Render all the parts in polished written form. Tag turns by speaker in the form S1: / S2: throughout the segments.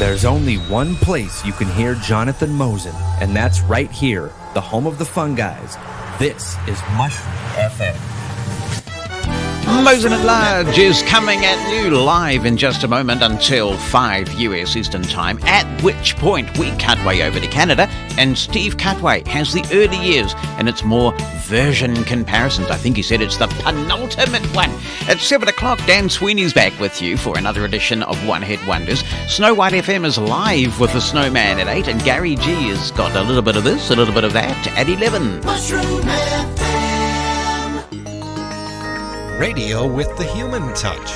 S1: There's only one place you can hear Jonathan Mosen, and that's right here, the home of the fun guys. This is Mushroom FM.
S2: Mosen At Large is coming at you live in just a moment until 5 US Eastern Time, at which point we cut way over to Canada, and Steve Cutway has the early years, and it's more version comparisons. I think he said it's the penultimate one. At 7 o'clock, Dan Sweeney's back with you for another edition of One Hit Wonders. Snow White FM is live with the Snowman at 8, and Gary G has got a little bit of this, a little bit of that at 11.
S3: Mushroom FM.
S4: Radio with the human touch.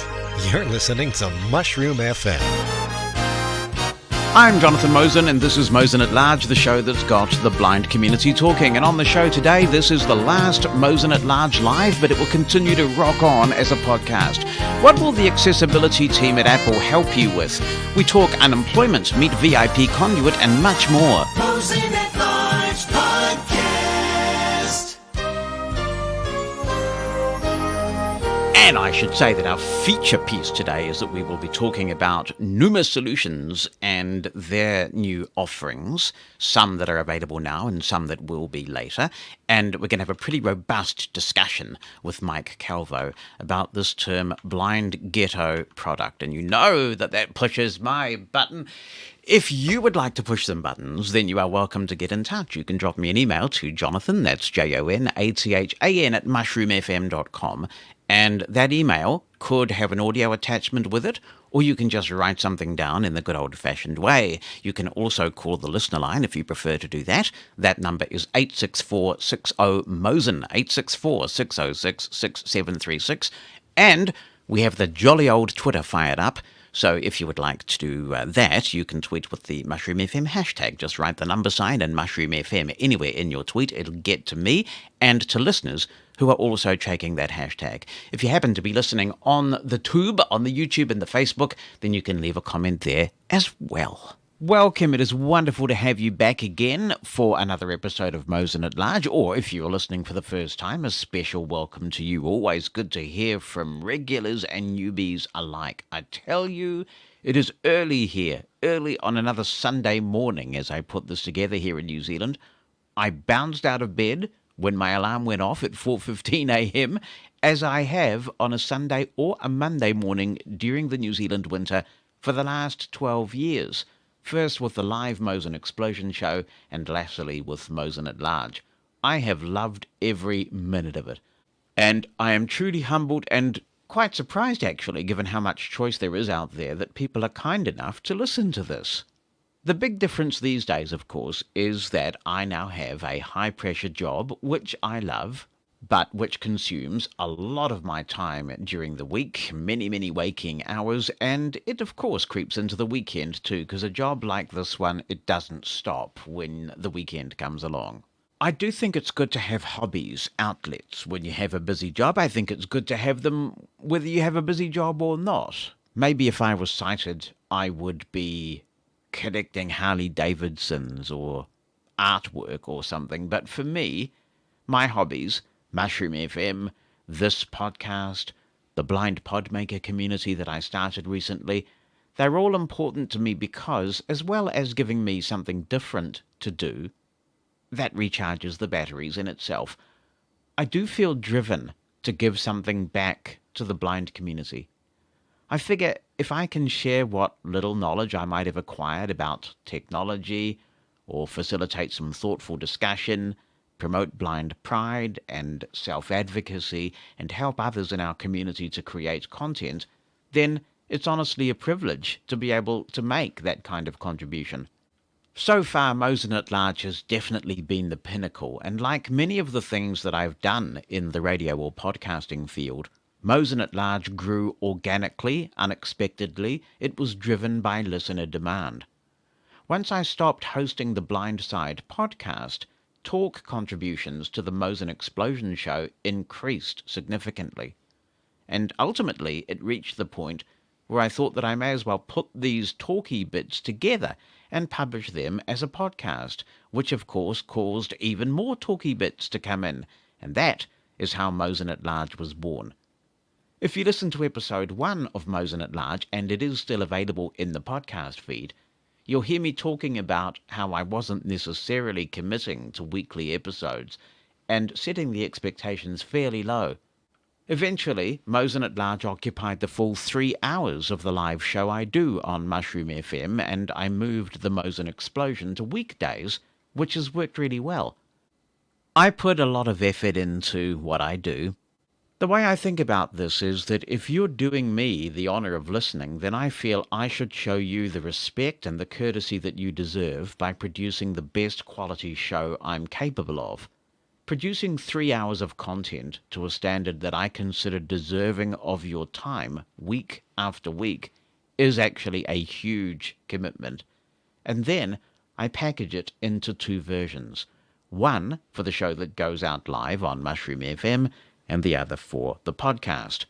S4: You're listening to Mushroom FM.
S2: I'm Jonathan Mosen, and this is Mosen At Large, the show that's got the blind community talking. And on the show today, this is the last Mosen At Large live, but it will continue to rock on as a podcast. What will the accessibility team at Apple help you with? We talk unemployment, meet VIP Conduit, and much more.
S3: Mosen At Large Podcast.
S2: And I should say that our feature piece today is that we will be talking about Numa Solutions and their new offerings, some that are available now and some that will be later. And we're going to have a pretty robust discussion with Mike Calvo about this term blind ghetto product. And you know that pushes my button. If you would like to push some buttons, then you are welcome to get in touch. You can drop me an email to Jonathan, that's Jonathan, at mushroomfm.com. And that email could have an audio attachment with it, or you can just write something down in the good old-fashioned way. You can also call the listener line if you prefer to do that. That number is 864-60-MOSEN, 864-606-6736. And we have the jolly old Twitter fired up. So if you would like to do that, you can tweet with the Mushroom FM hashtag. Just write the number sign and Mushroom FM anywhere in your tweet. It'll get to me and to listeners who are also checking that hashtag. If you happen to be listening on the tube, on the YouTube and the Facebook, then you can leave a comment there as well. Welcome. It is wonderful to have you back again for another episode of Mosen At Large, or if you're listening for the first time, a special welcome to you. Always good to hear from regulars and newbies alike. I tell you, it is early here, early on another Sunday morning as I put this together here in New Zealand. I bounced out of bed when my alarm went off at 4:15 a.m., as I have on a Sunday or a Monday morning during the New Zealand winter for the last 12 years. First with the live Mosen Explosion show, and lastly with Mosen At Large. I have loved every minute of it. And I am truly humbled and quite surprised, actually, given how much choice there is out there, that people are kind enough to listen to this. The big difference these days, of course, is that I now have a high-pressure job, which I love, but which consumes a lot of my time during the week, many, many waking hours, and it, of course, creeps into the weekend too, because a job like this one, it doesn't stop when the weekend comes along. I do think it's good to have hobbies, outlets, when you have a busy job. I think it's good to have them whether you have a busy job or not. Maybe if I was sighted, I would be collecting Harley Davidsons or artwork or something, but for me, my hobbies, Mushroom FM, this podcast, the blind podmaker community that I started recently, they're all important to me because, as well as giving me something different to do, that recharges the batteries in itself, I do feel driven to give something back to the blind community. I figure if I can share what little knowledge I might have acquired about technology, or facilitate some thoughtful discussion, promote blind pride and self-advocacy, and help others in our community to create content, then it's honestly a privilege to be able to make that kind of contribution. So far, Mosen At Large has definitely been the pinnacle, and like many of the things that I've done in the radio or podcasting field, Mosen At Large grew organically, unexpectedly. It was driven by listener demand. Once I stopped hosting the Blind Side podcast, talk contributions to the Mosen Explosion show increased significantly. And ultimately, it reached the point where I thought that I may as well put these talky bits together and publish them as a podcast, which of course caused even more talky bits to come in. And that is how Mosen At Large was born. If you listen to episode 1 of Mosen At Large, and it is still available in the podcast feed, you'll hear me talking about how I wasn't necessarily committing to weekly episodes and setting the expectations fairly low. Eventually, Mosen at Large occupied the full 3 hours of the live show I do on Mushroom FM, and I moved the Mosen Explosion to weekdays, which has worked really well. I put a lot of effort into what I do. The way I think about this is that if you're doing me the honour of listening, then I feel I should show you the respect and the courtesy that you deserve by producing the best quality show I'm capable of. Producing 3 hours of content to a standard that I consider deserving of your time week after week is actually a huge commitment. And then I package it into 2 versions. One for the show that goes out live on Mushroom FM, and the other for the podcast.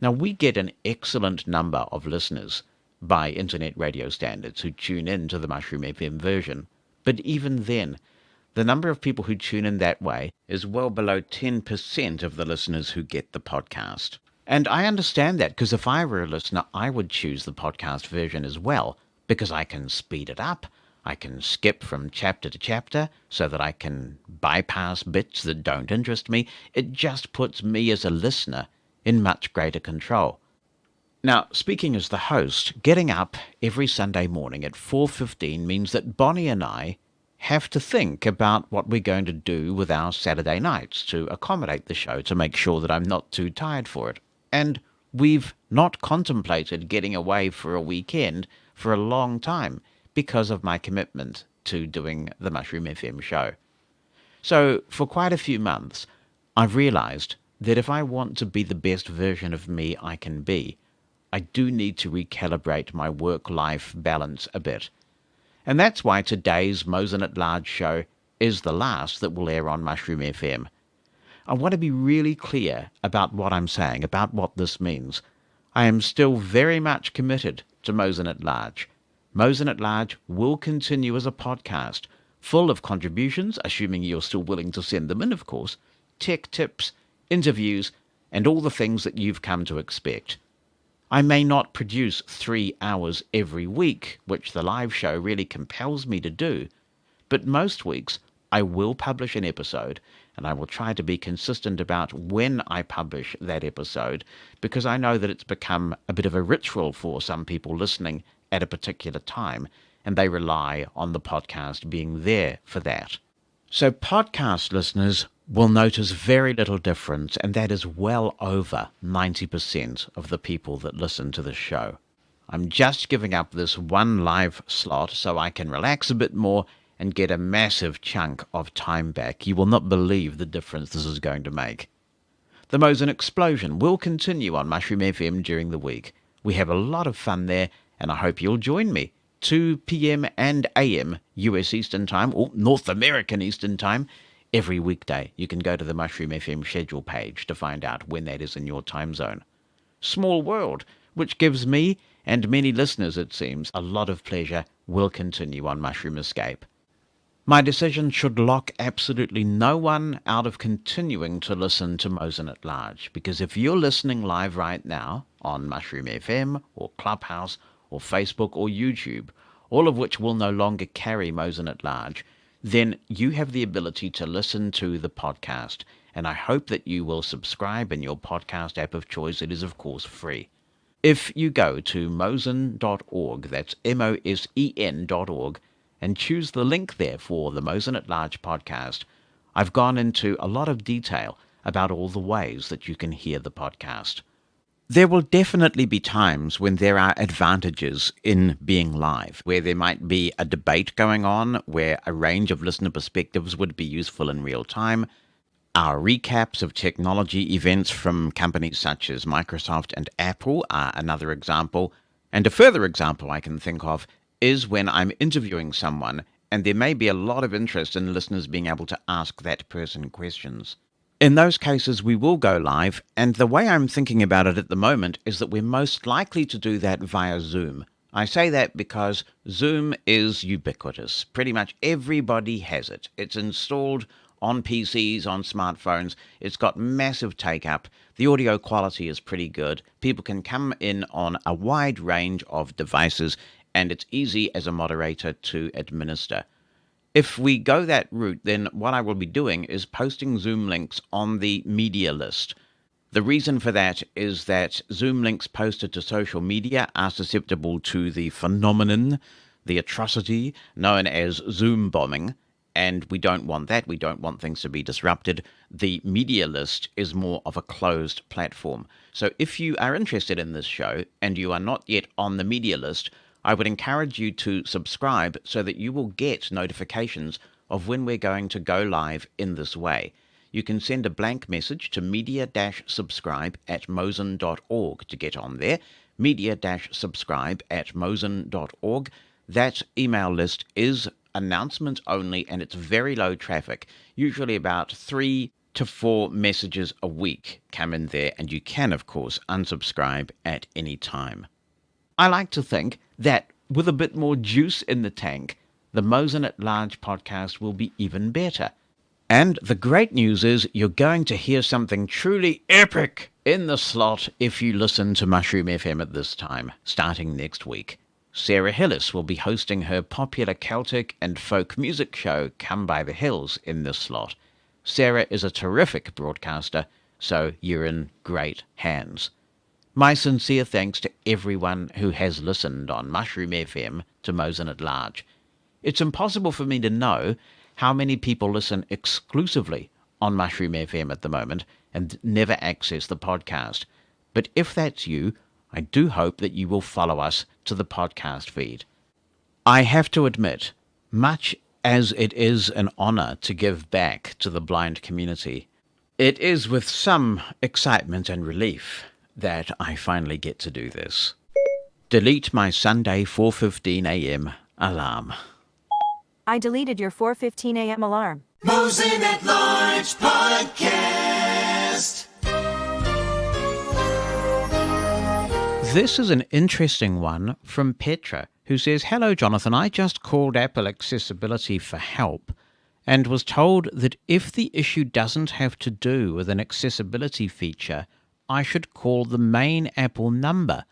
S2: Now, we get an excellent number of listeners by internet radio standards who tune in to the Mushroom FM version. But even then, the number of people who tune in that way is well below 10% of the listeners who get the podcast. And I understand that, because if I were a listener, I would choose the podcast version as well, because I can speed it up, I can skip from chapter to chapter so that I can bypass bits that don't interest me. It just puts me as a listener in much greater control. Now, speaking as the host, getting up every Sunday morning at 4:15 means that Bonnie and I have to think about what we're going to do with our Saturday nights to accommodate the show, to make sure that I'm not too tired for it. And we've not contemplated getting away for a weekend for a long time, because of my commitment to doing the Mushroom FM show. So, for quite a few months, I've realized that if I want to be the best version of me I can be, I do need to recalibrate my work-life balance a bit. And that's why today's Mosen at Large show is the last that will air on Mushroom FM. I want to be really clear about what I'm saying, about what this means. I am still very much committed to Mosen at Large. Mosen at Large will continue as a podcast, full of contributions, assuming you're still willing to send them in, of course, tech tips, interviews, and all the things that you've come to expect. I may not produce 3 hours every week, which the live show really compels me to do, but most weeks I will publish an episode, and I will try to be consistent about when I publish that episode, because I know that it's become a bit of a ritual for some people listening at a particular time, and they rely on the podcast being there for that. So podcast listeners will notice very little difference, and that is well over 90% of the people that listen to the show. I'm just giving up this one live slot so I can relax a bit more and get a massive chunk of time back. You will not believe the difference this is going to make. The Mosen Explosion will continue on Mushroom FM during the week. We have a lot of fun there, and I hope you'll join me. 2 p.m. and a.m. US Eastern Time, or North American Eastern Time, every weekday. You can go to the Mushroom FM schedule page to find out when that is in your time zone. Small World, which gives me and many listeners, it seems, a lot of pleasure, will continue on Mushroom Escape. My decision should lock absolutely no one out of continuing to listen to Mosen at Large, because if you're listening live right now on Mushroom FM or Clubhouse or Facebook or YouTube, all of which will no longer carry Mosen at Large, then you have the ability to listen to the podcast, and I hope that you will subscribe in your podcast app of choice. It is, of course, free. If you go to mosen.org, that's mosen.org, and choose the link there for the Mosen at Large podcast, I've gone into a lot of detail about all the ways that you can hear the podcast. There will definitely be times when there are advantages in being live, where there might be a debate going on, where a range of listener perspectives would be useful in real time. Our recaps of technology events from companies such as Microsoft and Apple are another example. And a further example I can think of is when I'm interviewing someone, and there may be a lot of interest in listeners being able to ask that person questions. In those cases, we will go live, and the way I'm thinking about it at the moment is that we're most likely to do that via Zoom. I say that because Zoom is ubiquitous. Pretty much everybody has it. It's installed on PCs, on smartphones. It's got massive take-up. The audio quality is pretty good. People can come in on a wide range of devices and it's easy as a moderator to administer. If we go that route, then what I will be doing is posting Zoom links on the media list. The reason for that is that Zoom links posted to social media are susceptible to the phenomenon, the atrocity known as Zoom bombing, and we don't want that. We don't want things to be disrupted. The media list is more of a closed platform. So if you are interested in this show and you are not yet on the media list, I would encourage you to subscribe so that you will get notifications of when we're going to go live in this way. You can send a blank message to media-subscribe@mosen.org to get on there, media-subscribe@mosen.org. That email list is announcement only, and it's very low traffic. Usually about 3 to 4 messages a week come in there, and you can, of course, unsubscribe at any time. I like to think that with a bit more juice in the tank, the Mosen At Large podcast will be even better. And the great news is you're going to hear something truly epic in the slot if you listen to Mushroom FM at this time, starting next week. Sarah Hillis will be hosting her popular Celtic and folk music show Come By the Hills in this slot. Sarah is a terrific broadcaster, so you're in great hands. My sincere thanks to everyone who has listened on Mushroom FM to Mosen At Large. It's impossible for me to know how many people listen exclusively on Mushroom FM at the moment and never access the podcast. But if that's you, I do hope that you will follow us to the podcast feed. I have to admit, much as it is an honor to give back to the blind community, it is with some excitement and relief that I finally get to do this. Delete my Sunday 4:15 a.m. alarm.
S5: I deleted your 4:15 a.m. alarm.
S3: Mosen at Large Podcast.
S2: This is an interesting one from Petra, who says, "Hello, Jonathan. I just called Apple Accessibility for help and was told that if the issue doesn't have to do with an accessibility feature, I should call the main Apple number.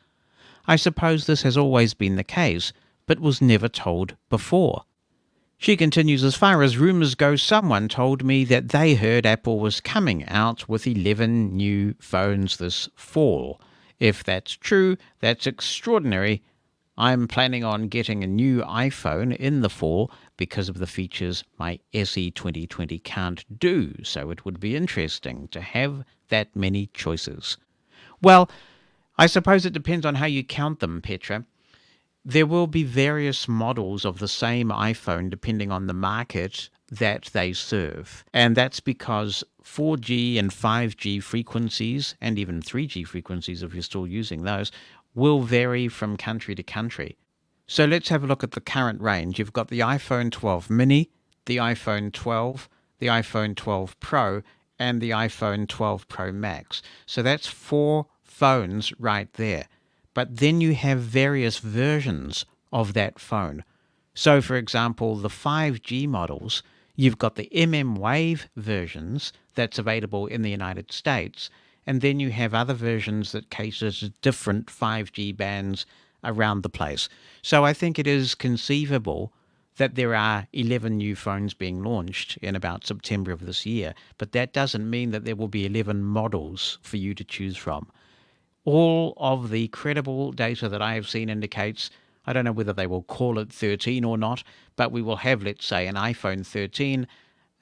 S2: I suppose this has always been the case, but was never told before." She continues, "As far as rumours go, someone told me that they heard Apple was coming out with 11 new phones this fall. If that's true, that's extraordinary. I'm planning on getting a new iPhone in the fall because of the features my SE 2020 can't do, so it would be interesting to have that many choices." Well, I suppose it depends on how you count them, Petra. There will be various models of the same iPhone depending on the market that they serve. And that's because 4G and 5G frequencies, and even 3G frequencies if you're still using those, will vary from country to country. So let's have a look at the current range. You've got the iPhone 12 mini, the iPhone 12, the iPhone 12 Pro, and the iPhone 12 Pro Max. So that's 4 phones right there. But then you have various versions of that phone. So, for example, the 5G models, you've got the Wave versions that's available in the United States, and then you have other versions that cater to different 5G bands around the place. So I think it is conceivable that there are 11 new phones being launched in about September of this year, but that doesn't mean that there will be 11 models for you to choose from. All of the credible data that I have seen indicates, I don't know whether they will call it 13 or not, but we will have, let's say, an iPhone 13,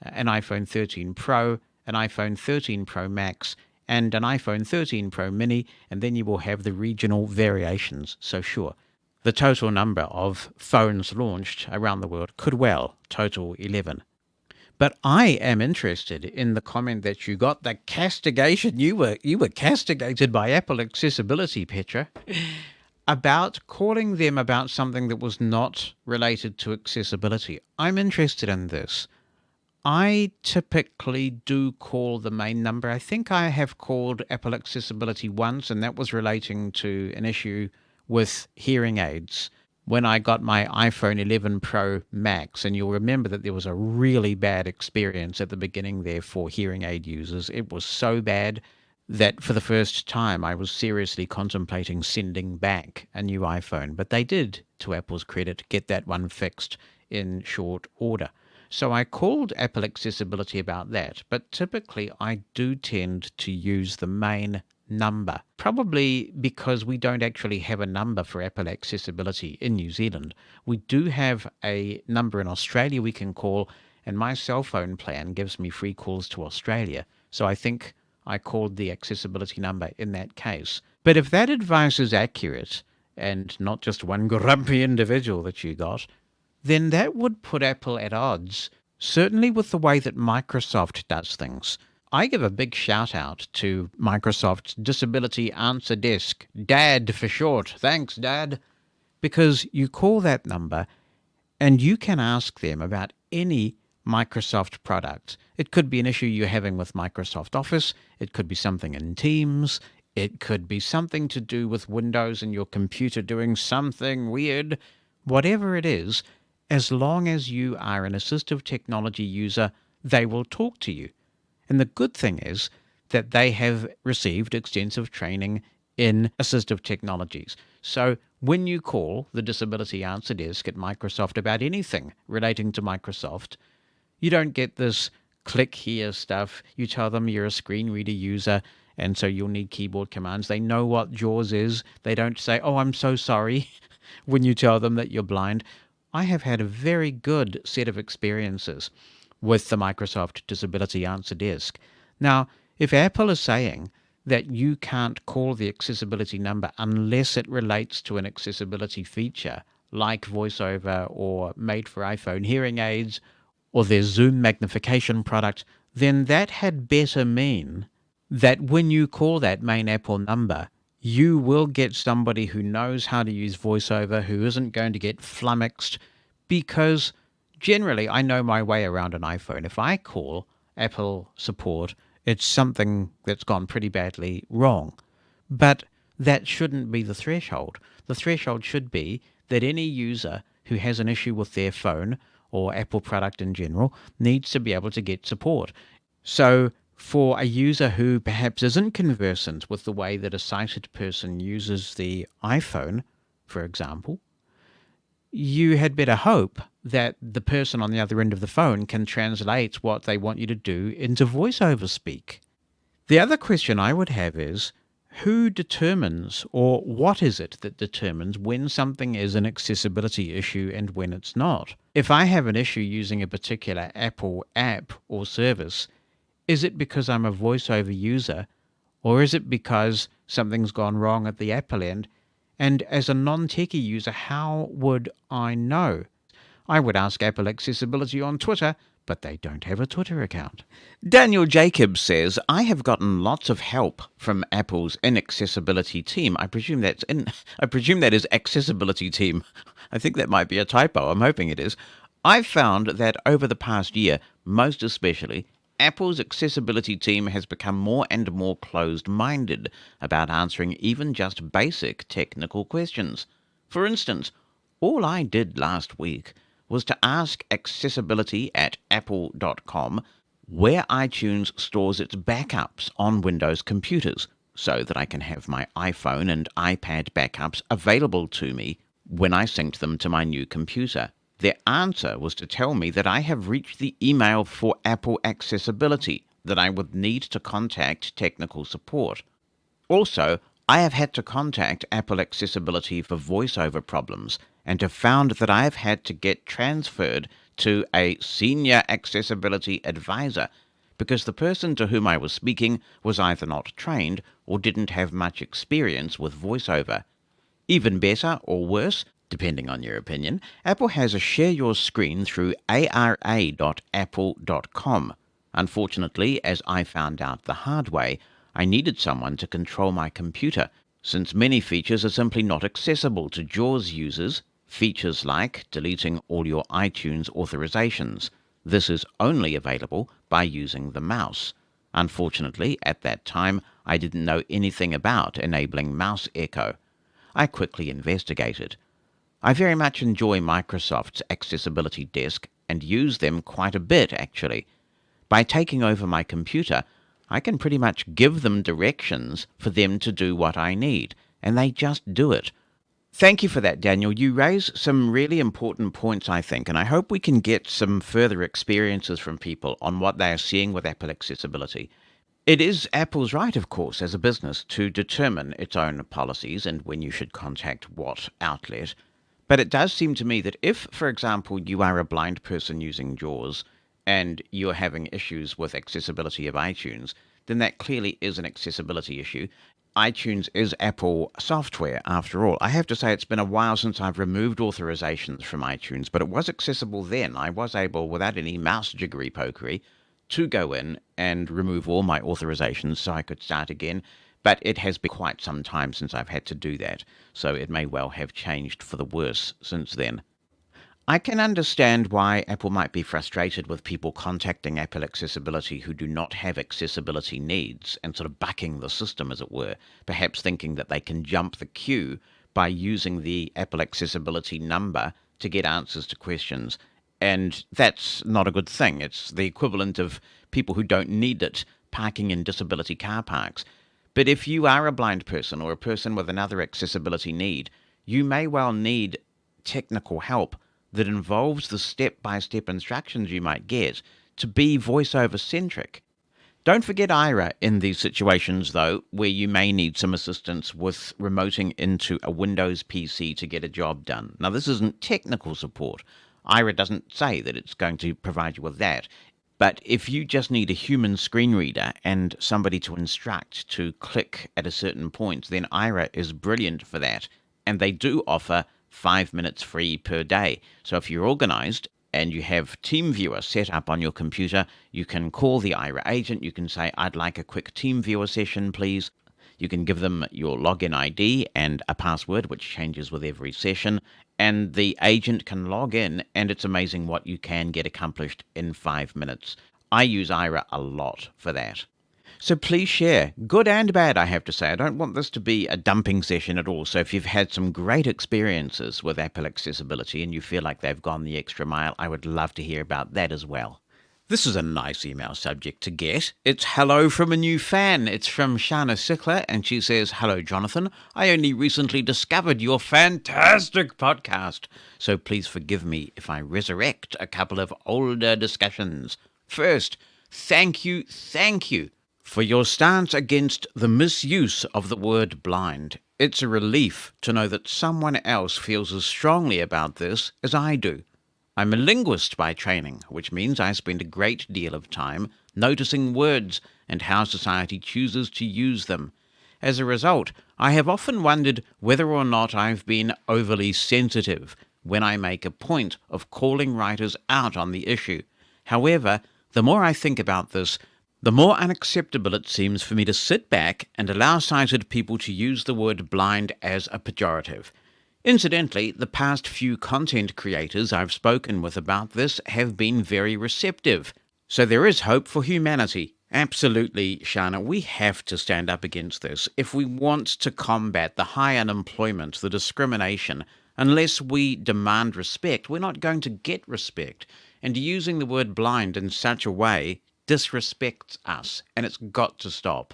S2: an iPhone 13 Pro, an iPhone 13 Pro Max, and an iPhone 13 Pro Mini, and then you will have the regional variations. So sure, the total number of phones launched around the world could well total 11. But I am interested in the comment that you got, the castigation. You were castigated by Apple Accessibility, Petra, about calling them about something that was not related to accessibility. I'm interested in this. I typically do call the main number. I think I have called Apple Accessibility once, and that was relating to an issue with hearing aids when I got my iPhone 11 Pro Max. And you'll remember that there was a really bad experience at the beginning there for hearing aid users. It was so bad that for the first time I was seriously contemplating sending back a new iPhone, but they did, to Apple's credit, get that one fixed in short order. So I called Apple Accessibility about that, but typically I do tend to use the main number, probably because we don't actually have a number for Apple Accessibility in New Zealand. We do have a number in Australia we can call, and my cell phone plan gives me free calls to Australia, so I think I called the accessibility number in that case. But if that advice is accurate, and not just one grumpy individual that you got, then that would put Apple at odds, certainly with the way that Microsoft does things. I give a big shout out to Microsoft's Disability Answer Desk, DAD for short. Thanks, Dad. Because you call that number and you can ask them about any Microsoft product. It could be an issue you're having with Microsoft Office. It could be something in Teams. It could be something to do with Windows and your computer doing something weird. Whatever it is, as long as you are an assistive technology user, they will talk to you. And the good thing is that they have received extensive training in assistive technologies. So when you call the Disability Answer Desk at Microsoft about anything relating to Microsoft, you don't get this click here stuff. You tell them you're a screen reader user, and so you'll need keyboard commands. They know what JAWS is. They don't say, "Oh, I'm so sorry," when you tell them that you're blind. I have had a very good set of experiences with the Microsoft Disability Answer Desk. Now, if Apple is saying that you can't call the accessibility number unless it relates to an accessibility feature, like VoiceOver or Made for iPhone hearing aids, or their Zoom magnification product, then that had better mean that when you call that main Apple number, you will get somebody who knows how to use VoiceOver, who isn't going to get flummoxed, because generally I know my way around an iPhone. If I call Apple support, it's something that's gone pretty badly wrong. But that shouldn't be the threshold. The threshold should be that any user who has an issue with their phone or Apple product in general needs to be able to get support. So for a user who perhaps isn't conversant with the way that a sighted person uses the iPhone, for example, you had better hope that the person on the other end of the phone can translate what they want you to do into VoiceOver speak. The other question I would have is, who determines, or what is it that determines when something is an accessibility issue and when it's not? If I have an issue using a particular Apple app or service, is it because I'm a VoiceOver user, or is it because something's gone wrong at the Apple end? And as a non-techie user, how would I know? I would ask Apple Accessibility on Twitter, but they don't have a Twitter account. Daniel Jacobs says, I have gotten lots of help from Apple's inaccessibility team. I presume that is accessibility team. I think that might be a typo. I'm hoping it is. I've found that over the past year, most especially, Apple's accessibility team has become more and more closed-minded about answering even just basic technical questions. For instance, all I did last week was to ask accessibility at apple.com where iTunes stores its backups on Windows computers so that I can have my iPhone and iPad backups available to me when I synced them to my new computer. Their answer was to tell me that I have reached the email for Apple Accessibility, that I would need to contact technical support. Also, I have had to contact Apple Accessibility for VoiceOver problems, and have found that I have had to get transferred to a senior accessibility advisor because the person to whom I was speaking was either not trained or didn't have much experience with VoiceOver. Even better or worse, depending on your opinion, Apple has a share your screen through ara.apple.com. Unfortunately, as I found out the hard way, I needed someone to control my computer, since many features are simply not accessible to JAWS users. Features like deleting all your iTunes authorizations. This is only available by using the mouse. Unfortunately, at that time, I didn't know anything about enabling mouse echo. I quickly investigated. I very much enjoy Microsoft's Accessibility Desk and use them quite a bit, actually. By taking over my computer, I can pretty much give them directions for them to do what I need, and they just do it. Thank you for that, Daniel. You raise some really important points, I think, and I hope we can get some further experiences from people on what they are seeing with Apple accessibility. It is Apple's right, of course, as a business to determine its own policies and when you should contact what outlet. But it does seem to me that if, for example, you are a blind person using JAWS and you're having issues with accessibility of iTunes, then that clearly is an accessibility issue. iTunes is Apple software, after all. I have to say it's been a while since I've removed authorizations from iTunes, but it was accessible then. I was able, without any mouse jiggery pokery, to go in and remove all my authorizations so I could start again. But it has been quite some time since I've had to do that, so it may well have changed for the worse since then. I can understand why Apple might be frustrated with people contacting Apple Accessibility who do not have accessibility needs and sort of bucking the system, as it were, perhaps thinking that they can jump the queue by using the Apple Accessibility number to get answers to questions. And that's not a good thing. It's the equivalent of people who don't need it parking in disability car parks. But if you are a blind person or a person with another accessibility need, you may well need technical help that involves the step-by-step instructions you might get to be voiceover-centric. Don't forget Ira in these situations, though, where you may need some assistance with remoting into a Windows PC to get a job done. Now, this isn't technical support. Ira doesn't say that it's going to provide you with that. But if you just need a human screen reader and somebody to instruct to click at a certain point, then Ira is brilliant for that. And they do offer 5 minutes free per day. So if you're organized and you have TeamViewer set up on your computer, you can call the Ira agent. You can say, I'd like a quick TeamViewer session, please. You can give them your login ID and a password, which changes with every session. And the agent can log in, and it's amazing what you can get accomplished in 5 minutes. I use Ira a lot for that. So please share, good and bad, I have to say. I don't want this to be a dumping session at all. So if you've had some great experiences with Apple Accessibility and you feel like they've gone the extra mile, I would love to hear about that as well. This is a nice email subject to get. It's hello from a new fan. It's from Shana Sickler, and she says, hello, Jonathan. I only recently discovered your fantastic podcast, so please forgive me if I resurrect a couple of older discussions. First, thank you for your stance against the misuse of the word blind. It's a relief to know that someone else feels as strongly about this as I do. I'm a linguist by training, which means I spend a great deal of time noticing words and how society chooses to use them. As a result, I have often wondered whether or not I've been overly sensitive when I make a point of calling writers out on the issue. However, the more I think about this, the more unacceptable it seems for me to sit back and allow sighted people to use the word blind as a pejorative. Incidentally, the past few content creators I've spoken with about this have been very receptive. So there is hope for humanity. Absolutely, Shana, we have to stand up against this if we want to combat the high unemployment, the discrimination. Unless we demand respect, we're not going to get respect. And using the word blind in such a way disrespects us, and it's got to stop.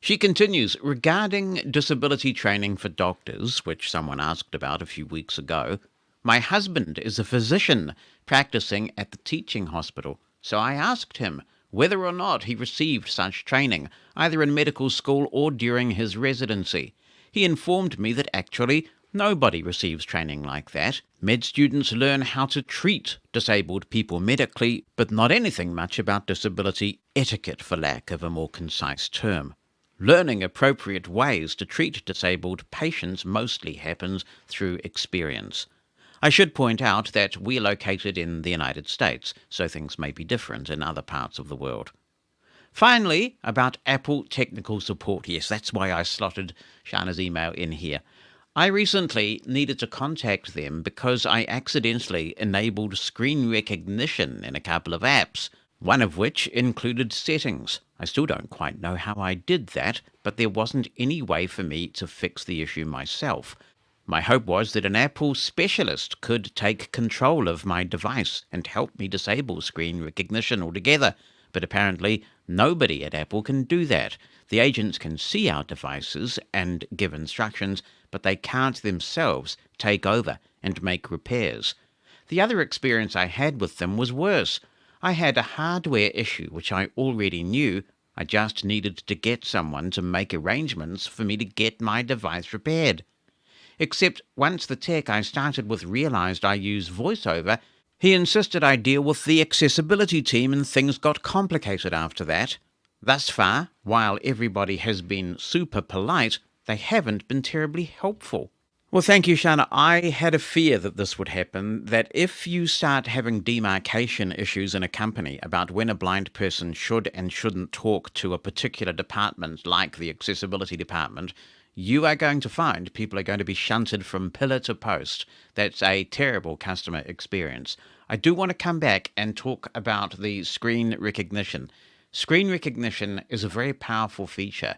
S2: She continues, regarding disability training for doctors, which someone asked about a few weeks ago, my husband is a physician practicing at the teaching hospital, so I asked him whether or not he received such training, either in medical school or during his residency. He informed me that actually nobody receives training like that. Med students learn how to treat disabled people medically, but not anything much about disability etiquette, for lack of a more concise term. Learning appropriate ways to treat disabled patients mostly happens through experience. I should point out that we're located in the United States, so things may be different in other parts of the world. Finally, about Apple technical support. Yes, that's why I slotted Shana's email in here. I recently needed to contact them because I accidentally enabled screen recognition in a couple of apps, one of which included settings. I still don't quite know how I did that, but there wasn't any way for me to fix the issue myself. My hope was that an Apple specialist could take control of my device and help me disable screen recognition altogether, But apparently nobody at Apple can do that. The agents can see our devices and give instructions, but they can't themselves take over and make repairs. The other experience I had with them was worse. I had a hardware issue which I already knew. I just needed to get someone to make arrangements for me to get my device repaired. Except once the tech I started with realized I use VoiceOver, he insisted I deal with the accessibility team, and things got complicated after that. Thus far, while everybody has been super polite, they haven't been terribly helpful. Well, thank you, Shana. I had a fear that this would happen, that if you start having demarcation issues in a company about when a blind person should and shouldn't talk to a particular department, like the accessibility department, you are going to find people are going to be shunted from pillar to post. That's a terrible customer experience. I do want to come back and talk about the screen recognition. Screen recognition is a very powerful feature.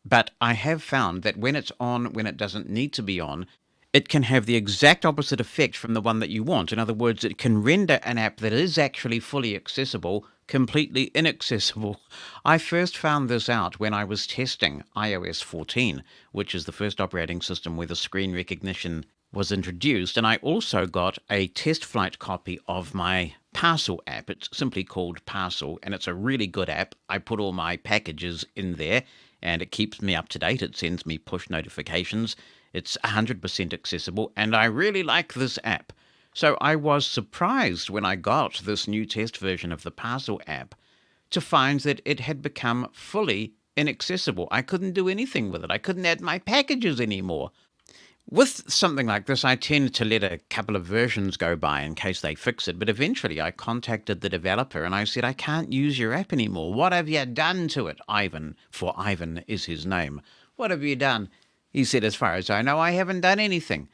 S2: But I have found that when it's on, when it doesn't need to be on, it can have the exact opposite effect from the one that you want. In other words, it can render an app that is actually fully accessible completely inaccessible. I first found this out when I was testing iOS 14, which is the first operating system where the screen recognition was introduced, and I also got a test flight copy of my Parcel app. It's simply called Parcel, and it's a really good app. I put all my packages in there, and it keeps me up to date. It sends me push notifications. It's 100% accessible, and I really like this app. So I was surprised when I got this new test version of the Parcel app to find that it had become fully inaccessible. I couldn't do anything with it. I couldn't add my packages anymore. With something like this, I tend to let a couple of versions go by in case they fix it, but eventually I contacted the developer and I said, I can't use your app anymore. What have you done to it? Ivan, for Ivan is his name. What have you done? He said, as far as I know, I haven't done anything.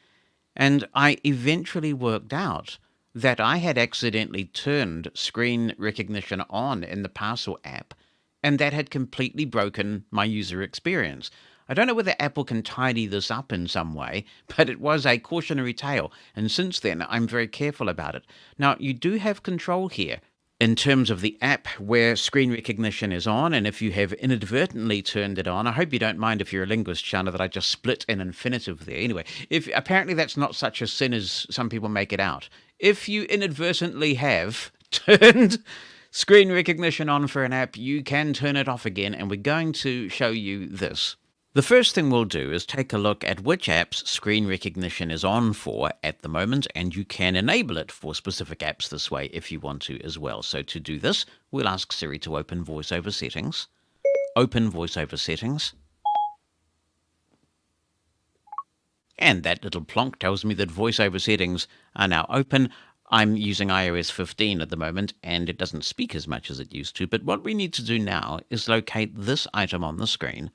S2: And I eventually worked out that I had accidentally turned screen recognition on in the Parcel app, and that had completely broken my user experience. I don't know whether Apple can tidy this up in some way, but it was a cautionary tale, and since then I'm very careful about it. Now, you do have control here in terms of the app where screen recognition is on, and if you have inadvertently turned it on, I hope you don't mind if you're a linguist, Shana, that I just split an infinitive there. Anyway, apparently that's not such a sin as some people make it out. If you inadvertently have turned screen recognition on for an app, you can turn it off again, and we're going to show you this. The first thing we'll do is take a look at which apps screen recognition is on for at the moment, and you can enable it for specific apps this way if you want to as well. So to do this, we'll ask Siri to open VoiceOver Settings. Open VoiceOver Settings. And that little plonk tells me that VoiceOver Settings are now open. I'm using iOS 15 at the moment, and it doesn't speak as much as it used to, but what we need to do now is locate this item on the screen,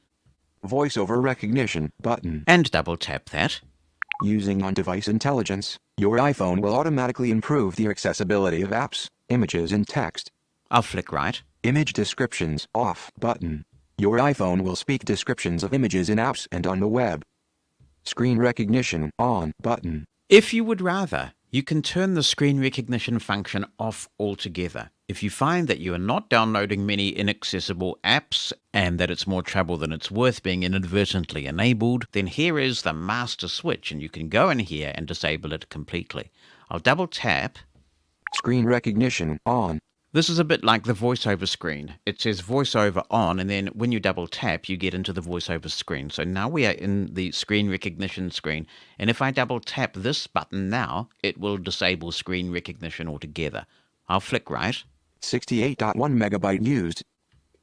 S6: VoiceOver Recognition button,
S2: and double tap that.
S6: Using on-device intelligence, your iPhone will automatically improve the accessibility of apps, images and text.
S2: I'll flick right.
S6: Image descriptions off button. Your iPhone will speak descriptions of images in apps and on the web. Screen recognition on button.
S2: If you would rather, you can turn the screen recognition function off altogether. If you find that you are not downloading many inaccessible apps and that it's more trouble than it's worth being inadvertently enabled, then here is the master switch, and you can go in here and disable it completely. I'll double tap.
S6: Screen recognition on.
S2: This is a bit like the VoiceOver screen. It says VoiceOver on, and then when you double tap, you get into the VoiceOver screen. So now we are in the screen recognition screen, and if I double tap this button now, it will disable screen recognition altogether. I'll flick right.
S6: 68.1 megabyte used.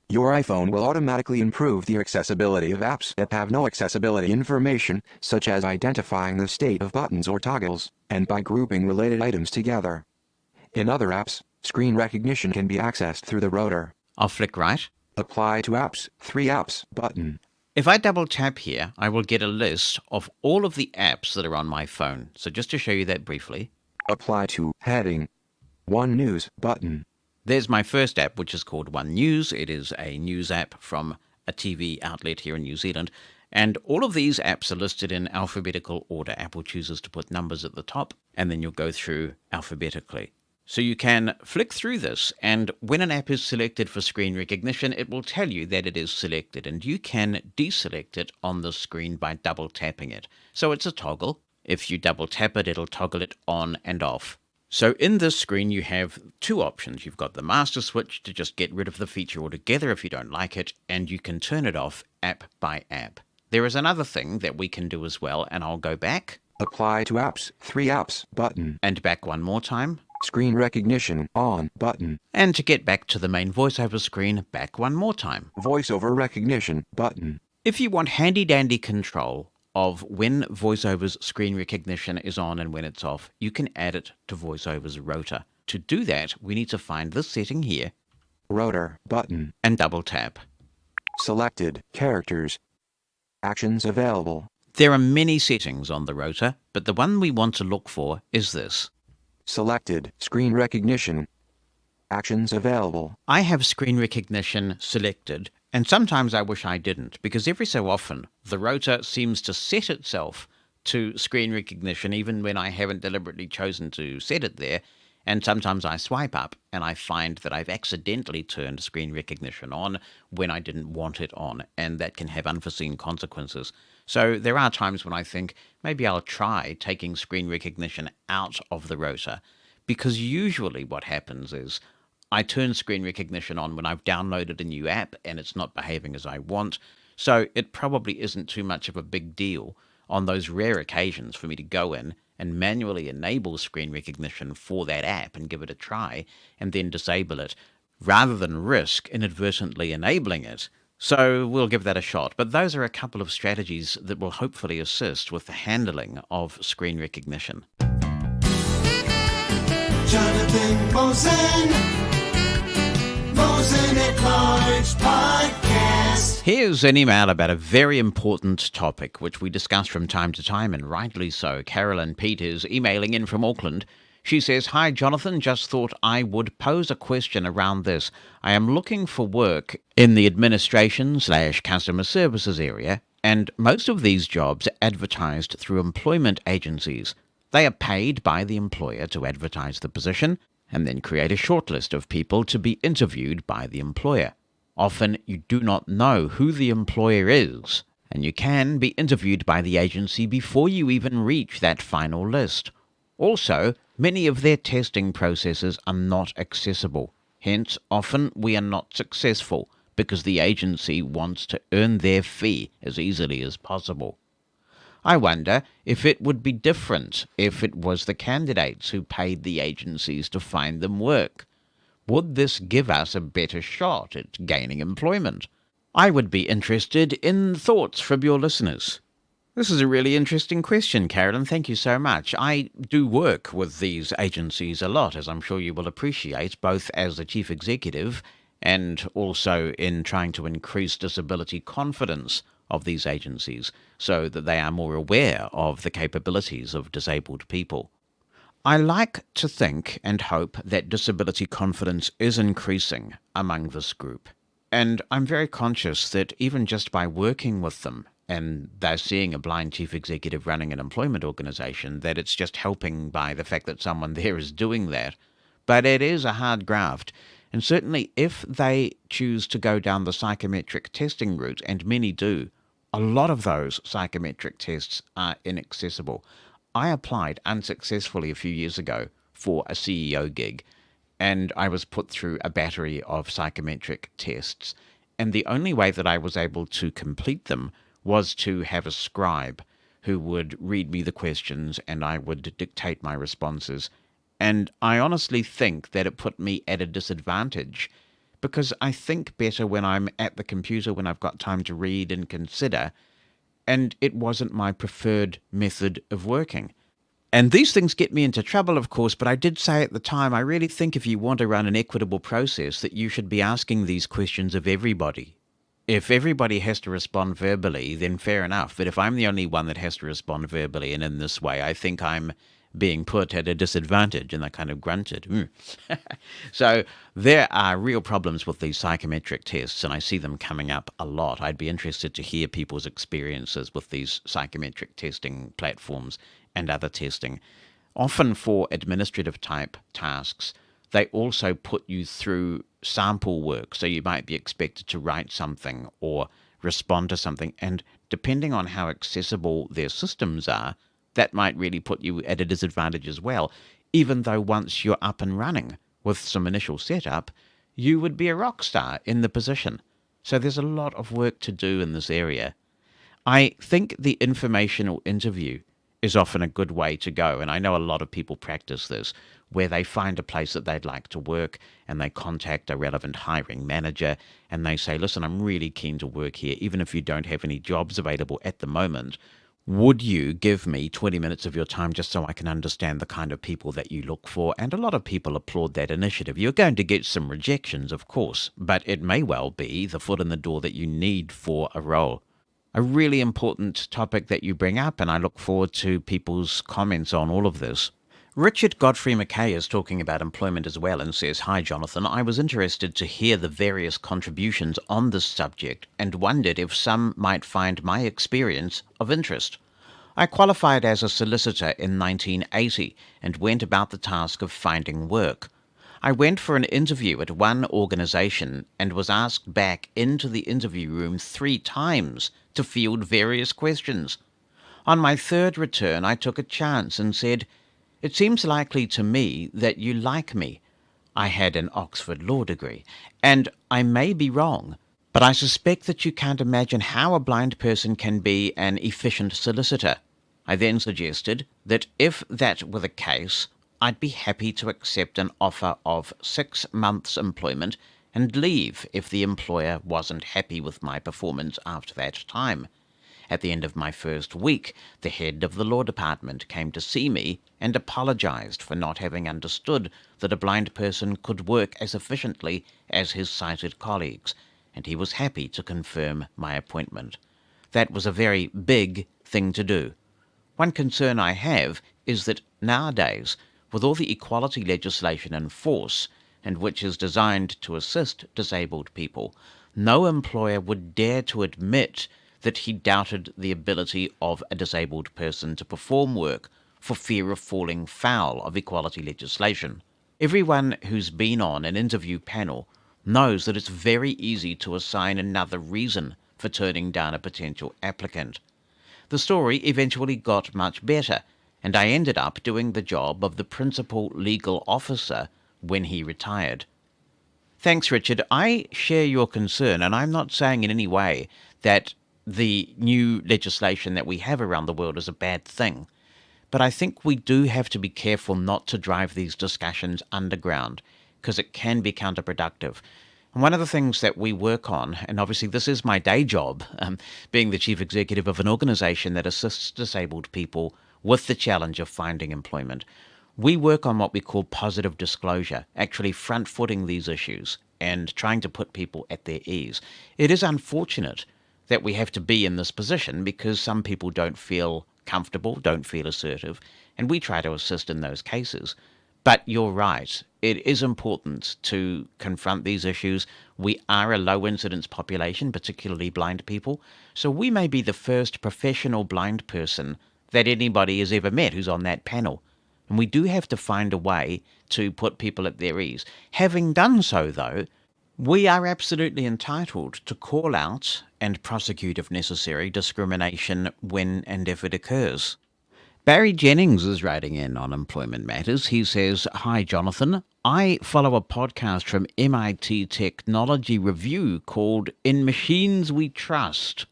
S6: Your iPhone will automatically improve the accessibility of apps that have no accessibility information, such as identifying the state of buttons or toggles, and by grouping related items together. In other apps, screen recognition can be accessed through the rotor.
S2: I'll flick right.
S6: Apply to apps, 3 apps button.
S2: If I double tap here, I will get a list of all of the apps that are on my phone. So just to show you that briefly.
S6: Apply to heading. 1 News button.
S2: There's my first app, which is called One News. It is a news app from a TV outlet here in New Zealand. And all of these apps are listed in alphabetical order. Apple chooses to put numbers at the top, and then you'll go through alphabetically. So you can flick through this, and when an app is selected for screen recognition, it will tell you that it is selected, and you can deselect it on the screen by double tapping it. So it's a toggle. If you double tap it, it'll toggle it on and off. So in this screen, you have two options. You've got the master switch to just get rid of the feature altogether if you don't like it, and you can turn it off app by app. There is another thing that we can do as well, and I'll go back.
S6: Apply to apps, 3 apps, button.
S2: And back one more time.
S6: Screen recognition, on, button.
S2: And to get back to the main voiceover screen, back one more time.
S6: Voiceover recognition, button.
S2: If you want handy-dandy control of when VoiceOver's screen recognition is on and when it's off, you can add it to VoiceOver's rotor. To do that, we need to find this setting here.
S6: Rotor, button.
S2: And double tap.
S6: Selected, characters. Actions available.
S2: There are many settings on the rotor, but the one we want to look for is this.
S6: Selected, screen recognition. Actions available.
S2: I have screen recognition selected, and sometimes I wish I didn't, because every so often the rotor seems to set itself to screen recognition even when I haven't deliberately chosen to set it there, and sometimes I swipe up and I find that I've accidentally turned screen recognition on when I didn't want it on, and that can have unforeseen consequences. So there are times when I think maybe I'll try taking screen recognition out of the rotor, because usually what happens is I turn screen recognition on when I've downloaded a new app and it's not behaving as I want, so it probably isn't too much of a big deal on those rare occasions for me to go in and manually enable screen recognition for that app and give it a try, and then disable it, rather than risk inadvertently enabling it. So we'll give that a shot. But those are a couple of strategies that will hopefully assist with the handling of screen recognition.
S3: Jonathan Mosen, Mosen at Large Podcast.
S2: Here's an email about a very important topic, which we discuss from time to time, and rightly so. Carolyn Pete is emailing in from Auckland. She says, "Hi, Jonathan. Just thought I would pose a question around this. I am looking for work in the administration/customer services area, and most of these jobs are advertised through employment agencies. They are paid by the employer to advertise the position and then create a shortlist of people to be interviewed by the employer. Often you do not know who the employer is, and you can be interviewed by the agency before you even reach that final list. Also, many of their testing processes are not accessible. Hence, often we are not successful because the agency wants to earn their fee as easily as possible. I wonder if it would be different if it was the candidates who paid the agencies to find them work. Would this give us a better shot at gaining employment? I would be interested in thoughts from your listeners." This is a really interesting question, Carolyn. Thank you so much. I do work with these agencies a lot, as I'm sure you will appreciate, both as the chief executive and also in trying to increase disability confidence of these agencies so that they are more aware of the capabilities of disabled people. I like to think and hope that disability confidence is increasing among this group. And I'm very conscious that even just by working with them, and they're seeing a blind chief executive running an employment organization, that it's just helping by the fact that someone there is doing that. But it is a hard graft. And certainly if they choose to go down the psychometric testing route, and many do, a lot of those psychometric tests are inaccessible. I applied unsuccessfully a few years ago for a CEO gig, and I was put through a battery of psychometric tests. And the only way that I was able to complete them was to have a scribe who would read me the questions and I would dictate my responses. And I honestly think that it put me at a disadvantage, because I think better when I'm at the computer, when I've got time to read and consider, and it wasn't my preferred method of working. And these things get me into trouble, of course, but I did say at the time, I really think if you want to run an equitable process, that you should be asking these questions of everybody. If everybody has to respond verbally, then fair enough. But if I'm the only one that has to respond verbally and in this way, I think I'm being put at a disadvantage, and I kind of grunted. So there are real problems with these psychometric tests, and I see them coming up a lot. I'd be interested to hear people's experiences with these psychometric testing platforms and other testing. Often for administrative type tasks, they also put you through sample work. So you might be expected to write something or respond to something. And depending on how accessible their systems are, that might really put you at a disadvantage as well. Even though once you're up and running with some initial setup, you would be a rock star in the position. So there's a lot of work to do in this area. I think the informational interview is often a good way to go, and I know a lot of people practice this, where they find a place that they'd like to work and they contact a relevant hiring manager and they say, listen, I'm really keen to work here, even if you don't have any jobs available at the moment. Would you give me 20 minutes of your time just so I can understand the kind of people that you look for? And a lot of people applaud that initiative. You're going to get some rejections, of course, but it may well be the foot in the door that you need for a role. A really important topic that you bring up, and I look forward to people's comments on all of this. Richard Godfrey Mckay is talking about employment as well and says, "Hi Jonathan, I was interested to hear the various contributions on this subject and wondered if some might find my experience of interest. I qualified as a solicitor in 1980 and went about the task of finding work. I went for an interview at one organisation and was asked back into the interview room 3 times to field various questions. On my third return, I took a chance and said, 'It seems likely to me that you like me. I had an Oxford law degree, and I may be wrong, but I suspect that you can't imagine how a blind person can be an efficient solicitor.' I then suggested that if that were the case, I'd be happy to accept an offer of 6 months' employment and leave if the employer wasn't happy with my performance after that time. At the end of my first week, the head of the law department came to see me and apologized for not having understood that a blind person could work as efficiently as his sighted colleagues, and he was happy to confirm my appointment. That was a very big thing to do. One concern I have is that nowadays, with all the equality legislation in force, and which is designed to assist disabled people, no employer would dare to admit that he doubted the ability of a disabled person to perform work for fear of falling foul of equality legislation. Everyone who's been on an interview panel knows that it's very easy to assign another reason for turning down a potential applicant. The story eventually got much better, and I ended up doing the job of the principal legal officer when he retired. Thanks, Richard. I share your concern, and I'm not saying in any way that the new legislation that we have around the world is a bad thing. But I think we do have to be careful not to drive these discussions underground, because it can be counterproductive. And one of the things that we work on, and obviously this is my day job, being the chief executive of an organization that assists disabled people with the challenge of finding employment, we work on what we call positive disclosure, actually front-footing these issues and trying to put people at their ease. It is unfortunate that we have to be in this position because some people don't feel comfortable, don't feel assertive, and we try to assist in those cases. But you're right, it is important to confront these issues. We are a low-incidence population, particularly blind people, so we may be the first professional blind person that anybody has ever met who's on that panel. And we do have to find a way to put people at their ease. Having done so, though, we are absolutely entitled to call out and prosecute, if necessary, discrimination when and if it occurs. Barry Jennings is writing in on employment matters. He says, "Hi, Jonathan. I follow a podcast from MIT Technology Review called In Machines We Trust.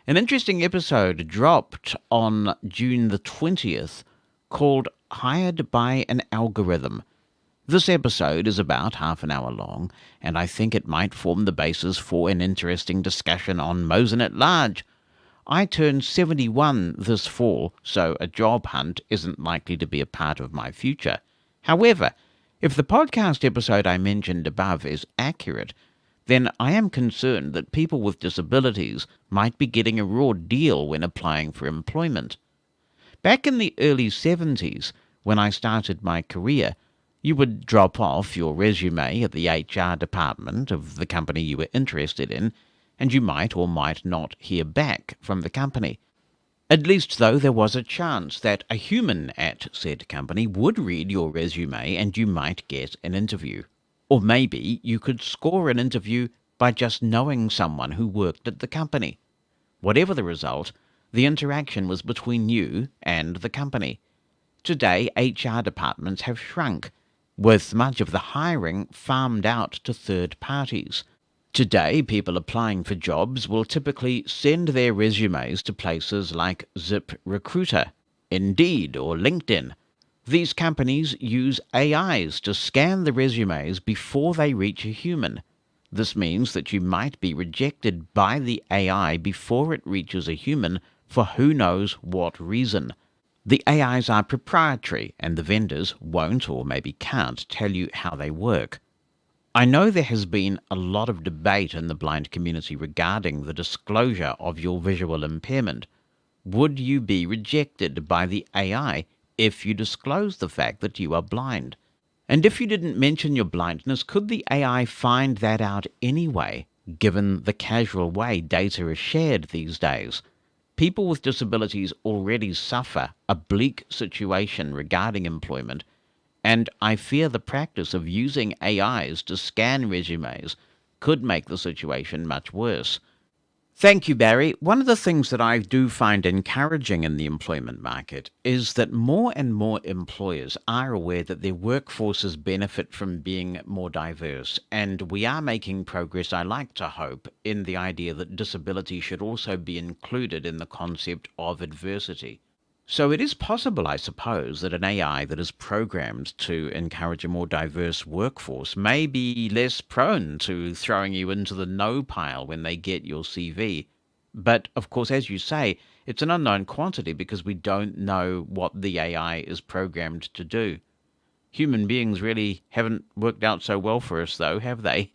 S2: An interesting episode dropped on June the 20th called Hired by an Algorithm. This episode is about half an hour long, and I think it might form the basis for an interesting discussion on Mosen At Large. I turned 71 this fall, so a job hunt isn't likely to be a part of my future. However, if the podcast episode I mentioned above is accurate, then I am concerned that people with disabilities might be getting a raw deal when applying for employment. Back in the early 70s, when I started my career, you would drop off your resume at the HR department of the company you were interested in, and you might or might not hear back from the company. At least, though, there was a chance that a human at said company would read your resume and you might get an interview. Or maybe you could score an interview by just knowing someone who worked at the company. Whatever the result, the interaction was between you and the company. Today, HR departments have shrunk, with much of the hiring farmed out to third parties. Today, people applying for jobs will typically send their resumes to places like ZipRecruiter, Indeed, or LinkedIn. These companies use AIs to scan the resumes before they reach a human. This means that you might be rejected by the AI before it reaches a human for who knows what reason. The AIs are proprietary, and the vendors won't or maybe can't tell you how they work. I know there has been a lot of debate in the blind community regarding the disclosure of your visual impairment. Would you be rejected by the AI if you disclose the fact that you are blind? And if you didn't mention your blindness, could the AI find that out anyway, given the casual way data is shared these days? People with disabilities already suffer a bleak situation regarding employment, and I fear the practice of using AIs to scan resumes could make the situation much worse. Thank you, Barry. One of the things that I do find encouraging in the employment market is that more and more employers are aware that their workforces benefit from being more diverse, and we are making progress, I like to hope, in the idea that disability should also be included in the concept of adversity. So it is possible, I suppose, that an AI that is programmed to encourage a more diverse workforce may be less prone to throwing you into the no pile when they get your CV. But, of course, as you say, it's an unknown quantity because we don't know what the AI is programmed to do. Human beings really haven't worked out so well for us, though, have they?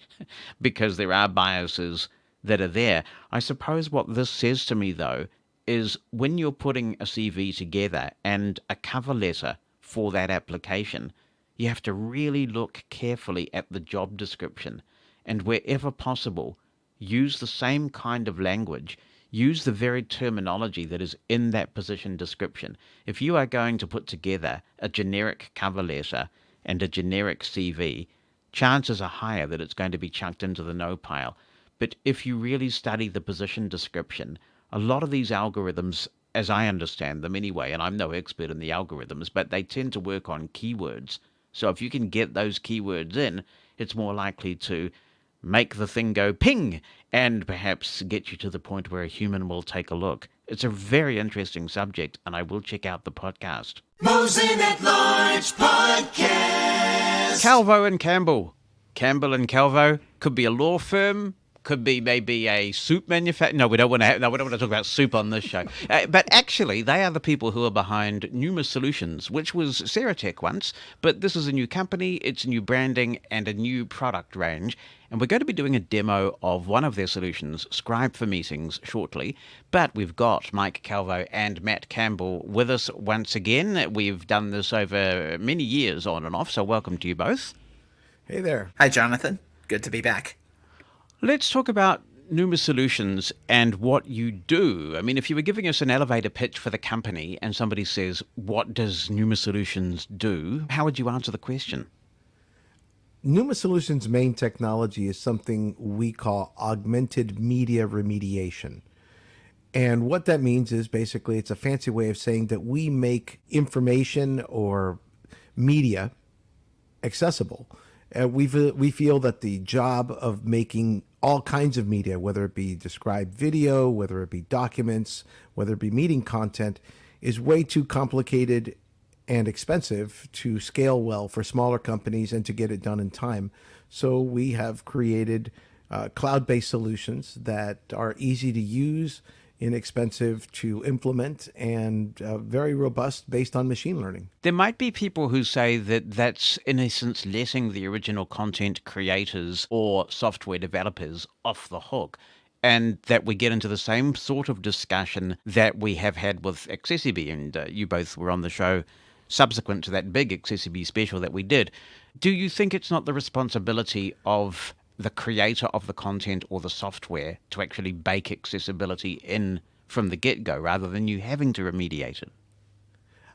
S2: Because there are biases that are there. I suppose what this says to me, though, is when you're putting a CV together and a cover letter for that application, you have to really look carefully at the job description and wherever possible, use the same kind of language, use the very terminology that is in that position description. If you are going to put together a generic cover letter and a generic CV, chances are higher that it's going to be chucked into the no pile. But if you really study the position description, a lot of these algorithms, as I understand them anyway, and I'm no expert in the algorithms, but they tend to work on keywords. So if you can get those keywords in, it's more likely to make the thing go ping and perhaps get you to the point where a human will take a look. It's a very interesting subject, and I will check out the podcast.
S3: Mosen at Large Podcast.
S2: Calvo and Campbell. Campbell and Calvo could be a law firm. Could be maybe a soup manufacturer. No, we don't want to talk about soup on this show. But actually, they are the people who are behind Numa Solutions, which was Ceratech once. But this is a new company, it's new branding, and a new product range. And we're going to be doing a demo of one of their solutions, Scribe for Meetings, shortly. But we've got Mike Calvo and Matt Campbell with us once again. We've done this over many years on and off, so welcome to you both.
S7: Hey there.
S8: Hi, Jonathan. Good to be back.
S2: Let's talk about Numa Solutions and what you do. I mean, if you were giving us an elevator pitch for the company and somebody says, what does Numa Solutions do? How would you answer the question?
S7: Numa Solutions' main technology is something we call augmented media remediation. And what that means is basically it's a fancy way of saying that we make information or media accessible. We feel that the job of making all kinds of media, whether it be described video, whether it be documents, whether it be meeting content, is way too complicated and expensive to scale well for smaller companies and to get it done in time. So we have created cloud-based solutions that are easy to use, inexpensive to implement, and very robust based on machine learning.
S2: There might be people who say that that's, in essence, letting the original content creators or software developers off the hook, and that we get into the same sort of discussion that we have had with Accessiby, and you both were on the show subsequent to that big Accessiby special that we did. Do you think it's not the responsibility of the creator of the content or the software to actually bake accessibility in from the get-go rather than you having to remediate it.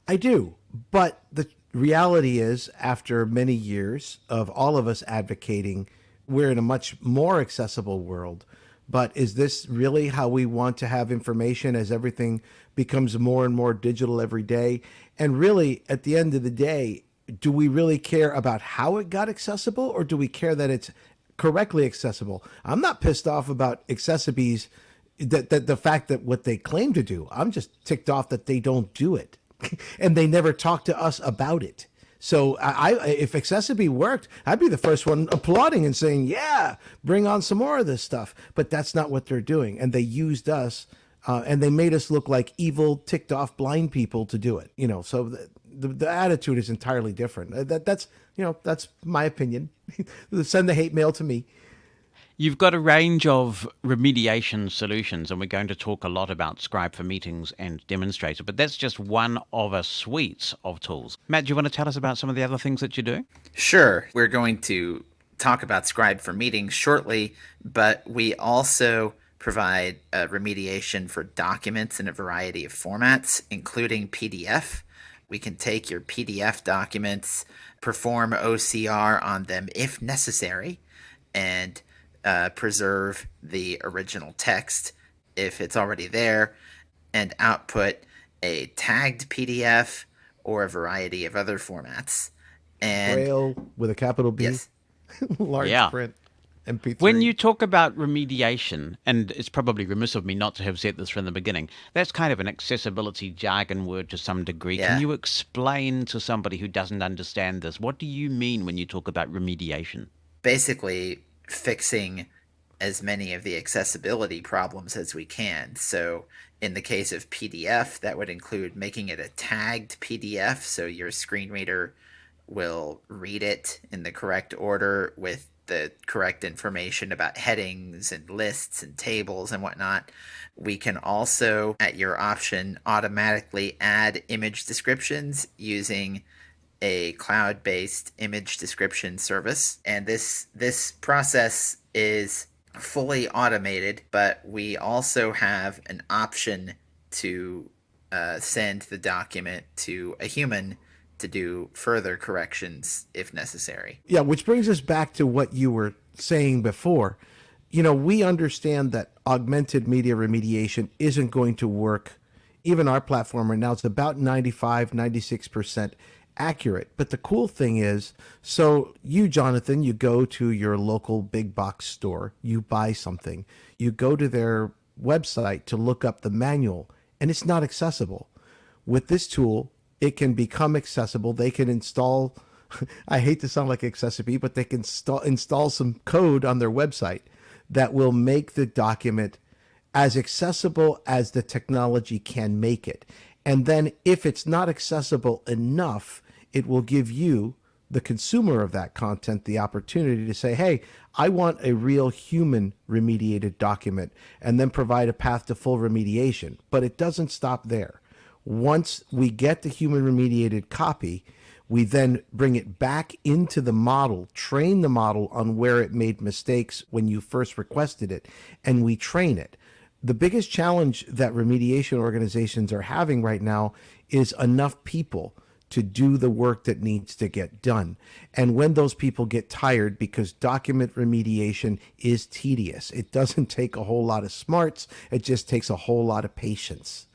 S7: I do. But the reality is, after many years of all of us advocating, we're in a much more accessible world. But is this really how we want to have information as everything becomes more and more digital every day? And really, at the end of the day, do we really care about how it got accessible, or do we care that it's correctly accessible? I'm not pissed off about Accessibees, that the fact that what they claim to do. I'm just ticked off that they don't do it. And they never talk to us about it. So if Accessibee worked, I'd be the first one applauding and saying, yeah, bring on some more of this stuff. But that's not what they're doing. And they used us and they made us look like evil, ticked off blind people to do it. So the attitude is entirely different. That's my opinion. Send the hate mail to me.
S2: You've got a range of remediation solutions, and we're going to talk a lot about Scribe for Meetings and Demonstrator, but that's just one of a suite of tools. Matt, do you want to tell us about some of the other things that you do?
S8: Sure. We're going to talk about Scribe for Meetings shortly, but we also provide remediation for documents in a variety of formats, including PDF. We can take your PDF documents, perform OCR on them if necessary, and preserve the original text if it's already there, and output a tagged PDF or a variety of other formats. And
S7: Braille with a capital B,
S8: yes.
S7: large print, MP3.
S2: When you talk about remediation, and it's probably remiss of me not to have said this from the beginning, that's kind of an accessibility jargon word to some degree.
S8: Yeah.
S2: Can you explain to somebody who doesn't understand this, what do you mean when you talk about remediation?
S8: Basically, fixing as many of the accessibility problems as we can. So in the case of PDF, that would include making it a tagged PDF, so your screen reader will read it in the correct order with the correct information about headings and lists and tables and whatnot. We can also, at your option, automatically add image descriptions using a cloud-based image description service. And this process is fully automated, but we also have an option to send the document to a human to do further corrections if necessary.
S7: Yeah, which brings us back to what you were saying before. We understand that augmented media remediation isn't going to work. Even our platform right now, it's about 95, 96% accurate. But the cool thing is, so you, Jonathan, you go to your local big box store, you buy something, you go to their website to look up the manual, and it's not accessible. With this tool, it can become accessible. They can install, I hate to sound like Accessibee, but they can install some code on their website that will make the document as accessible as the technology can make it. And then if it's not accessible enough, it will give you, the consumer of that content, the opportunity to say, hey, I want a real human remediated document, and then provide a path to full remediation. But it doesn't stop there. Once we get the human remediated copy, we then bring it back into the model, train the model on where it made mistakes when you first requested it, and we train it. The biggest challenge that remediation organizations are having right now is enough people to do the work that needs to get done. And when those people get tired, because document remediation is tedious, it doesn't take a whole lot of smarts, it just takes a whole lot of patience.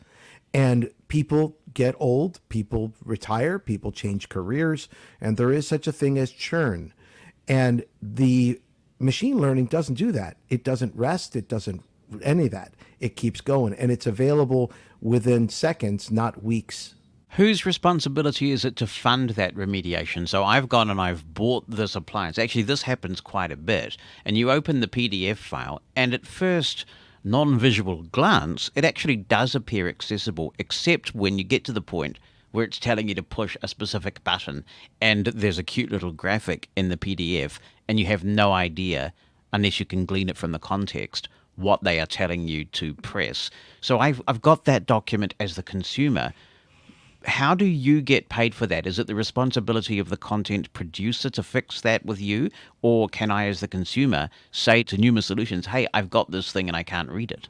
S7: And people get old, people retire, people change careers, and there is such a thing as churn. And the machine learning doesn't do that. It doesn't rest, it doesn't any of that. It keeps going, and it's available within seconds, not weeks.
S2: Whose responsibility is it to fund that remediation? So I've gone and I've bought this appliance. Actually, this happens quite a bit. And you open the PDF file, and at first non-visual glance, it actually does appear accessible, except when you get to the point where it's telling you to push a specific button, and there's a cute little graphic in the PDF, and you have no idea, unless you can glean it from the context, what they are telling you to press. So I've got that document as the consumer. How do you get paid for that? Is it the responsibility of the content producer to fix that with you? Or can I, as the consumer, say to Numa Solutions, hey, I've got this thing and I can't read it?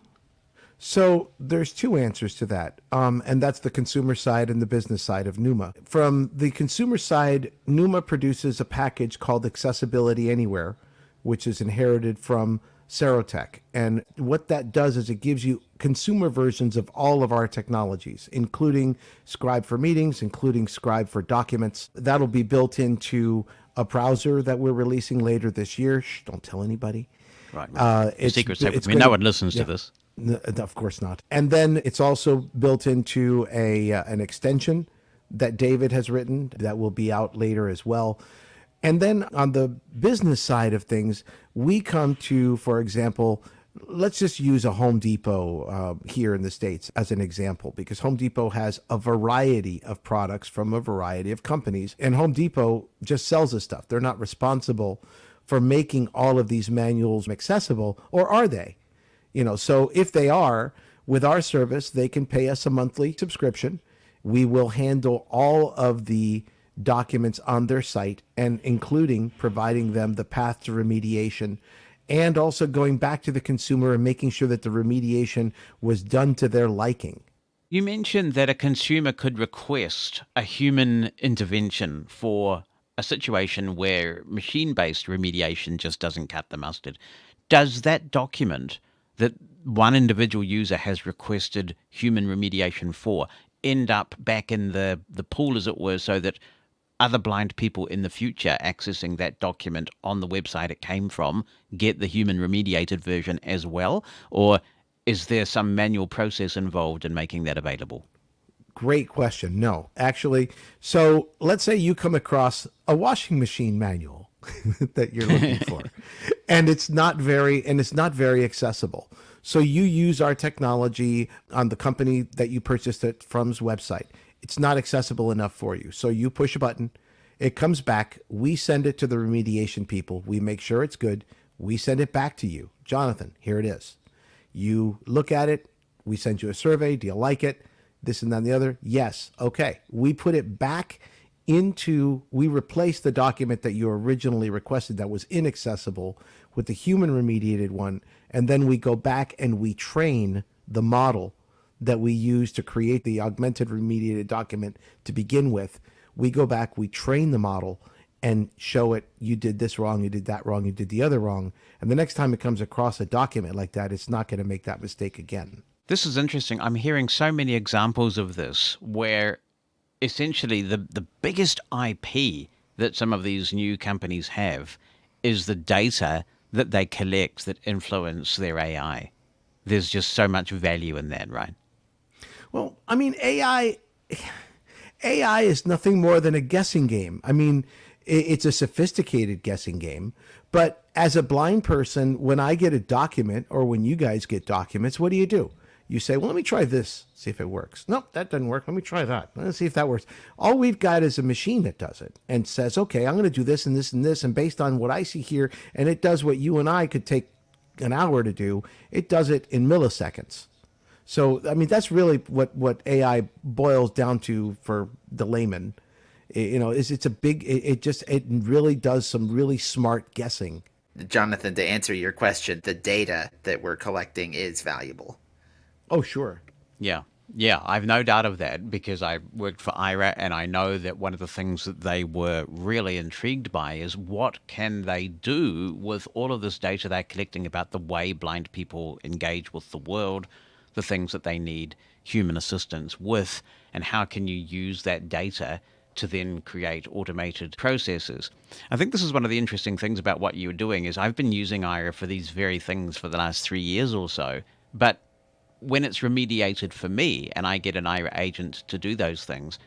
S7: So there's two answers to that, and that's the consumer side and the business side of Numa. From the consumer side, Numa produces a package called Accessibility Anywhere, which is inherited from Serotech. And what that does is it gives you consumer versions of all of our technologies, including Scribe for meetings, including Scribe for documents. That'll be built into a browser that we're releasing later this year. Shh, don't tell anybody.
S2: Right.
S7: It's
S2: Secret safe with
S7: it's
S2: me.
S7: gonna-
S2: No one listens
S7: yeah.
S2: to this.
S7: Of course not. And then it's also built into an extension that David has written that will be out later as well. And then on the business side of things, we come to, for example, let's just use a Home Depot here in the States as an example, because Home Depot has a variety of products from a variety of companies. And Home Depot just sells this stuff. They're not responsible for making all of these manuals accessible, or are they? So if they are, with our service, they can pay us a monthly subscription. We will handle all of the documents on their site, and including providing them the path to remediation, and also going back to the consumer and making sure that the remediation was done to their liking.
S2: You mentioned that a consumer could request a human intervention for a situation where machine-based remediation just doesn't cut the mustard. Does that document that one individual user has requested human remediation for end up back in the pool, as it were, so that other blind people in the future accessing that document on the website it came from get the human remediated version as well? Or is there some manual process involved in making that available?
S7: Great question. No, actually. So let's say you come across a washing machine manual that you're looking for, and it's not very accessible. So you use our technology on the company that you purchased it from's website. It's not accessible enough for you. So you push a button, it comes back. We send it to the remediation people. We make sure it's good. We send it back to you. Jonathan, here it is. You look at it. We send you a survey. Do you like it? This and that and the other. Yes. Okay. We put it back we replace the document that you originally requested that was inaccessible with the human remediated one. And then we go back and we train the model that we use to create the augmented remediated document to begin with. We go back, we train the model and show it, you did this wrong, you did that wrong, you did the other wrong. And the next time it comes across a document like that, it's not going to make that mistake again.
S2: This is interesting. I'm hearing so many examples of this where essentially the biggest IP that some of these new companies have is the data that they collect that influence their AI. There's just so much value in that, right?
S7: Well, I mean, AI is nothing more than a guessing game. I mean, it's a sophisticated guessing game. But as a blind person, when I get a document or when you guys get documents, what do? You say, well, let me try this, see if it works. Nope, that doesn't work. Let me try that. Let's see if that works. All we've got is a machine that does it and says, okay, I'm going to do this and this and this. And based on what I see here, and it does what you and I could take an hour to do, it does it in milliseconds. So, I mean, that's really what AI boils down to for the layman. It really does some really smart guessing.
S8: Jonathan, to answer your question, the data that we're collecting is valuable.
S7: Oh, sure.
S2: Yeah, I've no doubt of that because I worked for IRA and I know that one of the things that they were really intrigued by is what can they do with all of this data they're collecting about the way blind people engage with the world, the things that they need human assistance with, and how can you use that data to then create automated processes. I think this is one of the interesting things about what you're doing is I've been using IRA for these very things for the last 3 years or so, but when it's remediated for me and I get an IRA agent to do those things,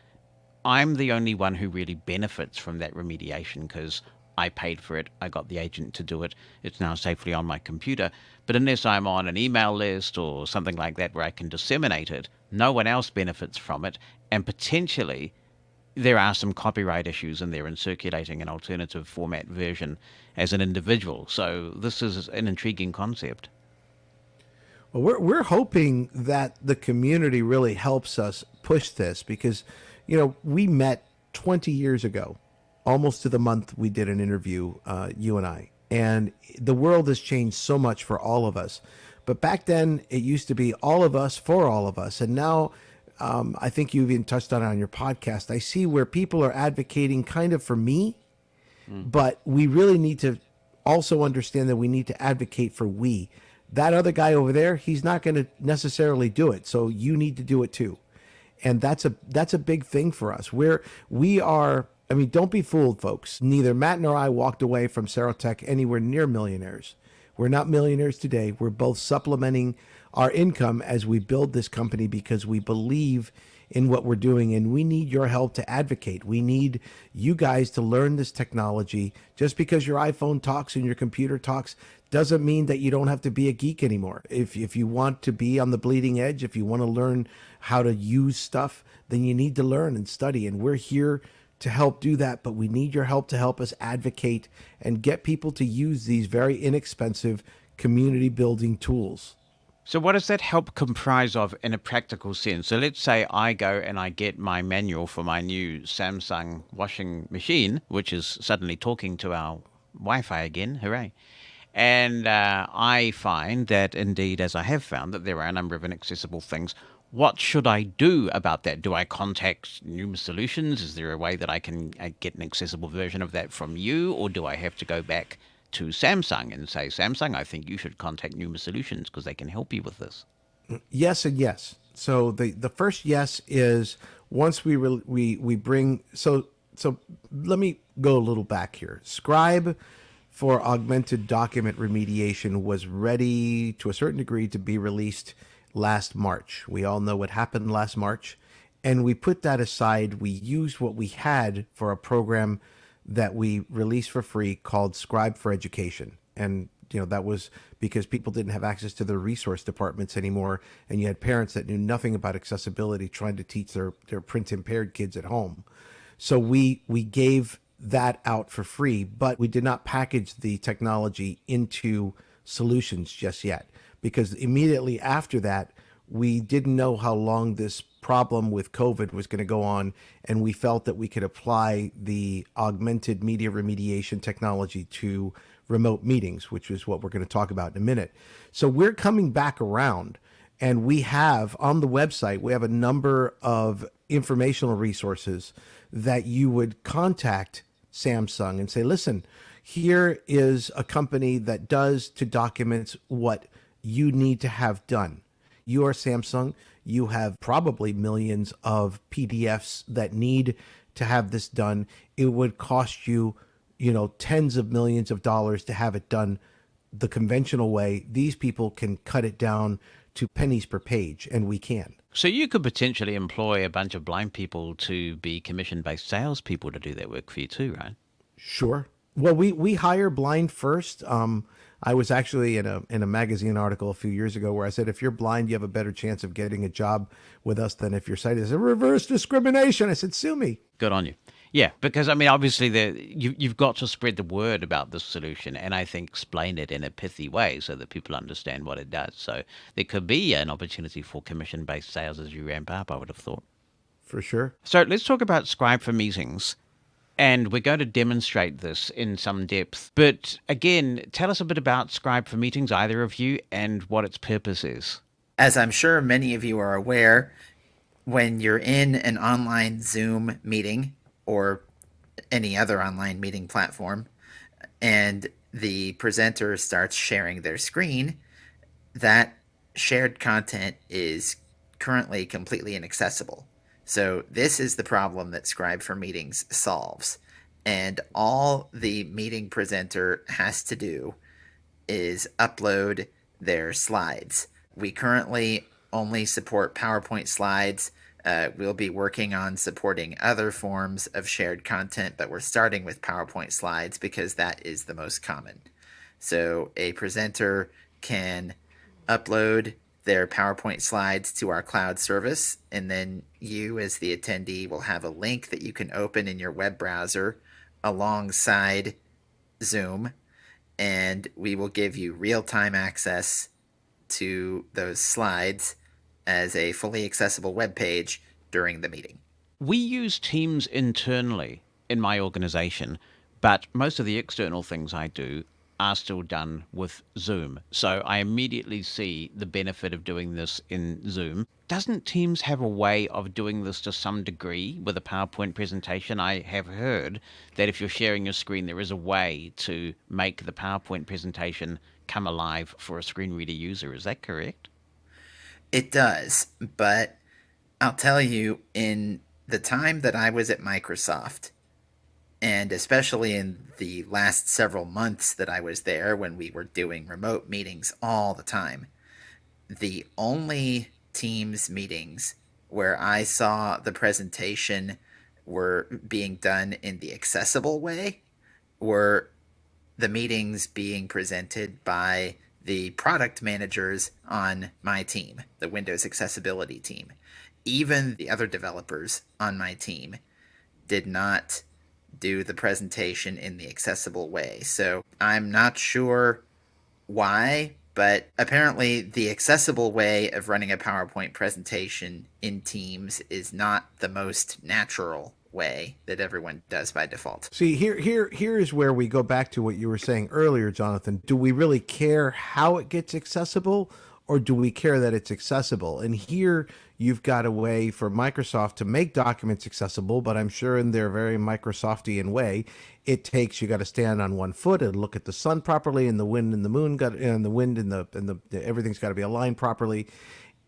S2: I'm the only one who really benefits from that remediation because I paid for it, I got the agent to do it, it's now safely on my computer. But unless I'm on an email list or something like that where I can disseminate it, no one else benefits from it, and potentially there are some copyright issues in there in circulating an alternative format version as an individual. So this is an intriguing concept.
S7: Well, we're hoping that the community really helps us push this because, we met 20 years ago, almost to the month we did an interview, you and I, and the world has changed so much for all of us. But back then, it used to be all of us for all of us. And now, I think you've even touched on it on your podcast. I see where people are advocating kind of for me, but we really need to also understand that we need to advocate for we. That other guy over there, he's not going to necessarily do it. So you need to do it too. And that's a big thing for us. We are, I mean, don't be fooled, folks. Neither Matt nor I walked away from Serotech anywhere near millionaires. We're not millionaires today. We're both supplementing our income as we build this company because we believe in what we're doing, and we need your help to advocate. We need you guys to learn this technology. Just because your iPhone talks and your computer talks doesn't mean that you don't have to be a geek anymore. If you want to be on the bleeding edge, if you want to learn how to use stuff, then you need to learn and study, and we're here to help do that. But we need your help to help us advocate and get people to use these very inexpensive community building tools.
S2: So what does that help comprise of in a practical sense? So let's say I go and I get my manual for my new Samsung washing machine, which is suddenly talking to our Wi-Fi again, hooray. And I find that indeed, as I have found, that there are a number of inaccessible things. What should I do about that? Do I contact Numa Solutions? Is there a way that I can get an accessible version of that from you? Or do I have to go back to Samsung and say, Samsung, I think you should contact Numa Solutions because they can help you with this?
S7: Yes and yes. So the first yes is once we bring, so let me go a little back here. Scribe for augmented document remediation was ready to a certain degree to be released last March. We all know what happened last March, and we put that aside. We used what we had for a program that we released for free called Scribe for Education. And that was because people didn't have access to their resource departments anymore, and you had parents that knew nothing about accessibility trying to teach their print impaired kids at home. So we gave that out for free, but we did not package the technology into solutions just yet, because immediately after that, we didn't know how long this problem with COVID was going to go on, and we felt that we could apply the augmented media remediation technology to remote meetings, which is what we're going to talk about in a minute. So we're coming back around, and we have on the website, we have a number of informational resources that you would contact Samsung and say, listen, here is a company that does to document what you need to have done. You are Samsung. You have probably millions of PDFs that need to have this done. It would cost you, tens of millions of dollars to have it done the conventional way. These people can cut it down to pennies per page, and we can.
S2: So you could potentially employ a bunch of blind people to be commission-based salespeople to do that work for you too, right?
S7: Sure. Well, we hire blind first. I was actually in a magazine article a few years ago where I said, if you're blind, you have a better chance of getting a job with us than if you're sighted. It's a reverse discrimination. I said, sue me.
S2: Good on you. Yeah, because, obviously you've got to spread the word about this solution, and I think explain it in a pithy way so that people understand what it does. So there could be an opportunity for commission-based sales as you ramp up, I would have thought.
S7: For sure.
S2: So let's talk about Scribe for Meetings. And we're going to demonstrate this in some depth. But again, tell us a bit about Scribe for Meetings, either of you, and what its purpose is.
S8: As I'm sure many of you are aware, when you're in an online Zoom meeting or any other online meeting platform, and the presenter starts sharing their screen, that shared content is currently completely inaccessible. So this is the problem that Scribe for Meetings solves. And all the meeting presenter has to do is upload their slides. We currently only support PowerPoint slides. We'll be working on supporting other forms of shared content, but we're starting with PowerPoint slides because that is the most common. So a presenter can upload their PowerPoint slides to our cloud service, and then you as the attendee will have a link that you can open in your web browser alongside Zoom, and we will give you real-time access to those slides as a fully accessible web page during the meeting.
S2: We use Teams internally in my organization, but most of the external things I do are still done with Zoom. So I immediately see the benefit of doing this in Zoom. Doesn't Teams have a way of doing this to some degree with a PowerPoint presentation? I have heard that if you're sharing your screen, there is a way to make the PowerPoint presentation come alive for a screen reader user. Is that correct?
S8: It does, but I'll tell you, in the time that I was at Microsoft, and especially in the last several months that I was there when we were doing remote meetings all the time, the only Teams meetings where I saw the presentation were being done in the accessible way were the meetings being presented by the product managers on my team, the Windows accessibility team. Even the other developers on my team did not do the presentation in the accessible way. So I'm not sure why, but apparently the accessible way of running a PowerPoint presentation in Teams is not the most natural way that everyone does by default.
S7: See, here is where we go back to what you were saying earlier, Jonathan. Do we really care how it gets accessible, or do we care that it's accessible? And here you've got a way for Microsoft to make documents accessible, but I'm sure in their very Microsoftian way, it takes, you got to stand on one foot and look at the sun properly, and the wind and the moon and the wind and the everything's got to be aligned properly.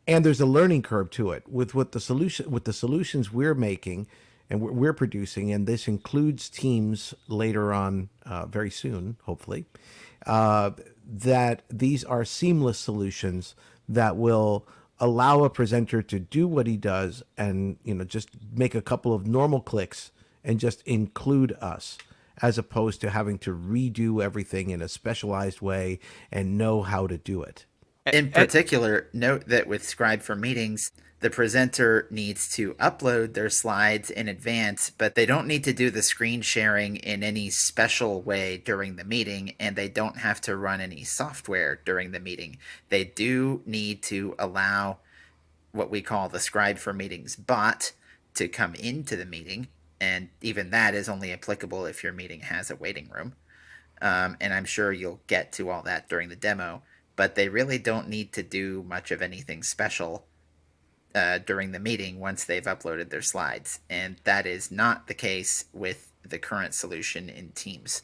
S7: And there's a learning curve to it with the solutions we're making and we're producing, and this includes Teams later on, very soon, hopefully, that these are seamless solutions that will allow a presenter to do what he does and, just make a couple of normal clicks and just include us, as opposed to having to redo everything in a specialized way and know how to do it.
S8: In particular, note that with Scribe for Meetings, the presenter needs to upload their slides in advance, but they don't need to do the screen sharing in any special way during the meeting, and they don't have to run any software during the meeting. They do need to allow what we call the Scribe for Meetings bot to come into the meeting, and even that is only applicable if your meeting has a waiting room. And I'm sure you'll get to all that during the demo, but they really don't need to do much of anything special during the meeting once they've uploaded their slides. And that is not the case with the current solution in Teams.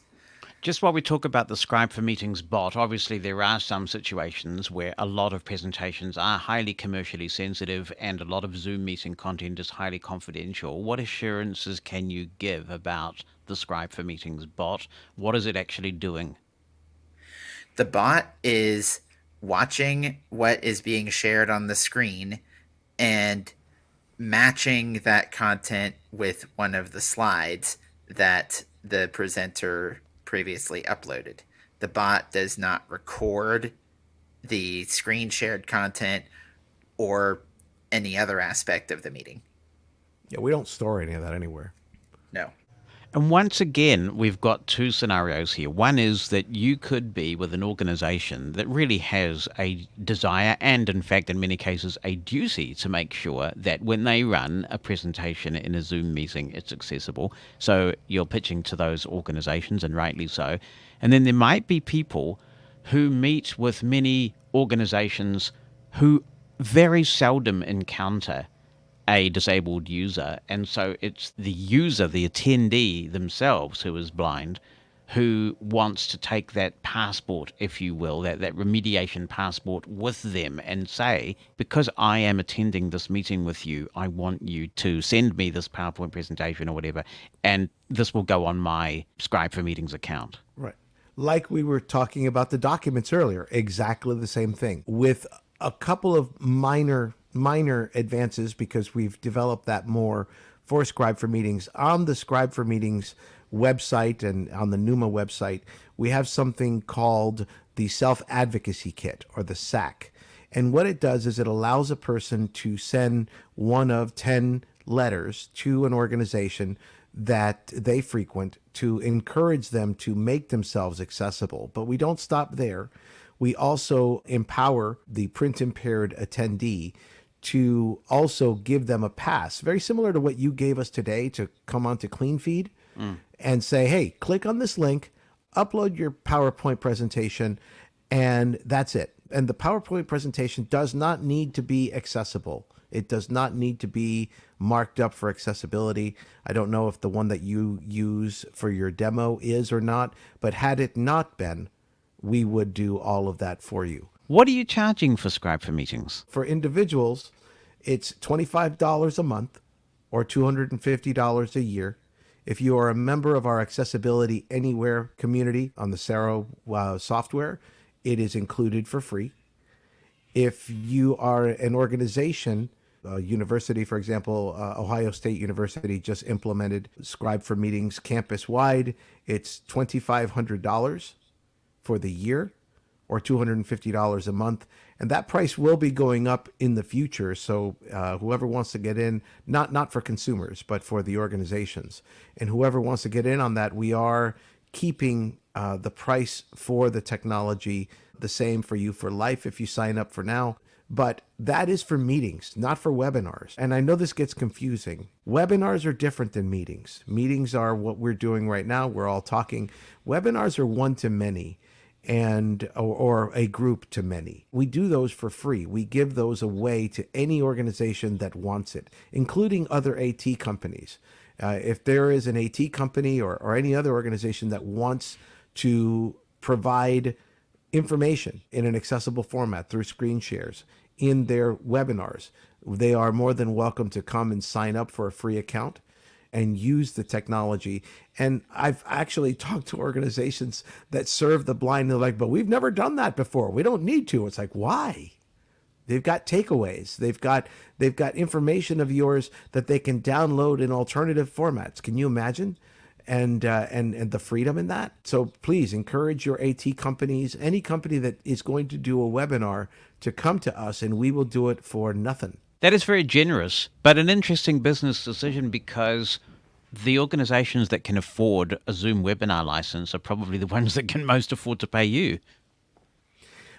S2: Just while we talk about the Scribe for Meetings bot, obviously there are some situations where a lot of presentations are highly commercially sensitive and a lot of Zoom meeting content is highly confidential. What assurances can you give about the Scribe for Meetings bot? What is it actually doing?
S8: The bot is watching what is being shared on the screen and matching that content with one of the slides that the presenter previously uploaded. The bot does not record the screen shared content or any other aspect of the meeting.
S7: Yeah, we don't store any of that anywhere.
S8: No.
S2: And once again, we've got two scenarios here. One is that you could be with an organization that really has a desire and, in fact, in many cases, a duty to make sure that when they run a presentation in a Zoom meeting, it's accessible. So you're pitching to those organizations, and rightly so. And then there might be people who meet with many organizations who very seldom encounter a disabled user, and so it's the user, the attendee themselves, who is blind, who wants to take that passport, if you will, that remediation passport with them and say, because I am attending this meeting with you, I want you to send me this PowerPoint presentation or whatever, and this will go on my Scribe for Meetings account.
S7: Right. Like we were talking about the documents earlier, exactly the same thing, with a couple of minor advances, because we've developed that more for Scribe for Meetings. On the Scribe for Meetings website and on the Numa website, we have something called the Self-Advocacy Kit, or the SAK. And what it does is it allows a person to send one of 10 letters to an organization that they frequent to encourage them to make themselves accessible. But we don't stop there. We also empower the print-impaired attendee to also give them a pass, very similar to what you gave us today to come onto CleanFeed and say, hey, click on this link. upload your PowerPoint presentation, and that's it. And the PowerPoint presentation does not need to be accessible. It does not need to be marked up for accessibility. I don't know if the one that you use for your demo is or not, but had it not been, we would do all of that for you.
S2: What are you charging for Scribe for Meetings?
S7: For individuals, it's $25 a month or $250 a year. If you are a member of our Accessibility Anywhere community on the Saro software, it is included for free. If you are an organization, a university, for example, Ohio State University just implemented Scribe for Meetings campus-wide. It's $2,500 for the year or $250 a month. And that price will be going up in the future. So whoever wants to get in, not for consumers, but for the organizations. And whoever wants to get in on that, we are keeping the price for the technology the same for you for life if you sign up for now. But that is for meetings, not for webinars. And I know this gets confusing. Webinars are different than meetings. Meetings are what we're doing right now. We're all talking. Webinars are one-to-many and or a group to many. We do those for free. We give those away to any organization that wants it, including other AT companies. If there is an AT company or any other organization that wants to provide information in an accessible format through screen shares in their webinars, they are more than welcome to come and sign up for a free account and use the technology. And I've actually talked to organizations that serve the blind. They're like, but we've never done that before. We don't need to. It's like, why? They've got takeaways. They've got information of yours that they can download in alternative formats. Can you imagine? And the freedom in that. So please encourage your AT companies, any company that is going to do a webinar, to come to us, and we will do it for nothing.
S2: That is very generous, but an interesting business decision, because the organizations that can afford a Zoom webinar license are probably the ones that can most afford to pay you.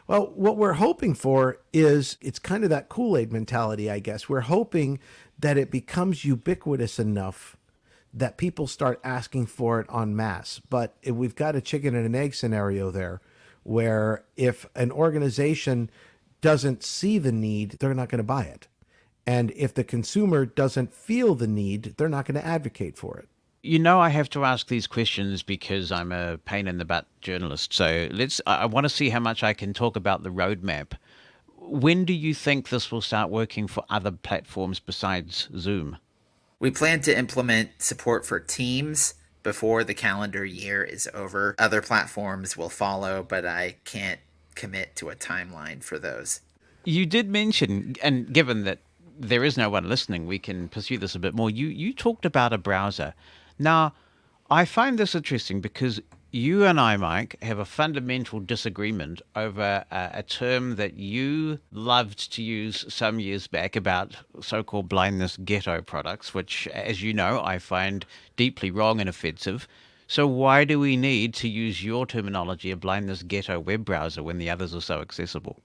S7: Well, what we're hoping for is, it's kind of that Kool-Aid mentality, I guess. We're hoping that it becomes ubiquitous enough that people start asking for it en masse. But if we've got a chicken and an egg scenario there, where if an organization doesn't see the need, they're not going to buy it. And if the consumer doesn't feel the need, they're not going to advocate for it.
S2: You know, I have to ask these questions because I'm a pain in the butt journalist. So I want to see how much I can talk about the roadmap. When do you think this will start working for other platforms besides Zoom?
S8: We plan to implement support for Teams before the calendar year is over. Other platforms will follow, but I can't commit to a timeline for those.
S2: You did mention, and given that there is no one listening, we can pursue this a bit more. You talked about a browser. Now, I find this interesting because you and I, Mike, have a fundamental disagreement over a term that you loved to use some years back about so-called blindness ghetto products, which, as you know, I find deeply wrong and offensive. So why do we need to use your terminology of blindness ghetto web browser when the others are so accessible?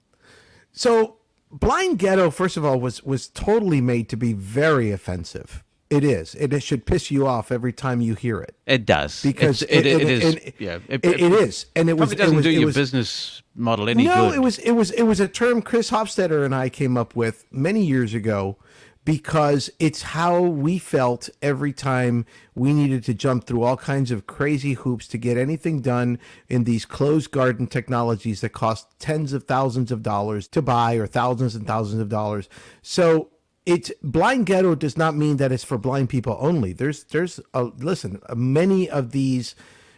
S7: So Blind Ghetto, first of all, was totally made to be very offensive. It is. It should piss you off every time you hear it.
S2: It does.
S7: Because
S2: it is.
S7: It is. And it
S2: probably doesn't do your business model any good.
S7: No, it was a term Chris Hofstetter and I came up with many years ago, because it's how we felt every time we needed to jump through all kinds of crazy hoops to get anything done in these closed garden technologies that cost tens of thousands of dollars to buy, or thousands and thousands of dollars. So it's Blind Ghetto does not mean that it's for blind people only. There's many of these,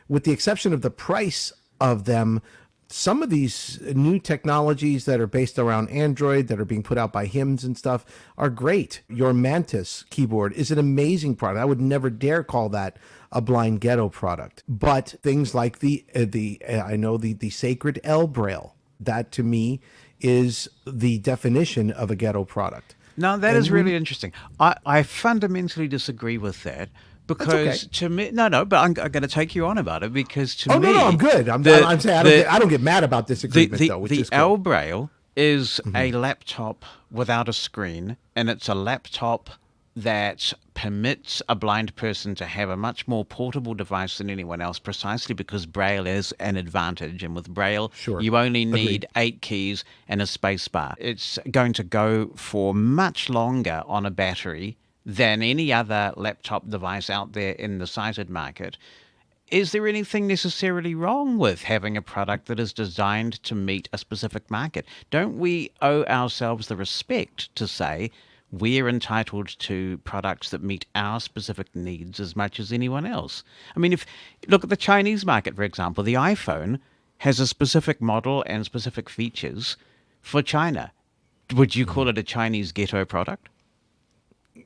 S7: with the exception of the price of them, some of these new technologies that are based around Android that are being put out by HIMS and stuff are great. Your Mantis keyboard is an amazing product. I would never dare call that a Blind Ghetto product. But things like the Sacred L Braille, that to me is the definition of a ghetto product.
S2: No, that is really interesting. I fundamentally disagree with that. Because to me, but I'm going to take you on about it, because to me...
S7: I'm good. I'm saying I don't get mad about disagreement, though, which is cool.
S2: The L Braille is a laptop without a screen, and it's a laptop that permits a blind person to have a much more portable device than anyone else, precisely because Braille is an advantage. And with Braille,
S7: Sure.
S2: you only
S7: Agreed.
S2: need 8 keys and a space bar. It's going to go for much longer on a battery than any other laptop device out there in the sighted market. Is there anything necessarily wrong with having a product that is designed to meet a specific market? Don't we owe ourselves the respect to say we're entitled to products that meet our specific needs as much as anyone else? I mean, if look at the Chinese market, for example, the iPhone has a specific model and specific features for China. Would you call it a Chinese ghetto product?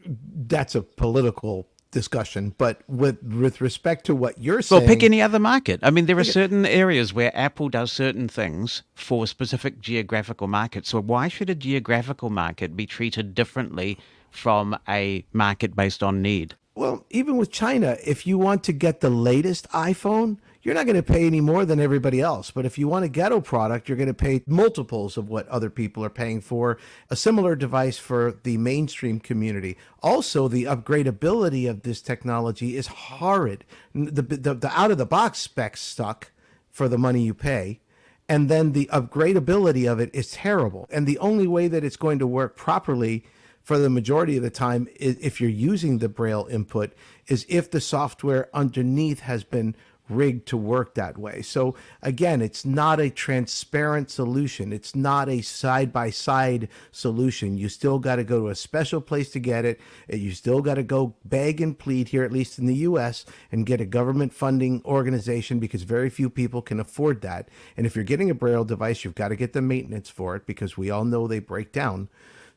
S7: That's a political discussion, but with respect to what you're saying,
S2: Well, pick any other market. I mean, there are certain areas where Apple does certain things for specific geographical markets. So why should a geographical market be treated differently from a market based on need?
S7: well, even with China, if you want to get the latest iPhone, you're not going to pay any more than everybody else. But if you want a ghetto product, you're going to pay multiples of what other people are paying for a similar device for the mainstream community. Also, the upgradability of this technology is horrid. The out of the box specs suck for the money you pay. And then the upgradability of it is terrible. And the only way that it's going to work properly for the majority of the time, if you're using the Braille input, is if the software underneath has been rigged to work that way. So again, it's not a transparent solution. It's not a side-by-side solution. You still got to go to a special place to get it. You still got to go beg and plead here, at least in the US, and get a government funding organization because very few people can afford that. And if you're getting a Braille device, you've got to get the maintenance for it because we all know they break down.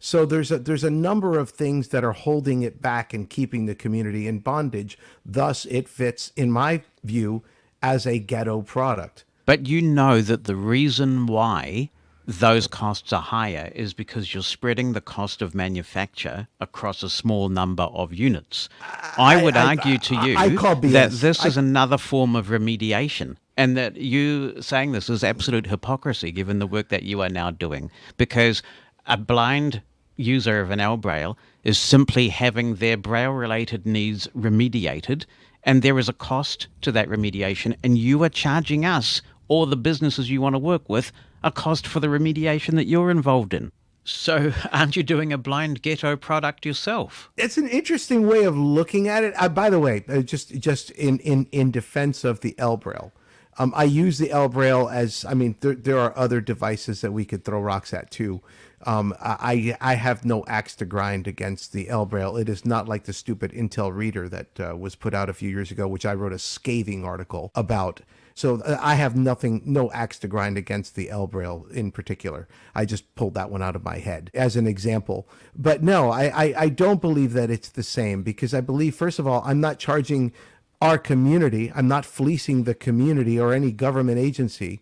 S7: So there's a number of things that are holding it back and keeping the community in bondage. Thus, it fits, in my view, as a ghetto product.
S2: But you know that the reason why those costs are higher is because you're spreading the cost of manufacture across a small number of units. I would argue to you
S7: I call BS.
S2: that this is another form of remediation. And that you saying this is absolute hypocrisy given the work that you are now doing. Because a blind user of an L Braille is simply having their Braille-related needs remediated, and there is a cost to that remediation, and you are charging us, or the businesses you want to work with, a cost for the remediation that you're involved in. So aren't you doing a blind ghetto product yourself?
S7: It's an interesting way of looking at it. By the way, just in defense of the L Braille, I use the L Braille as, I mean, there are other devices that we could throw rocks at too. I have no axe to grind against the L Braille. It is not like the stupid Intel reader that was put out a few years ago, which I wrote a scathing article about. So I have no axe to grind against the L Braille in particular. I just pulled that one out of my head as an example. But no, I don't believe that it's the same because I believe, first of all, I'm not charging our community. I'm not fleecing the community or any government agency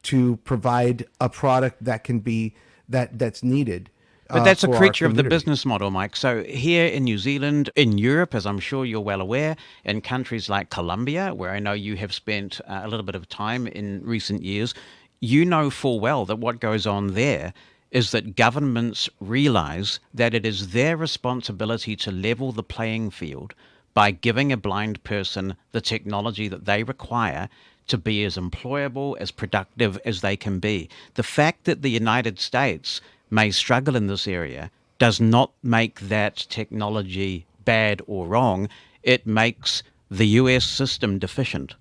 S7: to provide a product that can be that's needed.
S2: But that's a
S7: for our
S2: creature of the
S7: community.
S2: business model, Mike. So here in New Zealand, in Europe, as I'm sure you're well aware, in countries like Colombia, where I know you have spent a little bit of time in recent years, you know full well that what goes on there is that governments realize that it is their responsibility to level the playing field by giving a blind person the technology that they require to be as employable, as productive as they can be. The fact that the United States may struggle in this area does not make that technology bad or wrong. It makes the US system deficient.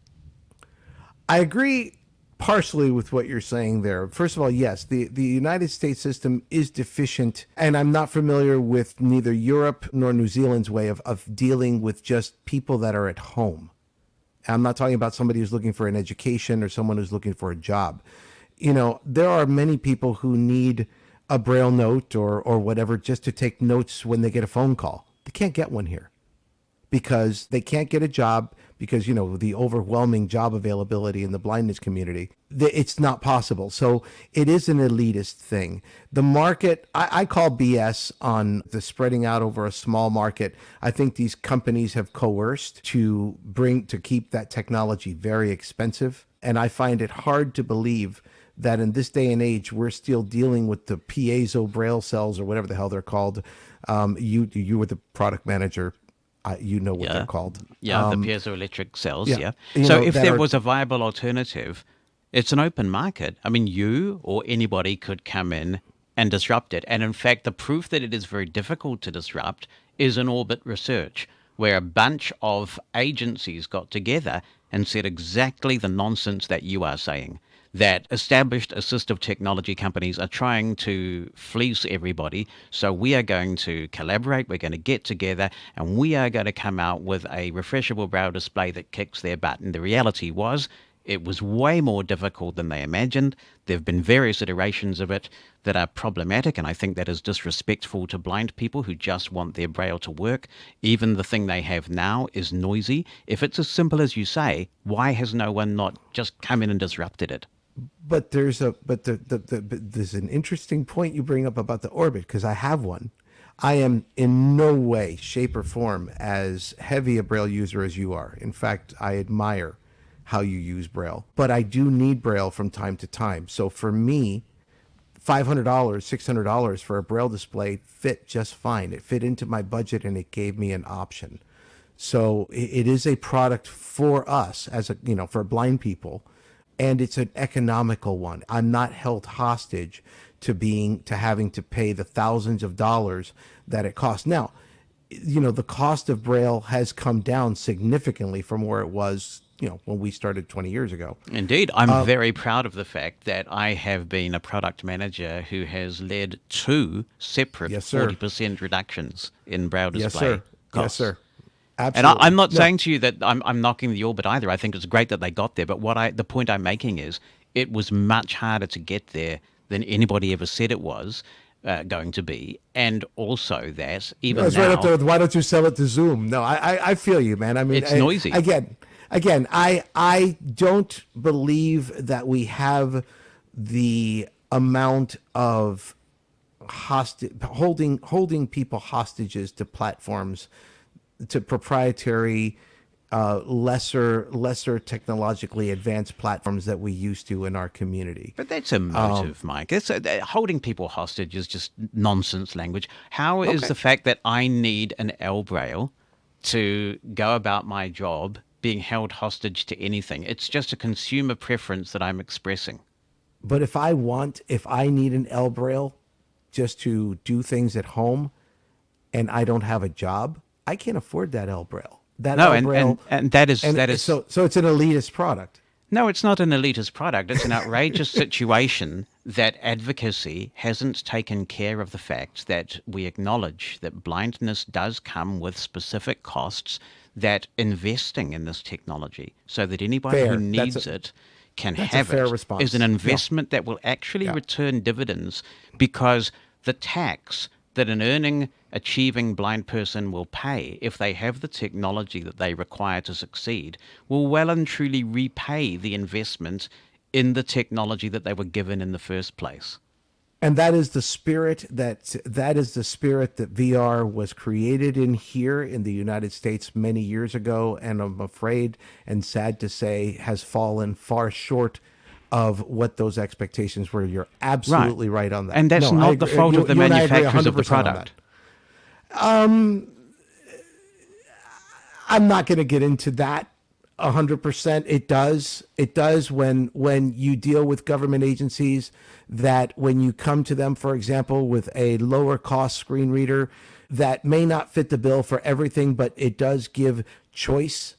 S7: I agree partially with what you're saying there. First of all, yes, the United States system is deficient, and I'm not familiar with neither Europe nor New Zealand's way of dealing with just people that are at home. I'm not talking about somebody who's looking for an education or someone who's looking for a job. You know, there are many people who need a Braille note or whatever just to take notes when they get a phone call. They can't get one here because they can't get a job because, you know, the overwhelming job availability in the blindness community, it's not possible. So it is an elitist thing. The market, I call BS on the spreading out over a small market. I think these companies have coerced to keep that technology very expensive. And I find it hard to believe that in this day and age, we're still dealing with the piezo Braille cells or whatever the hell they're called. You were the product manager You know what they're called.
S2: Yeah, the piezoelectric cells,
S7: yeah,
S2: yeah.
S7: you
S2: So
S7: know,
S2: if
S7: that
S2: there
S7: are-
S2: was a viable alternative, it's an open market. I mean, you or anybody could come in and disrupt it. And in fact, the proof that it is very difficult to disrupt is in orbit research, where a bunch of agencies got together and said exactly the nonsense that you are saying, that established assistive technology companies are trying to fleece everybody. So we are going to collaborate, we're going to get together, and we are going to come out with a refreshable brow display that kicks their butt. And the reality was, it was way more difficult than they imagined. There have been various iterations of it that are problematic, and I think that is disrespectful to blind people who just want their braille to work. Even the thing they have now is noisy. If it's as simple as you say, why has no one not just come in and disrupted it?
S7: But there's there's an interesting point you bring up about the orbit, because I have one. I am in no way, shape, or form as heavy a Braille user as you are. In fact, I admire how you use Braille, but I do need Braille from time to time. So for me, $500, $600 for a Braille display fit just fine. It fit into my budget, and it gave me an option. So it is a product for us as a, for blind people, and it's an economical one. I'm not held hostage to having to pay the thousands of dollars that it costs. Now, the cost of Braille has come down significantly from where it was, when we started 20 years ago.
S2: Indeed. I'm very proud of the fact that I have been a product manager who has led 2 separate
S7: Yes, sir.
S2: 40% reductions in Braille display
S7: Yes, sir.
S2: costs.
S7: Yes, sir.
S2: And
S7: Absolutely.
S2: I'm not
S7: No.
S2: saying to you that I'm knocking the orbit either. I think it's great that they got there. But the point I'm making is it was much harder to get there than anybody ever said it was going to be. And also that even
S7: It's
S2: now,
S7: right up there with, why don't you sell it to Zoom? No, I feel you, man. I mean,
S2: It's noisy.
S7: Again, I don't believe that we have the amount of holding people hostages to platforms, to proprietary, lesser technologically advanced platforms that we used to in our community.
S2: But that's a motive, Mike. It's holding people hostage is just nonsense language. How is the fact that I need an L Braille to go about my job being held hostage to anything? It's just a consumer preference that I'm expressing.
S7: But if I need an L Braille just to do things at home, and I don't have a job, I can't afford that L Braille. That
S2: No,
S7: L Braille,
S2: and that is
S7: so it's an elitist product.
S2: No, it's not an elitist product. It's an outrageous situation that advocacy hasn't taken care of the fact that we acknowledge that blindness does come with specific costs, that investing in this technology so that anybody
S7: Fair.
S2: who needs it can
S7: that's a
S2: have
S7: fair
S2: it
S7: response.
S2: is an investment that will actually return dividends, because the tax that an achieving blind person will pay if they have the technology that they require to succeed will well and truly repay the investment in the technology that they were given in the first place.
S7: And that is the spirit that VR was created in here in the United States many years ago, and I'm afraid and sad to say has fallen far short of what those expectations were. You're absolutely right on that.
S2: And that's
S7: No, I
S2: not the
S7: agree.
S2: fault of the
S7: You and I agree
S2: manufacturers of the
S7: 100% on that.
S2: product.
S7: I'm not going to get into that 100%. It does when you deal with government agencies, that when you come to them, for example, with a lower cost screen reader that may not fit the bill for everything, but it does give choice.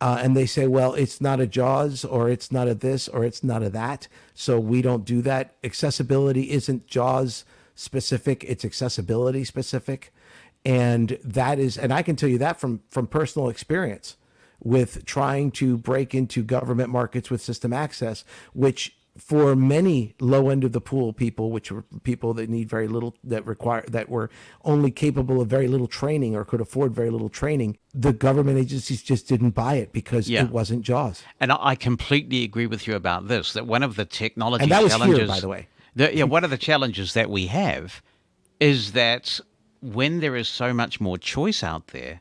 S7: And they say, well, it's not a JAWS, or it's not a this, or it's not a that, so we don't do that. Accessibility isn't JAWS specific, it's accessibility specific. And I can tell you that from personal experience with trying to break into government markets with system access, which for many low end of the pool people, which were people that need very little, that were only capable of very little training or could afford very little training, the government agencies just didn't buy it because it wasn't JAWS.
S2: And I completely agree with you about this, that one of the technology
S7: And that was
S2: challenges,
S7: here, by the way.
S2: One of the challenges that we have is that when there is so much more choice out there,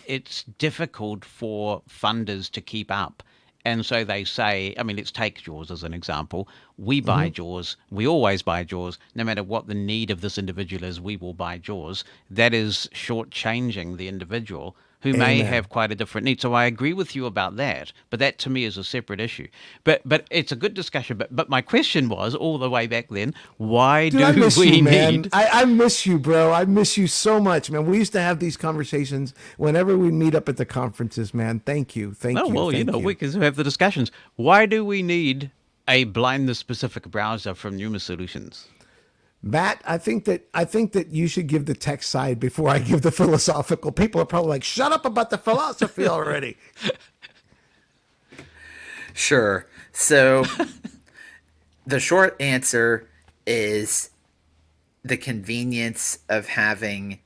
S2: it's difficult for funders to keep up. And so they say, I mean, let's take JAWS as an example. We buy JAWS. We always buy JAWS. No matter what the need of this individual is, we will buy JAWS. That is shortchanging the individual who may
S7: Amen.
S2: have quite a different need. So I agree with you about that, but that to me is a separate issue. But it's a good discussion. But my question was all the way back then: why
S7: Dude,
S2: do
S7: I miss
S2: we
S7: you, man.
S2: need?
S7: I miss you, bro. I miss you so much, man. We used to have these conversations whenever we meet up at the conferences, man. Thank you. Thank
S2: Oh
S7: you.
S2: well,
S7: Thank
S2: we can have the discussions. Why do we need a blindness-specific browser from Numa Solutions?
S7: Matt, I think that you should give the tech side before I give the philosophical. People are probably like, "Shut up about the philosophy already."
S8: Sure. So the short answer is the convenience of having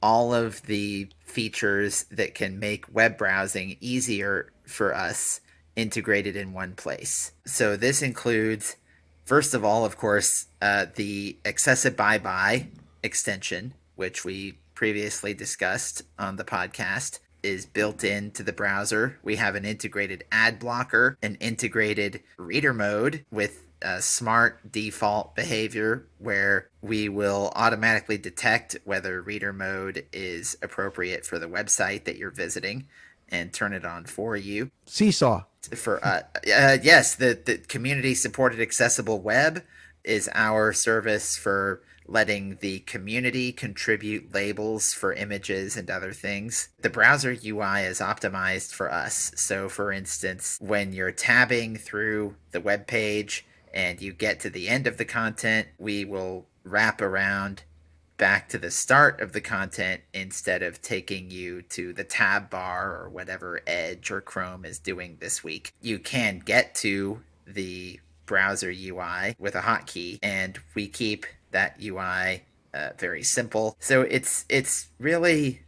S8: all of the features that can make web browsing easier for us integrated in one place. So this includes, first of all, of course, the Accessiby extension, which we previously discussed on the podcast, is built into the browser. We have an integrated ad blocker, an integrated reader mode with smart default behavior where we will automatically detect whether reader mode is appropriate for the website that you're visiting and turn it on for you.
S7: Seesaw.
S8: For yes, the community supported accessible web is our service for letting the community contribute labels for images and other things. The browser UI is optimized for us. So for instance, when you're tabbing through the web page and you get to the end of the content, we will wrap around back to the start of the content instead of taking you to the tab bar or whatever Edge or Chrome is doing this week. You can get to the browser UI with a hotkey, and we keep that UI very simple. So it's really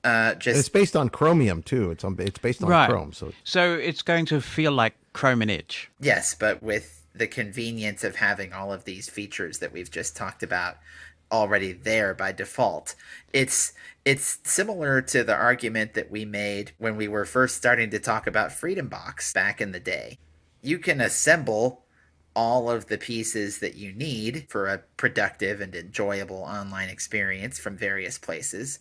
S8: just...
S7: It's based on Chromium too. It's based on
S2: Right.
S7: Chrome.
S2: So it's going to feel like Chrome and Edge.
S8: Yes, but with the convenience of having all of these features that we've just talked about already there by default. It's similar to the argument that we made when we were first starting to talk about Freedom Box back in the day. You can assemble all of the pieces that you need for a productive and enjoyable online experience from various places,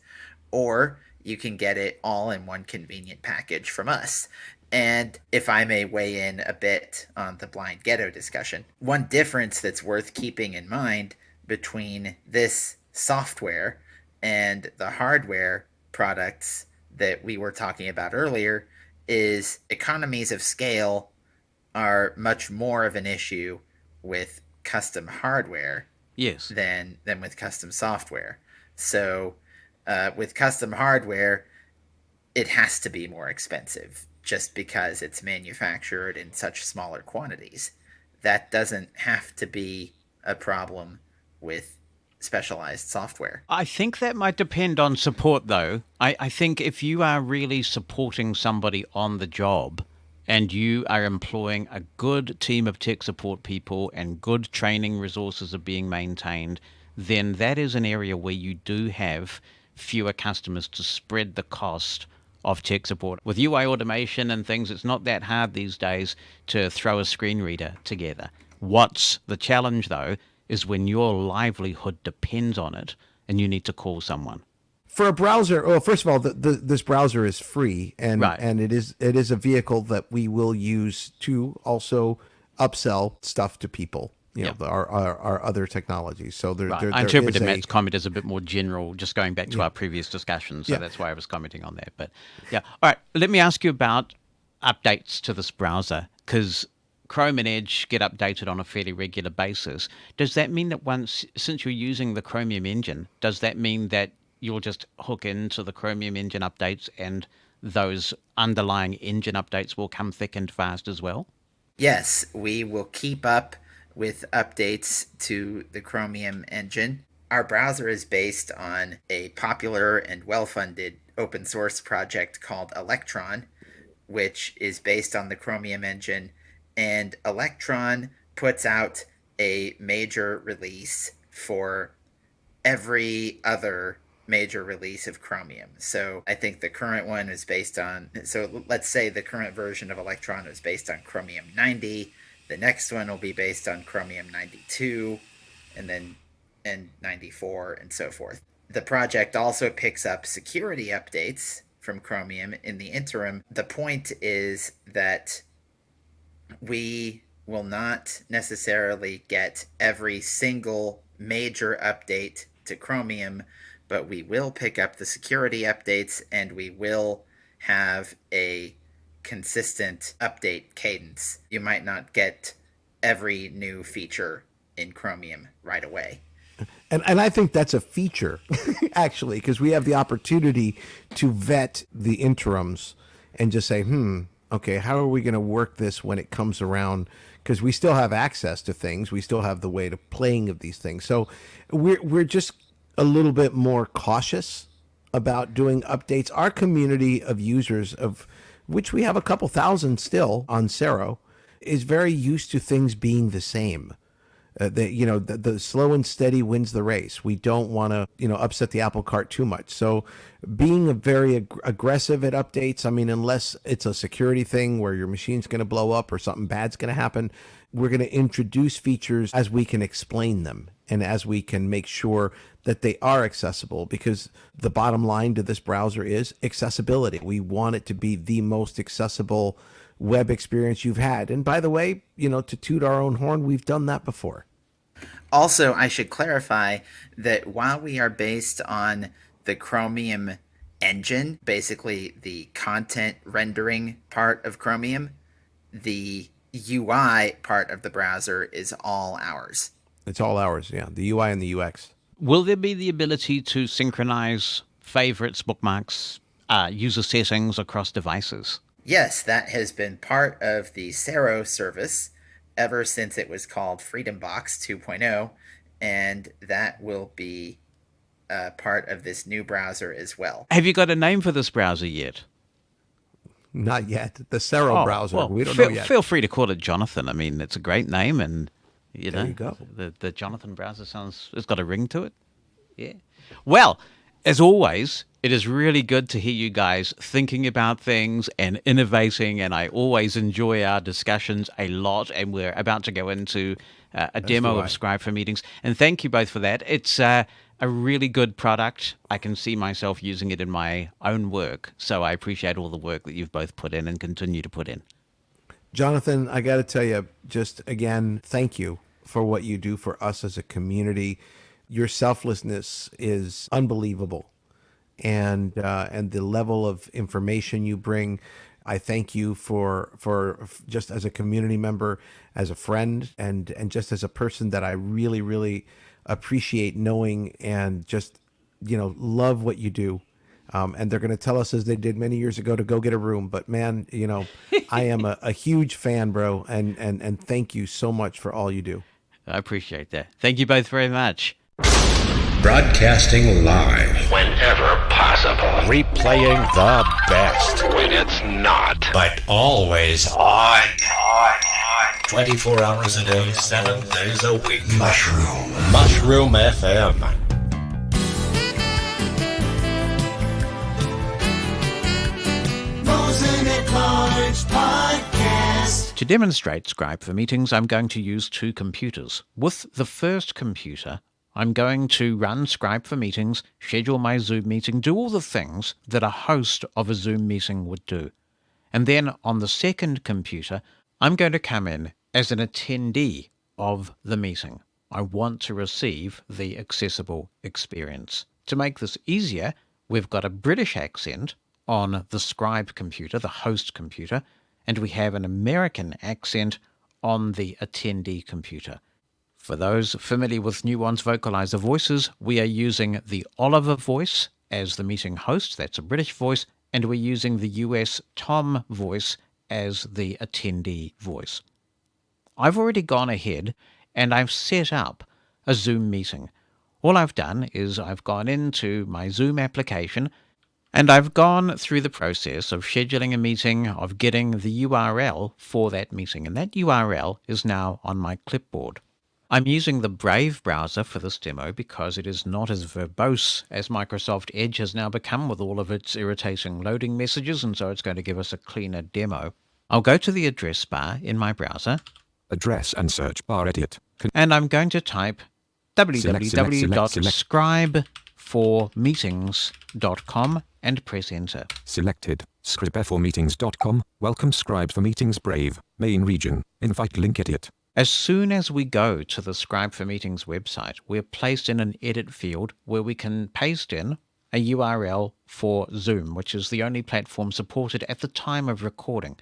S8: or you can get it all in one convenient package from us. And if I may weigh in a bit on the blind ghetto discussion, one difference that's worth keeping in mind between this software and the hardware products that we were talking about earlier is economies of scale are much more of an issue with custom hardware
S2: Yes.
S8: than with custom software. So with custom hardware, it has to be more expensive just because it's manufactured in such smaller quantities. That doesn't have to be a problem with specialized software.
S2: I think that might depend on support, though. I think if you are really supporting somebody on the job and you are employing a good team of tech support people and good training resources are being maintained, then that is an area where you do have fewer customers to spread the cost of tech support. With UI automation and things, it's not that hard these days to throw a screen reader together. What's the challenge, though, is when your livelihood depends on it and you need to call someone.
S7: For a browser, well, first of all, this browser is free, and
S2: Right.
S7: and it is a vehicle that we will use to also upsell stuff to people. You know,
S2: Yeah.
S7: our other technologies. So there,
S2: Right.
S7: there,
S2: I
S7: there
S2: interpreted
S7: is
S2: Matt's comment as a bit more general, just going back to our previous discussion. So
S7: Yeah.
S2: that's why I was commenting on that. But yeah. All right. Let me ask you about updates to this browser, because Chrome and Edge get updated on a fairly regular basis. Does that mean that since you're using the Chromium engine, does that mean that you'll just hook into the Chromium engine updates and those underlying engine updates will come thick and fast as well?
S8: Yes, we will keep up with updates to the Chromium engine. Our browser is based on a popular and well-funded open source project called Electron, which is based on the Chromium engine, and Electron puts out a major release for every other major release of Chromium. So I think the current one is based on, so let's say the current version of Electron is based on Chromium 90. The next one will be based on Chromium 92, and 94, and so forth. The project also picks up security updates from Chromium in the interim. The point is that we will not necessarily get every single major update to Chromium, but we will pick up the security updates, and we will have a consistent update cadence. You might not get every new feature in Chromium right away.
S7: And I think that's a feature, actually, because we have the opportunity to vet the interims and just say, okay, how are we going to work this when it comes around? Because we still have access to things. We still have the way to playing of these things. So we're just a little bit more cautious about doing updates. Our community of users, of which we have a couple thousand still on Cero, is very used to things being the same. The slow and steady wins the race. We don't want to, upset the apple cart too much. So being a very aggressive at updates, I mean, unless it's a security thing where your machine's going to blow up or something bad's going to happen, we're going to introduce features as we can explain them and as we can make sure that they are accessible, because the bottom line to this browser is accessibility. We want it to be the most accessible web experience you've had. And by the way, to toot our own horn, we've done that before.
S8: Also, I should clarify that while we are based on the Chromium engine, basically the content rendering part of Chromium, the UI part of the browser is all ours.
S7: It's all ours, yeah. The UI and the UX.
S2: Will there be the ability to synchronize favorites, bookmarks, user settings across devices?
S8: Yes, that has been part of the Cero service ever since it was called FreedomBox 2.0, and that will be part of this new browser as well.
S2: Have you got a name for this browser yet?
S7: Not yet. The Cero browser.
S2: Well,
S7: we don't know yet.
S2: Feel free to call it Jonathan. I mean, it's a great name, and
S7: there you go.
S2: The Jonathan browser it's got a ring to it. Yeah. Well, as always, it is really good to hear you guys thinking about things and innovating, and I always enjoy our discussions a lot, and we're about to go into a demo of Scribe for Meetings. And thank you both for that. It's a really good product. I can see myself using it in my own work, so I appreciate all the work that you've both put in and continue to put in.
S7: Jonathan, I got to tell you, just again, thank you for what you do for us as a community. Your selflessness is unbelievable. And the level of information you bring, I thank you for just as a community member, as a friend, and just as a person that I really, really appreciate knowing, and just, love what you do. And they're going to tell us, as they did many years ago, to go get a room. But man, I am a huge fan, bro. And thank you so much for all you do.
S2: I appreciate that. Thank you both very much.
S9: Broadcasting live whenever possible.
S4: Replaying the best
S9: When it's not. But always on. 24 hours a day, 7 days a week. Mushroom FM.
S3: Mosen At Large Podcast.
S2: To demonstrate Scribe for Meetings, I'm going to use two computers. With the first computer, I'm going to run Scribe for Meetings, schedule my Zoom meeting, do all the things that a host of a Zoom meeting would do. And then on the second computer, I'm going to come in as an attendee of the meeting. I want to receive the accessible experience. To make this easier, we've got a British accent on the Scribe computer, the host computer, and we have an American accent on the attendee computer. For those familiar with Nuance vocalizer voices, we are using the Oliver voice as the meeting host, that's a British voice, and we're using the US Tom voice as the attendee voice. I've already gone ahead and I've set up a Zoom meeting. All I've done is I've gone into my Zoom application and I've gone through the process of scheduling a meeting, of getting the URL for that meeting, and that URL is now on my clipboard. I'm using the Brave browser for this demo because it is not as verbose as Microsoft Edge has now become with all of its irritating loading messages, and so it's going to give us a cleaner demo. I'll go to the address bar in my browser.
S6: Address and search bar edit.
S2: And I'm going to type www.scribe scribeformeetings.com and press enter.
S10: Selected. Scribeformeetings.com. Welcome Scribe for Meetings Brave. Main region. Invite link edit.
S2: As soon as we go to the Scribe for Meetings website, we're placed in an edit field where we can paste in a URL for Zoom, which is the only platform supported at the time of recording.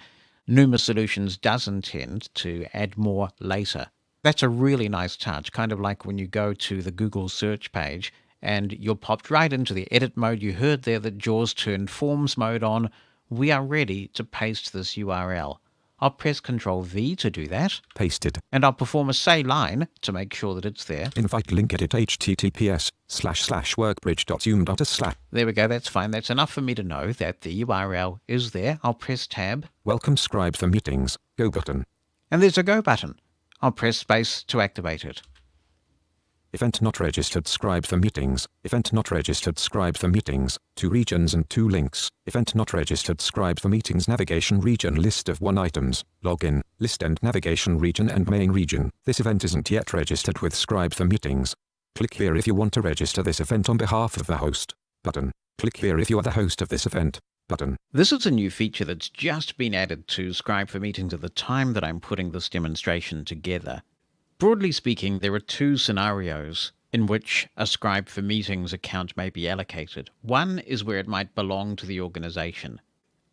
S2: Numa Solutions does intend to add more later. That's a really nice touch, kind of like when you go to the Google search page and you're popped right into the edit mode. You heard there that Jaws turned Forms mode on. We are ready to paste this URL. I'll press Ctrl V to do that.
S10: Pasted.
S2: And I'll perform a say line to make sure that it's there.
S10: Invite link edit https://workbridge.zoom.us/.
S2: There we go, that's fine. That's enough for me to know that the URL is there. I'll press Tab.
S10: Welcome Scribe for Meetings. Go button.
S2: And there's a Go button. I'll press space to activate it.
S10: Event not registered Scribe for Meetings. Event not registered Scribe for Meetings. 2 regions and 2 links. Event not registered Scribe for Meetings navigation region list of 1 items. Login, list and navigation region and main region. This event isn't yet registered with Scribe for Meetings. Click here if you want to register this event on behalf of the host. Button. Click here if you are the host of this event. Button.
S2: This is a new feature that's just been added to Scribe for Meetings at the time that I'm putting this demonstration together. Broadly speaking, there are 2 scenarios in which a Scribe for Meetings account may be allocated. One is where it might belong to the organization.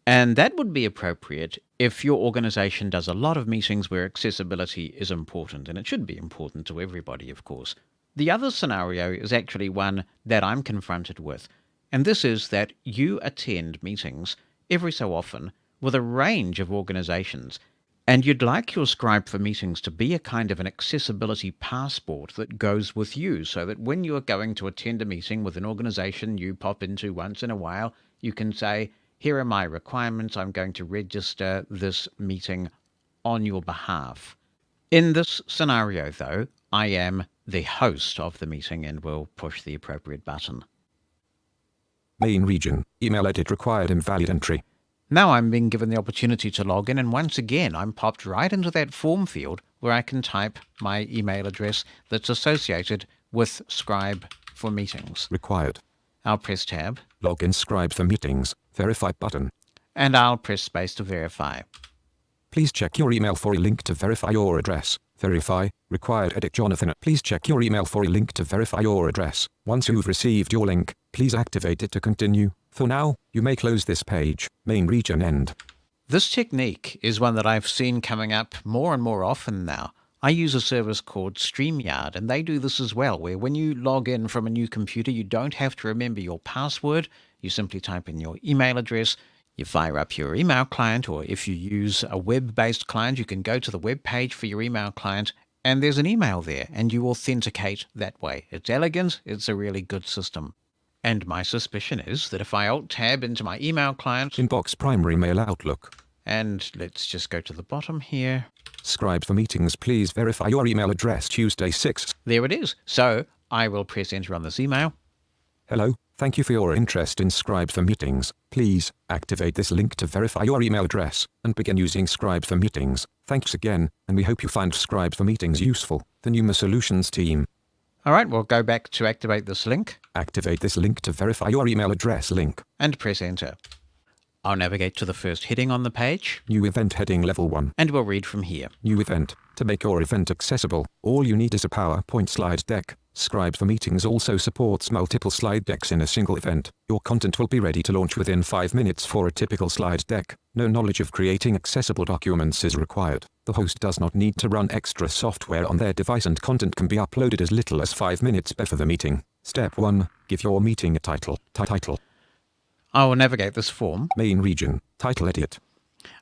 S2: And that would be appropriate if your organization does a lot of meetings where accessibility is important, and it should be important to everybody, of course. The other scenario is actually one that I'm confronted with, and this is that you attend meetings every so often with a range of organizations, and you'd like your Scribe for Meetings to be a kind of an accessibility passport that goes with you, so that when you're going to attend a meeting with an organization you pop into once in a while, you can say, here are my requirements, I'm going to register this meeting on your behalf. In this scenario, though, I am the host of the meeting and will push the appropriate button.
S10: Main region. Email edit required invalid entry.
S2: Now I'm being given the opportunity to log in, and once again I'm popped right into that form field where I can type my email address that's associated with Scribe for Meetings.
S10: Required.
S2: I'll press Tab.
S10: Login Scribe for Meetings. Verify button.
S2: And I'll press space to verify.
S10: Please check your email for a link to verify your address. Verify. Required edit Jonathan. Please check your email for a link to verify your address. Once you've received your link, please activate it to continue. For now, you may close this page. Main region end.
S2: This technique is one that I've seen coming up more and more often now. I use a service called StreamYard, and they do this as well, where when you log in from a new computer, you don't have to remember your password. You simply type in your email address, you fire up your email client, or if you use a web-based client, you can go to the web page for your email client, and there's an email there, and you authenticate that way. It's elegant, it's a really good system. And my suspicion is that if I Alt-Tab into my email client...
S10: Inbox primary mail Outlook.
S2: And let's just go to the bottom here.
S10: Scribe for Meetings, please verify your email address Tuesday 6th.
S2: There it is. So I will press enter on this email.
S10: Hello, thank you for your interest in Scribe for Meetings. Please activate this link to verify your email address and begin using Scribe for Meetings. Thanks again, and we hope you find Scribe for Meetings useful. The Numa Solutions team.
S2: All right, we'll go back to activate this link.
S10: Activate this link to verify your email address link.
S2: And press enter. I'll navigate to the first heading on the page.
S10: New event heading level 1.
S2: And we'll read from here.
S10: New event. To make your event accessible, all you need is a PowerPoint slide deck. Scribe for Meetings also supports multiple slide decks in a single event. Your content will be ready to launch within 5 minutes for a typical slide deck. No knowledge of creating accessible documents is required. The host does not need to run extra software on their device, and content can be uploaded as little as 5 minutes before the meeting. Step 1. Give your meeting a title. Title.
S2: I will navigate this form.
S10: Main region. Title edit.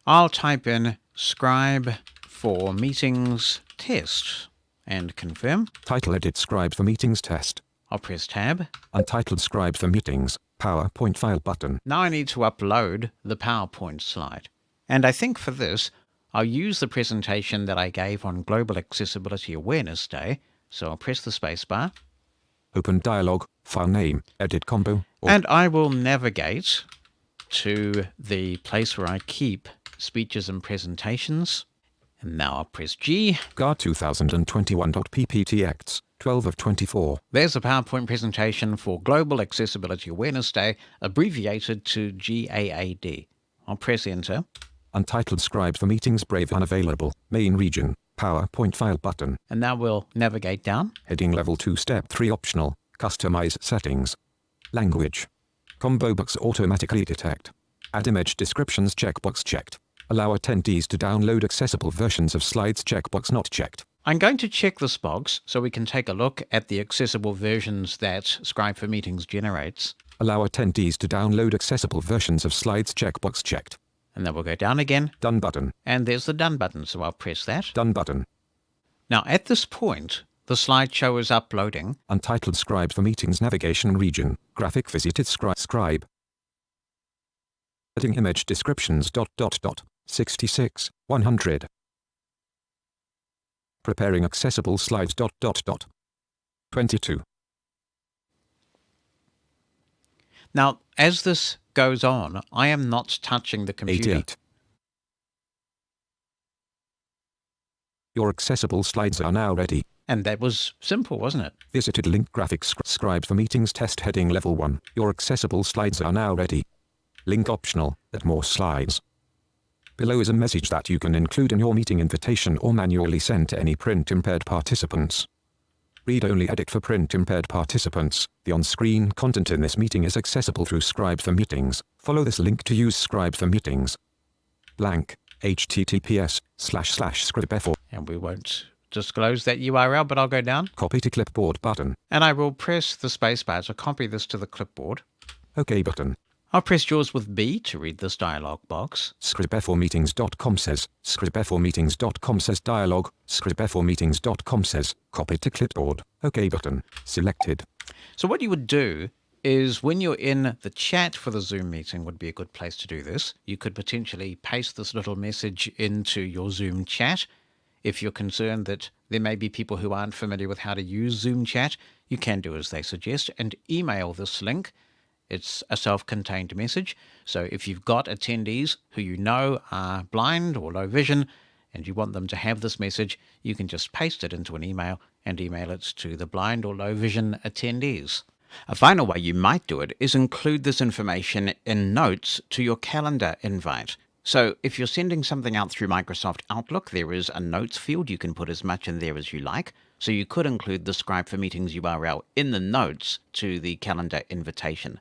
S2: I'll type in Scribe for Meetings Test and confirm.
S10: Title edit Scribe for Meetings test.
S2: I'll press Tab.
S10: Untitled Scribe for Meetings. PowerPoint file button.
S2: Now I need to upload the PowerPoint slide. And I think for this, I'll use the presentation that I gave on Global Accessibility Awareness Day. So I'll press the spacebar.
S10: Open dialog, file name, edit combo.
S2: And I will navigate to the place where I keep speeches and presentations. And now I'll press G.
S10: GAR 2021.pptx, 12 of 24.
S2: There's a PowerPoint presentation for Global Accessibility Awareness Day, abbreviated to GAAP. I'll press Enter.
S10: Untitled Scribe for Meetings Brave Unavailable, Main Region, PowerPoint File button.
S2: And now we'll navigate down.
S10: Heading Level 2 Step 3 Optional, Customize Settings. Language. Combo box automatically detect. Add image descriptions checkbox checked. Allow attendees to download accessible versions of slides checkbox not checked.
S2: I'm going to check this box so we can take a look at the accessible versions that Scribe for Meetings generates.
S10: Allow attendees to download accessible versions of slides checkbox checked.
S2: And then we'll go down again.
S10: Done button.
S2: And there's the Done button, so I'll press that.
S10: Done button.
S2: Now at this point, the slideshow is uploading.
S10: Untitled Scribe for Meetings Navigation Region. Graphic visited Scribe. Adding image descriptions ... 66, 100. Preparing accessible slides ... 22.
S2: Now, as this goes on, I am not touching the computer.
S10: 88. Your accessible slides are now ready.
S2: And that was simple, wasn't it?
S10: Visited link graphics Scribe for Meetings test heading level 1. Your accessible slides are now ready. Link optional, add more slides. Below is a message that you can include in your meeting invitation or manually send to any print-impaired participants. Read-only edit for print-impaired participants. The on-screen content in this meeting is accessible through Scribe for Meetings. Follow this link to use Scribe for Meetings. Blank, https://scribe4.
S2: And we won't disclose that URL, but I'll go down.
S10: Copy to clipboard button.
S2: And I will press the spacebar to copy this to the clipboard.
S10: OK button.
S2: I'll press Jaws with B to read this dialog box.
S10: Scribe4meetings.com says, Scribe4meetings.com says dialog, Scribe4meetings.com says, copy to clipboard, OK button, selected.
S2: So what you would do is when you're in the chat for the Zoom meeting would be a good place to do this. You could potentially paste this little message into your Zoom chat. If you're concerned that there may be people who aren't familiar with how to use Zoom chat, you can do as they suggest and email this link. It's a self-contained message, so if you've got attendees who you know are blind or low vision and you want them to have this message, you can just paste it into an email and email it to the blind or low vision attendees. A final way you might do it is include this information in notes to your calendar invite. So if you're sending something out through Microsoft Outlook, there is a notes field. You can put as much in there as you like. So you could include the Scribe for Meetings URL in the notes to the calendar invitation.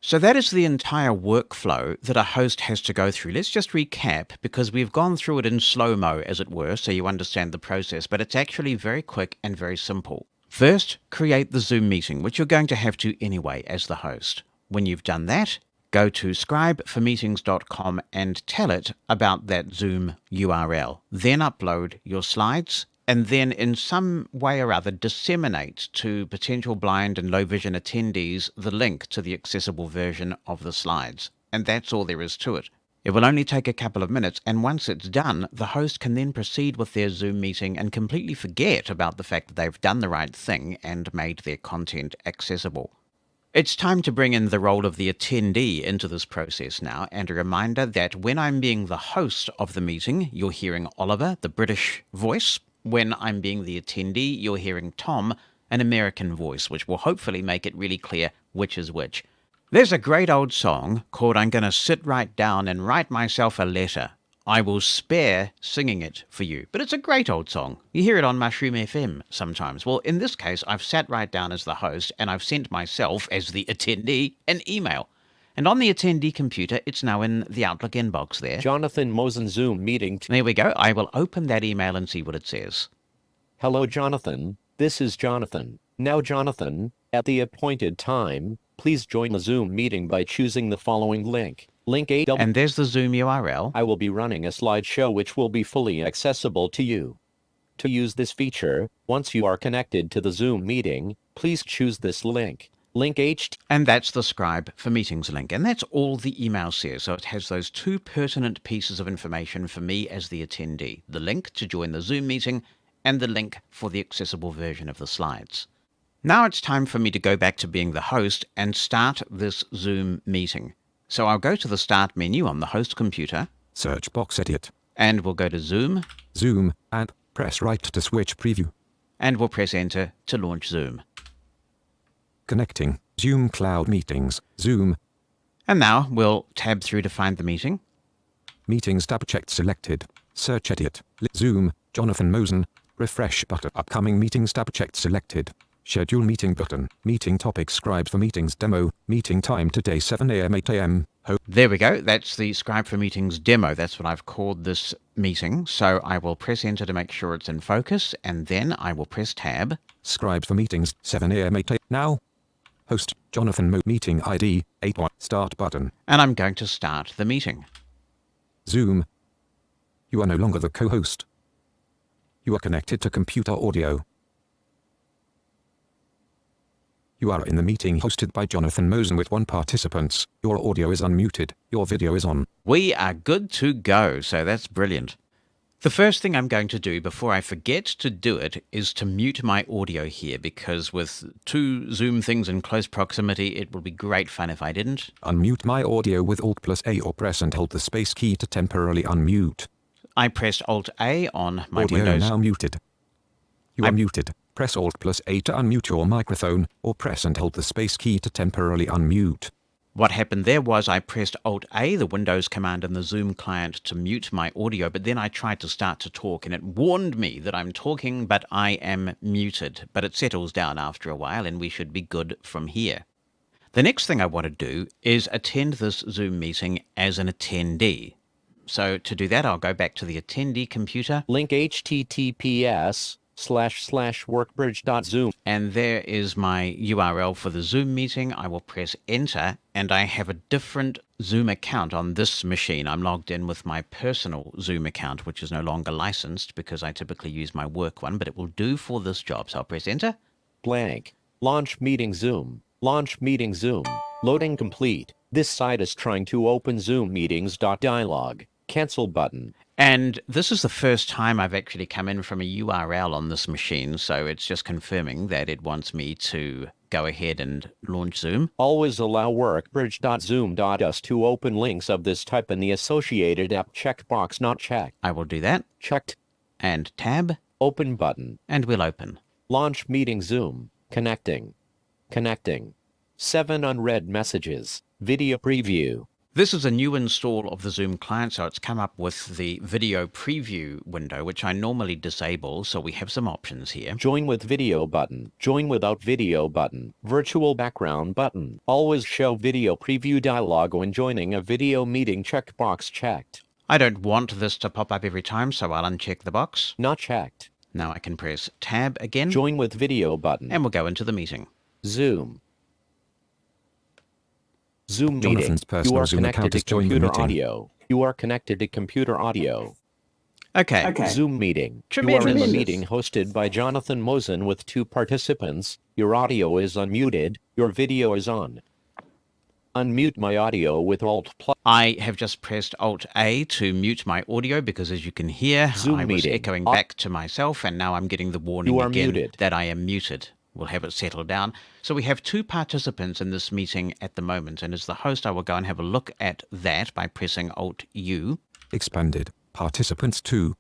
S2: So that is the entire workflow that a host has to go through. Let's just recap, because we've gone through it in slow-mo, as it were, so you understand the process, but it's actually very quick and very simple. First, create the Zoom meeting, which you're going to have to anyway as the host. When you've done that, go to scribe4meetings.com and tell it about that Zoom URL. Then upload your slides, and then in some way or other disseminate to potential blind and low vision attendees the link to the accessible version of the slides. And that's all there is to it. It will only take a couple of minutes, and once it's done, the host can then proceed with their Zoom meeting and completely forget about the fact that they've done the right thing and made their content accessible. It's time to bring in the role of the attendee into this process now, and a reminder that when I'm being the host of the meeting, you're hearing Oliver, the British voice. When I'm being the attendee, you're hearing Tom, an American voice, which will hopefully make it really clear which is which. There's a great old song called I'm Gonna Sit Right Down and Write Myself a Letter. I will spare singing it for you. But it's a great old song. You hear it on Mushroom FM sometimes. Well, in this case, I've sat right down as the host and I've sent myself, as the attendee, an email. And on the attendee computer, it's now in the Outlook inbox there.
S11: Jonathan Mosen Zoom meeting.
S2: There we go. I will open that email and see what it says.
S11: Hello, Jonathan. This is Jonathan. Now, Jonathan, at the appointed time, please join the Zoom meeting by choosing the following link. Link A.
S2: And there's the Zoom URL.
S11: I will be running a slideshow which will be fully accessible to you. To use this feature, once you are connected to the Zoom meeting, please choose this link. Link H.
S2: And that's the Scribe for Meetings link. And that's all the email says. So it has those two pertinent pieces of information for me as the attendee. The link to join the Zoom meeting and the link for the accessible version of the slides. Now it's time for me to go back to being the host and start this Zoom meeting. So I'll go to the Start menu on the host computer.
S10: Search box edit.
S2: And we'll go to Zoom.
S10: Zoom, and press right to switch preview.
S2: And we'll press Enter to launch Zoom.
S10: Connecting. Zoom Cloud Meetings. Zoom.
S2: And now we'll tab through to find the meeting.
S10: Meetings tab checked selected. Search edit. Zoom. Jonathan Mosen. Refresh button. Upcoming meetings tab checked selected. Schedule meeting button. Meeting topic Scribe for Meetings demo. Meeting time today 7 a.m. 8 a.m.
S2: There we go. That's the Scribe for Meetings demo. That's what I've called this meeting. So I will press Enter to make sure it's in focus, and then I will press Tab.
S10: Scribe for Meetings 7 a.m. 8 a.m. Now. Host Jonathan Mo. Meeting ID 81. Start button.
S2: And I'm going to start the meeting.
S10: Zoom. You are no longer the co-host. You are connected to computer audio. You are in the meeting hosted by Jonathan Mosen with 1 participant. Your audio is unmuted. Your video is on.
S2: We are good to go, so that's brilliant. The first thing I'm going to do before I forget to do it is to mute my audio here, because with 2 Zoom things in close proximity, it would be great fun if I didn't.
S10: Unmute my audio with Alt+A or press and hold the space key to temporarily unmute.
S2: I pressed Alt-A on my
S10: audio
S2: Windows.
S10: Now muted. You are muted. Press Alt+A to unmute your microphone, or press and hold the space key to temporarily unmute.
S2: What happened there was I pressed Alt-A, the Windows command in the Zoom client, to mute my audio, but then I tried to start to talk, and it warned me that I'm talking, but I am muted. But it settles down after a while, and we should be good from here. The next thing I want to do is attend this Zoom meeting as an attendee. So to do that, I'll go back to the attendee computer.
S11: Link https://workbridge.zoom.
S2: And there is my URL for the Zoom meeting. I will press Enter, and I have a different Zoom account on this machine. I'm logged in with my personal Zoom account, which is no longer licensed because I typically use my work one, but it will do for this job. So I'll press Enter.
S11: Blank. Launch meeting Zoom. Launch meeting Zoom. Loading complete. This site is trying to open Zoom meetings. Dialog. Cancel button.
S2: And this is the first time I've actually come in from a URL on this machine, so it's just confirming that it wants me to go ahead and launch Zoom.
S11: Always allow workbridge.zoom.us to open links of this type in the associated app checkbox not checked.
S2: I will do that.
S11: Checked.
S2: And tab.
S11: Open button.
S2: And we'll open.
S11: Launch meeting Zoom. Connecting. Connecting. 7 unread messages. Video preview.
S2: This is a new install of the Zoom client, so it's come up with the video preview window, which I normally disable, so we have some options here.
S11: Join with video button. Join without video button. Virtual background button. Always show video preview dialog when joining a video meeting checkbox checked.
S2: I don't want this to pop up every time, so I'll uncheck the box.
S11: Not checked.
S2: Now I can press Tab again.
S11: Join with video button.
S2: And we'll go into the meeting.
S11: Zoom. Zoom meeting.
S10: Jonathan's personal
S11: You are
S10: Zoom
S11: connected
S10: account
S11: to
S10: is joined the
S11: computer
S10: meeting.
S11: audio. You are connected to computer audio.
S2: Okay.
S11: Zoom meeting.
S2: Tremendous.
S11: You are in the meeting hosted by Jonathan Mosen with 2 participants. Your audio is unmuted. Your video is on. Unmute my audio with Alt+.
S2: I have just pressed Alt-A to mute my audio because, as you can hear,
S11: Zoom
S2: I was
S11: meeting.
S2: echoing back to myself, and now I'm getting the warning
S11: You are
S2: again
S11: muted.
S2: that I am muted. We'll have it settle down. So we have 2 participants in this meeting at the moment, and as the host, I will go and have a look at that by pressing Alt-U.
S10: Expanded. Participants 2.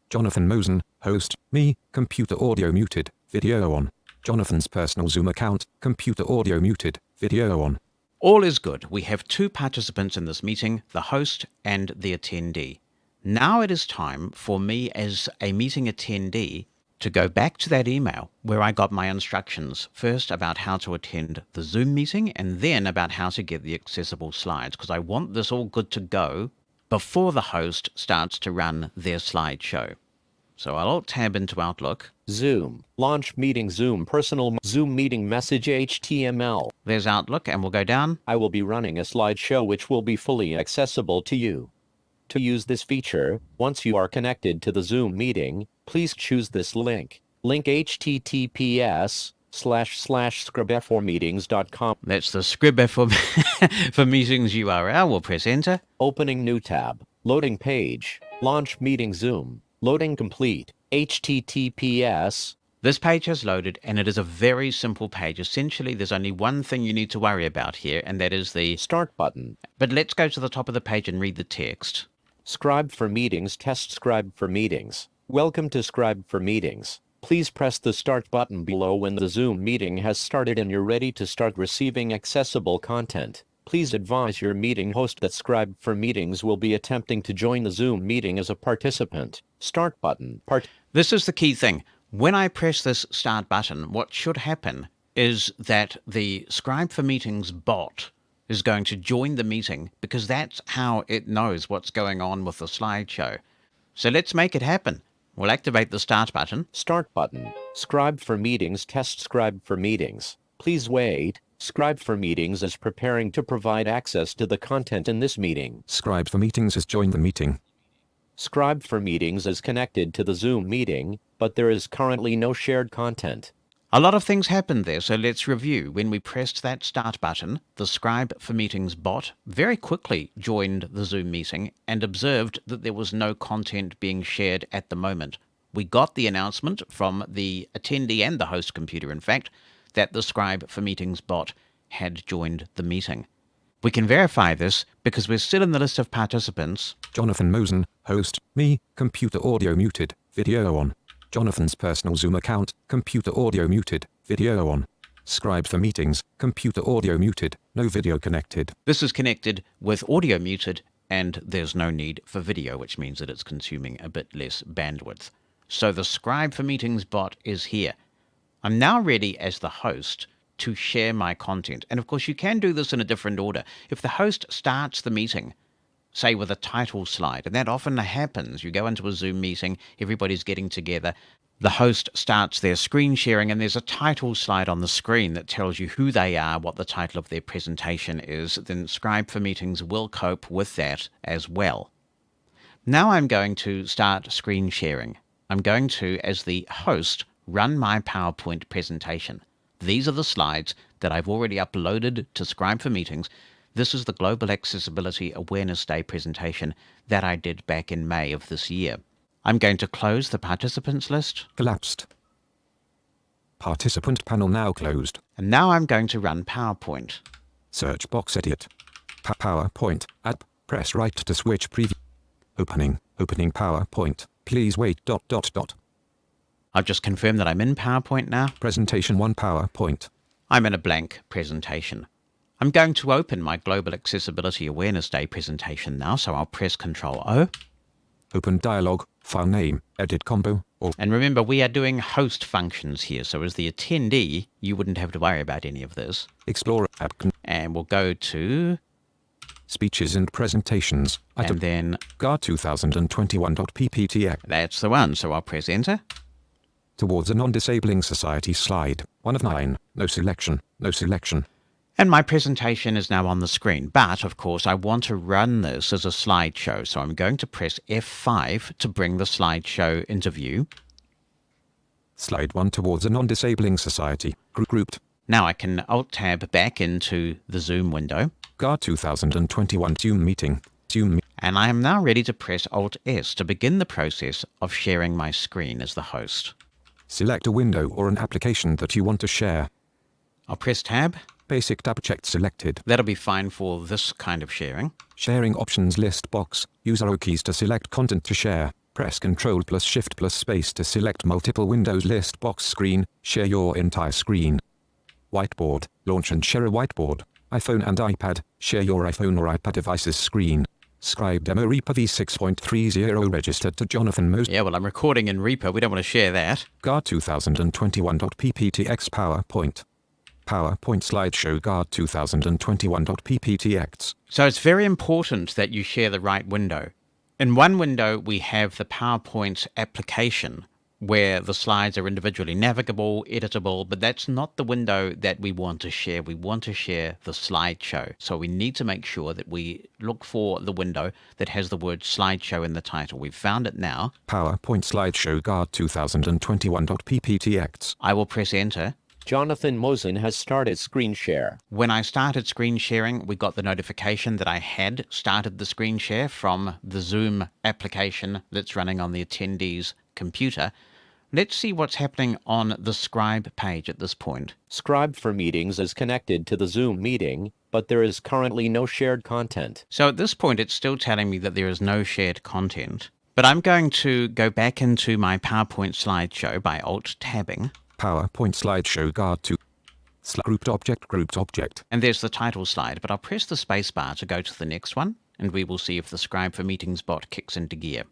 S10: Jonathan Mosen, host, me, computer audio muted, video on. Jonathan's personal Zoom account, computer audio muted, video on.
S2: All is good. We have 2 participants in this meeting, the host and the attendee. Now it is time for me as a meeting attendee to go back to that email where I got my instructions, first about how to attend the Zoom meeting and then about how to get the accessible slides, because I want this all good to go before the host starts to run their slideshow. So I'll Alt-tab into Outlook.
S11: Zoom. Launch meeting Zoom. Personal Zoom meeting message HTML.
S2: There's Outlook, and we'll go down.
S11: I will be running a slideshow which will be fully accessible to you. To use this feature, once you are connected to the Zoom meeting, please choose this link. Link https://scribeformeetings.com.
S2: That's the Scribe for meetings URL. We'll press Enter.
S11: Opening new tab. Loading page. Launch meeting Zoom. Loading complete. https.
S2: This page has loaded, and it is a very simple page. Essentially, there's only one thing you need to worry about here, and that is the
S11: Start button.
S2: But let's go to the top of the page and read the text.
S11: Scribe for Meetings test Scribe for Meetings. Welcome to Scribe for Meetings. Please press the Start button below when the Zoom meeting has started and you're ready to start receiving accessible content. Please advise your meeting host that Scribe for Meetings will be attempting to join the Zoom meeting as a participant. Start button.
S2: This is the key thing. When I press this Start button, what should happen is that the Scribe for Meetings bot is going to join the meeting because that's how it knows what's going on with the slideshow. So let's make it happen. We'll activate the Start button.
S11: Start button. Scribe for Meetings test Scribe for Meetings. Please wait. Scribe for Meetings is preparing to provide access to the content in this meeting.
S10: Scribe for Meetings has joined the meeting.
S11: Scribe for Meetings is connected to the Zoom meeting, but there is currently no shared content.
S2: A lot of things happened there, so let's review. When we pressed that Start button, the Scribe for Meetings bot very quickly joined the Zoom meeting and observed that there was no content being shared at the moment. We got the announcement from the attendee and the host computer, in fact, that the Scribe for Meetings bot had joined the meeting. We can verify this because we're still in the list of participants.
S10: Jonathan Mosen, host, me, computer audio muted, video on. Jonathan's personal Zoom account, computer audio muted, video on. Scribe for Meetings, computer audio muted, no video connected.
S2: This is connected with audio muted and there's no need for video, which means that it's consuming a bit less bandwidth. So the Scribe for Meetings bot is here. I'm now ready as the host to share my content. And of course, you can do this in a different order. If the host starts the meeting, say with a title slide, and that often happens, you go into a Zoom meeting, everybody's getting together, the host starts their screen sharing, and there's a title slide on the screen that tells you who they are, what the title of their presentation is, then Scribe for Meetings will cope with that as well. Now I'm going to start screen sharing. I'm going to, as the host, run my PowerPoint presentation. These are the slides that I've already uploaded to Scribe for Meetings. This is the Global Accessibility Awareness Day presentation that I did back in May of this year. I'm going to close the participants list.
S10: Collapsed. Participant panel now closed.
S2: And now I'm going to run PowerPoint.
S10: Search box edit. PowerPoint. Add. Press right to switch preview. Opening PowerPoint. Please wait.
S2: I've just confirmed that I'm in PowerPoint now.
S10: Presentation 1 PowerPoint.
S2: I'm in a blank presentation. I'm going to open my Global Accessibility Awareness Day presentation now, so I'll press Ctrl-O.
S10: Open dialog, file name, edit combo, or...
S2: And remember, we are doing host functions here, so as the attendee, you wouldn't have to worry about any of this.
S10: Explorer app.
S2: And we'll go to...
S10: Speeches and presentations.
S2: And then...
S10: GAR2021.pptx.
S2: That's the one, so I'll press Enter.
S10: Towards a non-disabling society slide. 1 of 9. No selection.
S2: And my presentation is now on the screen. But, of course, I want to run this as a slideshow. So I'm going to press F5 to bring the slideshow into view.
S10: Slide 1 towards a non-disabling society. Grouped.
S2: Now I can Alt-Tab back into the Zoom window.
S10: GAR 2021 Zoom meeting.
S2: And I am now ready to press Alt-S to begin the process of sharing my screen as the host.
S10: Select a window or an application that you want to share.
S2: I'll press Tab.
S10: Basic tab checked selected.
S2: That'll be fine for this kind of sharing.
S10: Sharing options list box. Use arrow keys to select content to share. Press Ctrl plus Shift plus Space to select multiple windows list box screen. Share your entire screen. Whiteboard. Launch and share a whiteboard. iPhone and iPad. Share your iPhone or iPad device's screen. Scribe demo Reaper v6.30 registered to Jonathan Mosen.
S2: Yeah, well, I'm recording in Reaper. We don't want to share that.
S10: GAR 2021.pptx PowerPoint. PowerPoint slideshow GAR 2021.pptx.
S2: So it's very important that you share the right window. In one window, we have the PowerPoint application where the slides are individually navigable, editable, but that's not the window that we want to share. We want to share the slideshow. So we need to make sure that we look for the window that has the word slideshow in the title. We've found it now.
S10: PowerPoint slideshow GAR 2021.pptx.
S2: I will press Enter.
S11: Jonathan Mosen has started screen share.
S2: When I started screen sharing, we got the notification that I had started the screen share from the Zoom application that's running on the attendee's computer. Let's see what's happening on the Scribe page at this point.
S11: Scribe for Meetings is connected to the Zoom meeting, but there is currently no shared content.
S2: So at this point, it's still telling me that there is no shared content. But I'm going to go back into my PowerPoint slideshow by Alt-tabbing.
S10: PowerPoint slideshow guard to grouped object.
S2: And there's the title slide, but I'll press the spacebar to go to the next one, and we will see if the Scribe for Meetings bot kicks into gear.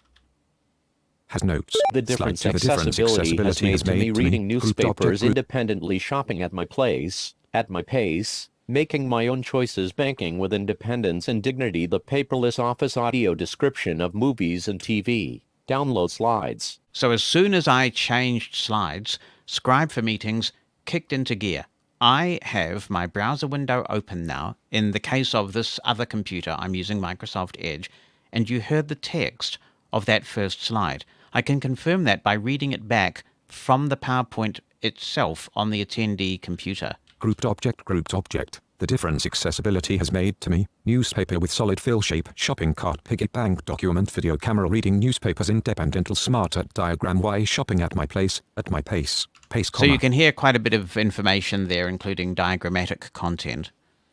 S10: Has notes.
S11: The difference accessibility has made to me reading newspapers independently, shopping at my place, at my pace, making my own choices, banking with independence and dignity, the paperless office audio description of movies and TV. Download slides.
S2: So as soon as I changed slides, Scribe for Meetings kicked into gear. I have my browser window open now. In the case of this other computer, I'm using Microsoft Edge, and you heard the text of that first slide. I can confirm that by reading it back from the PowerPoint itself on the attendee computer.
S10: Grouped object. The difference accessibility has made to me. Newspaper with solid fill shape. Shopping cart. Piggy bank document. Video camera. Reading newspapers independent. Smart at diagram. Y. Shopping at my place. At my pace. Pace,
S2: so you can hear quite a bit of information there, including diagrammatic content.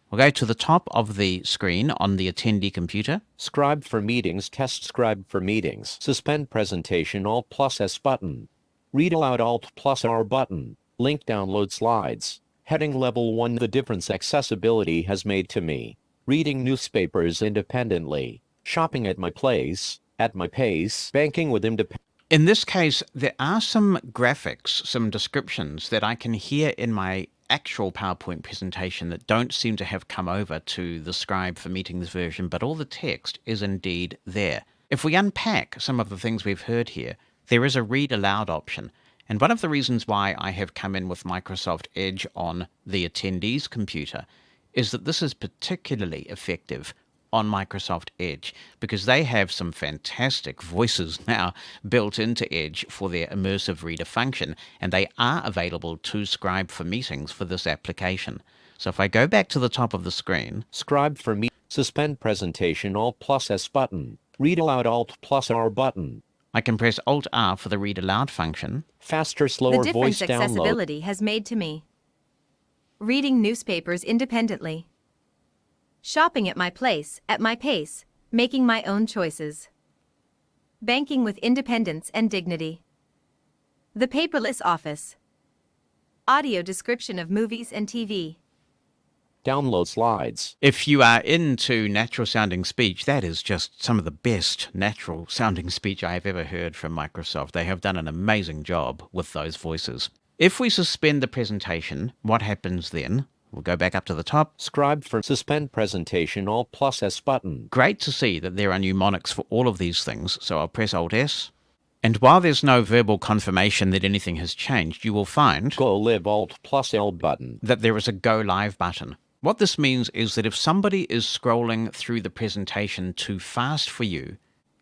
S2: We'll go to the top of the screen on the attendee computer.
S11: Scribe for Meetings. Test Scribe for Meetings. Suspend presentation. Alt plus S button. Read aloud. Alt plus R button. Link download slides. Heading Level 1. The difference accessibility has made to me. Reading newspapers independently. Shopping at my place, at my pace. Banking with independence.
S2: In this case, there are some graphics, some descriptions that I can hear in my actual PowerPoint presentation that don't seem to have come over to the Scribe for Meetings version, but all the text is indeed there. If we unpack some of the things we've heard here, there is a read aloud option. And one of the reasons why I have come in with Microsoft Edge on the attendee's computer is that this is particularly effective on Microsoft Edge because they have some fantastic voices now built into Edge for their immersive reader function, and they are available to Scribe for Meetings for this application. So if I go back to the top of the screen,
S11: Scribe for Meetings, suspend presentation, Alt plus S button, read aloud, Alt plus R button.
S2: I can press Alt-R for the read aloud function.
S11: Faster, slower voice download.
S5: The difference accessibility has made to me. Reading newspapers independently. Shopping at my place, at my pace, making my own choices. Banking with independence and dignity. The paperless office. Audio description of movies and TV.
S11: Download slides.
S2: If you are into natural sounding speech, that is just some of the best natural sounding speech I have ever heard from Microsoft. They have done an amazing job with those voices. If we suspend the presentation, what happens then? We'll go back up to the top.
S11: Scribe for suspend presentation, Alt plus S button.
S2: Great to see that there are mnemonics for all of these things, so I'll press Alt S. And while there's no verbal confirmation that anything has changed, you will find
S11: Go Live, Alt plus L button.
S2: That there is a Go Live button. What this means is that if somebody is scrolling through the presentation too fast for you,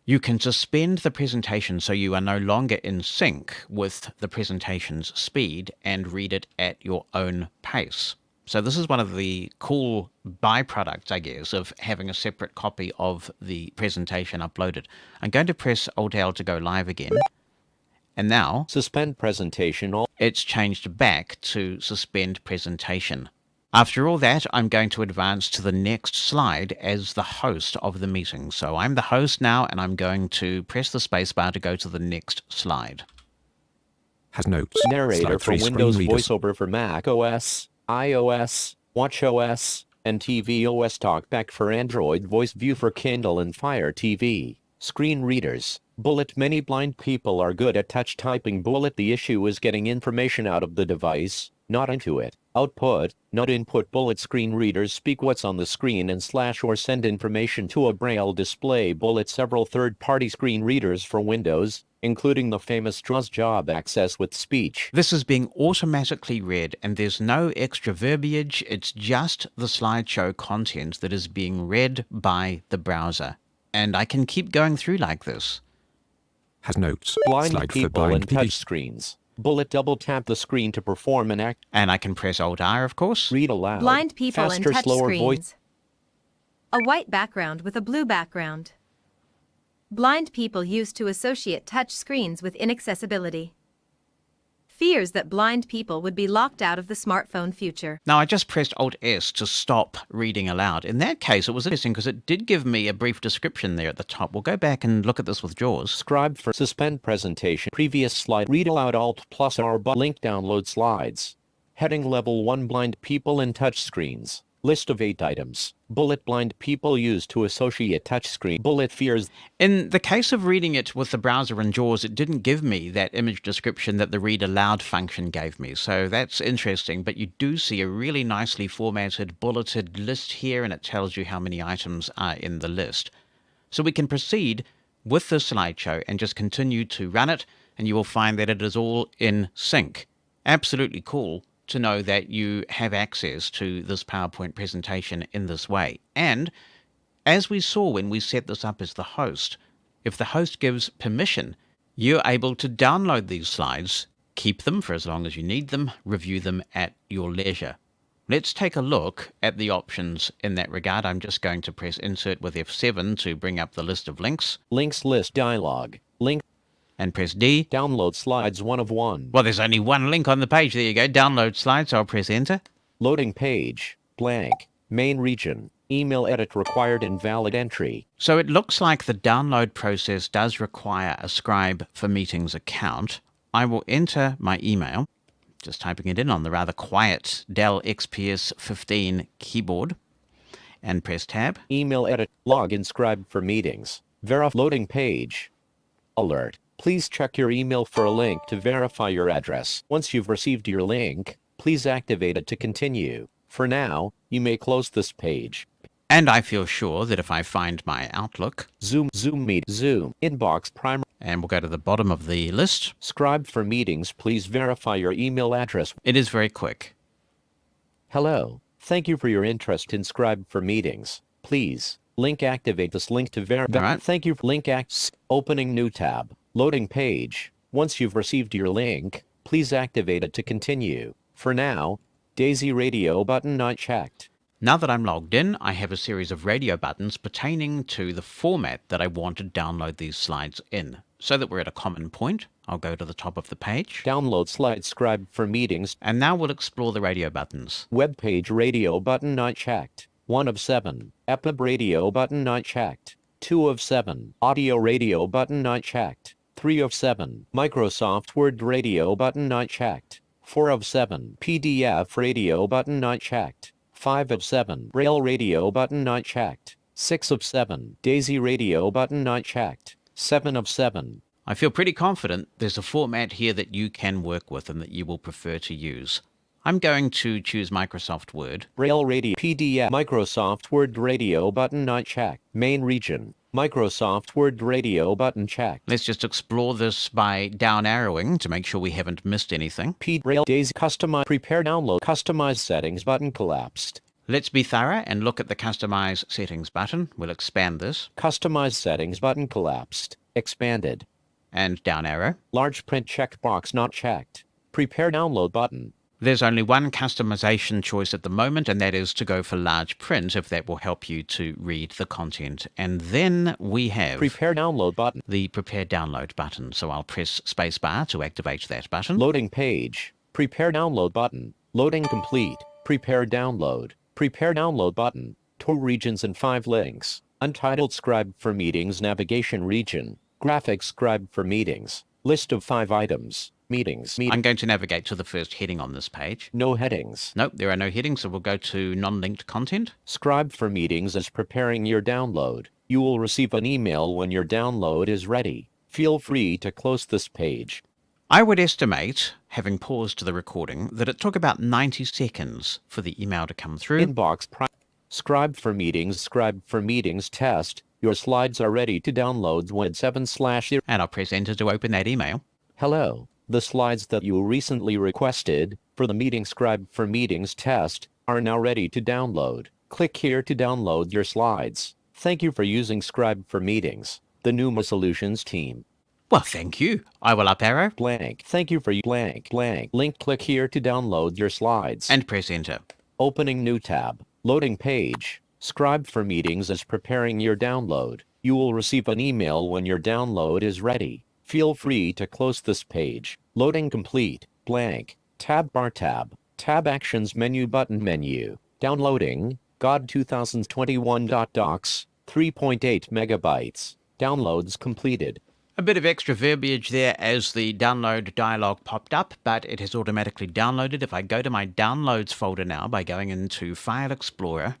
S2: you can suspend the presentation so you are no longer in sync with the presentation's speed and read it at your own pace. So this is one of the cool byproducts, I guess, of having a separate copy of the presentation uploaded. I'm going to press Alt-L to go live again. And now,
S11: suspend presentation.
S2: It's changed back to suspend presentation. After all that, I'm going to advance to the next slide as the host of the meeting. So I'm the host now, and I'm going to press the spacebar to go to the next slide.
S10: Has notes.
S11: Narrator for Windows, VoiceOver for Mac OS, iOS, WatchOS, and tvOS. TalkBack for Android, Voice View for Kindle and Fire TV. Screen readers. Bullet. Many blind people are good at touch typing. Bullet. The issue is getting information out of the device, not into it. Output, not input. Bullet. Screen readers speak what's on the screen and / or send information to a braille display. Bullet. Several third-party screen readers for Windows, including the famous Druz Job Access with speech.
S2: This is being automatically read, and there's no extra verbiage. It's just the slideshow content that is being read by the browser. And I can keep going through like this.
S10: Has notes.
S11: Blind
S10: Slide
S11: people
S10: for blind
S11: and touch screens. Bullet. Double tap the screen to perform an act.
S2: And I can press Alt-R, of course.
S11: Read aloud.
S5: Blind people
S11: Faster,
S5: and touch
S11: slower
S5: screens.
S11: Voice.
S5: A white background with a blue background. Blind people used to associate touch screens with inaccessibility. Fears that blind people would be locked out of the smartphone future.
S2: Now, I just pressed Alt-S to stop reading aloud. In that case, it was interesting because it did give me a brief description there at the top. We'll go back and look at this with JAWS.
S11: Scribe for suspend presentation. Previous slide. Read aloud Alt plus R button. Link download slides. Heading level 1 blind people and touch screens. List of 8 items. Bullet blind people use to associate touchscreen. Bullet fears.
S2: In the case of reading it with the browser and JAWS, it didn't give me that image description that the read aloud function gave me. So that's interesting, but you do see a really nicely formatted, bulleted list here, and it tells you how many items are in the list. So we can proceed with the slideshow and just continue to run it, and you will find that it is all in sync. Absolutely cool to know that you have access to this PowerPoint presentation in this way. And as we saw when we set this up as the host, if the host gives permission, you're able to download these slides, keep them for as long as you need them, review them at your leisure. Let's take a look at the options in that regard. I'm just going to press Insert with F7 to bring up the list of links.
S11: Links list dialog. Link.
S2: And press D.
S11: Download slides 1 of 1.
S2: Well, there's only one link on the page. There you go. Download slides. I'll press Enter.
S11: Loading page. Blank. Main region. Email edit required invalid entry.
S2: So it looks like the download process does require a Scribe for Meetings account. I will enter my email, just typing it in on the rather quiet Dell XPS 15 keyboard, and press Tab.
S11: Email edit. Login Scribe for Meetings. Loading page. Alert. Please check your email for a link to verify your address. Once you've received your link, please activate it to continue. For now, you may close this page.
S2: And I feel sure that if I find my Outlook,
S11: Zoom Meet, Zoom, Inbox Prime,
S2: and we'll go to the bottom of the list.
S11: Scribe for Meetings, please verify your email address.
S2: It is very quick.
S11: Hello. Thank you for your interest in Scribe for Meetings. Please, link activate this link to verify.
S2: Right.
S11: Thank you for link opening new tab. Loading page. Once you've received your link, please activate it to continue. For now, Daisy radio button not checked.
S2: Now that I'm logged in, I have a series of radio buttons pertaining to the format that I want to download these slides in. So that we're at a common point, I'll go to the top of the page.
S11: Download slide Scribe for Meetings.
S2: And now we'll explore the radio buttons.
S11: Web page radio button not checked. 1 of 7. EPUB radio button not checked. 2 of 7. Audio radio button not checked. 3 of 7. Microsoft Word radio button not checked. 4 of 7. PDF radio button not checked. 5 of 7. Braille radio button not checked. 6 of 7. Daisy radio button not checked. 7 of 7.
S2: I feel pretty confident there's a format here that you can work with and that you will prefer to use. I'm going to choose Microsoft Word.
S11: Braille radio PDF. Microsoft Word radio button not checked. Main region. Microsoft Word radio button checked.
S2: Let's just explore this by down arrowing to make sure we haven't missed anything.
S11: Braille Daisy customize prepare download customize settings button collapsed.
S2: Let's be thorough and look at the Customize Settings button. We'll expand this.
S11: Customize settings button collapsed. Expanded.
S2: And down arrow.
S11: Large print checkbox not checked. Prepare download button.
S2: There's only one customization choice at the moment, and that is to go for large print, if that will help you to read the content. And then we have
S11: Prepare download button.
S2: The Prepare Download button. So I'll press spacebar to activate that button.
S11: Loading page. Prepare download button. Loading complete. Prepare download. Prepare download button. 2 regions and 5 links. Untitled Scribe for Meetings navigation region. Graphics Scribe for Meetings. List of 5 items. Meetings.
S2: I'm going to navigate to the first heading on this page.
S11: No headings.
S2: Nope, there are no headings, so we'll go to non-linked content.
S11: Scribe for Meetings is preparing your download. You will receive an email when your download is ready. Feel free to close this page.
S2: I would estimate, having paused the recording, that it took about 90 seconds for the email to come through.
S11: Inbox Scribe for Meetings test. Your slides are ready to download when 7/0.
S2: And I'll press enter to open that email.
S11: Hello. The slides that you recently requested for the Meeting Scribe for Meetings test are now ready to download. Click here to download your slides. Thank you for using Scribe for Meetings. The Numa Solutions team.
S2: Well, thank you. I will up arrow.
S11: Blank. Thank you for blank. Link. Click here to download your slides.
S2: And press enter.
S11: Opening new tab. Loading page. Scribe for Meetings is preparing your download. You will receive an email when your download is ready. Feel free to close this page. Loading complete. blank, tab bar tab, tab actions menu button menu, downloading, God 2021.docs, 3.8 megabytes, downloads completed.
S2: A bit of extra verbiage there as the download dialog popped up, but it has automatically downloaded. If I go to my downloads folder now by going into File Explorer,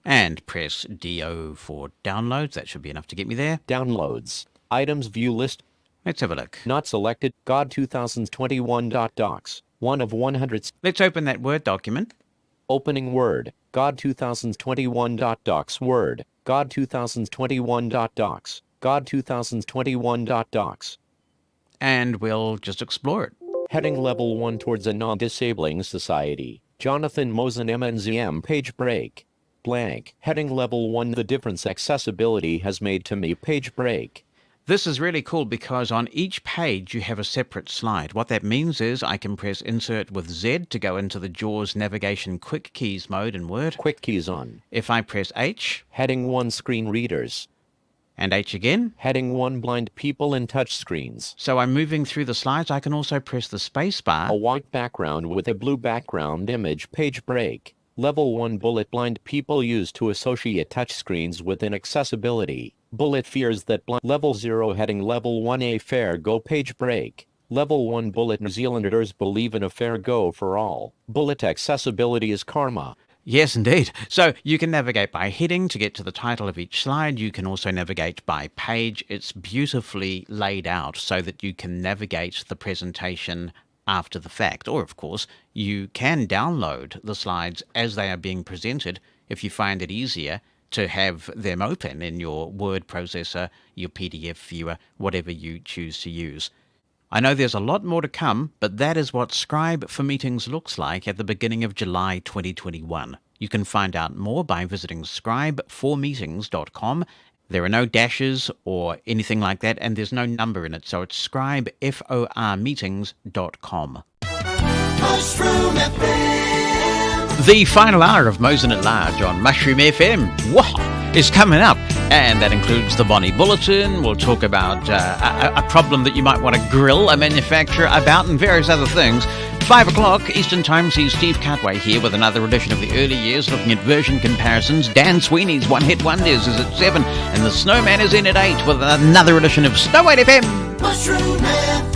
S2: and press DO for downloads, that should be enough to get me there.
S11: Downloads, items view list.
S2: Let's have a look.
S11: Not selected, God 2021.docs, 1 of 100.
S2: Let's open that Word document.
S11: Opening Word, God 2021.docs Word, God 2021.docs, God 2021.docs.
S2: And we'll just explore it.
S11: Heading Level 1 towards a non-disabling society. Jonathan Mosen MNZM page break. Blank. Heading Level 1 The difference accessibility has made to me page break.
S2: This is really cool because on each page you have a separate slide. What that means is I can press Insert with Z to go into the JAWS Navigation Quick Keys mode in Word.
S11: Quick Keys on.
S2: If I press H.
S11: Heading 1 Screen Readers.
S2: And H again.
S11: Heading 1 Blind People and Touch Screens.
S2: So I'm moving through the slides. I can also press the space bar.
S11: A white background with a blue background image page break. Level 1 Bullet Blind People use to associate touchscreens with inaccessibility. Bullet fears that Level 0 heading Level 1A Fair Go page break. Level 1 Bullet New Zealanders believe in a fair go for all. Bullet accessibility is karma.
S2: Yes, indeed. So you can navigate by heading to get to the title of each slide. You can also navigate by page. It's beautifully laid out so that you can navigate the presentation after the fact. Or, of course, you can download the slides as they are being presented if you find it easier to have them open in your Word processor, your PDF viewer, whatever you choose to use. I know there's a lot more to come, but that is what Scribe for Meetings looks like at the beginning of July 2021. You can find out more by visiting scribeformeetings.com. There are no dashes or anything like that, and there's no number in it, so it's scribeformeetings.com.
S3: Mushroom FM.
S2: The final hour of Mosen at Large on Mushroom FM is coming up, and that includes the Bonnie Bulletin. We'll talk about a problem that you might want to grill a manufacturer about and various other things. 5 o'clock Eastern Time sees Steve Cartway here with another edition of the early years, looking at version comparisons. Dan Sweeney's One Hit Wonders is at 7, and the Snowman is in at 8 with another edition of Snow White FM.
S3: Mushroom FM.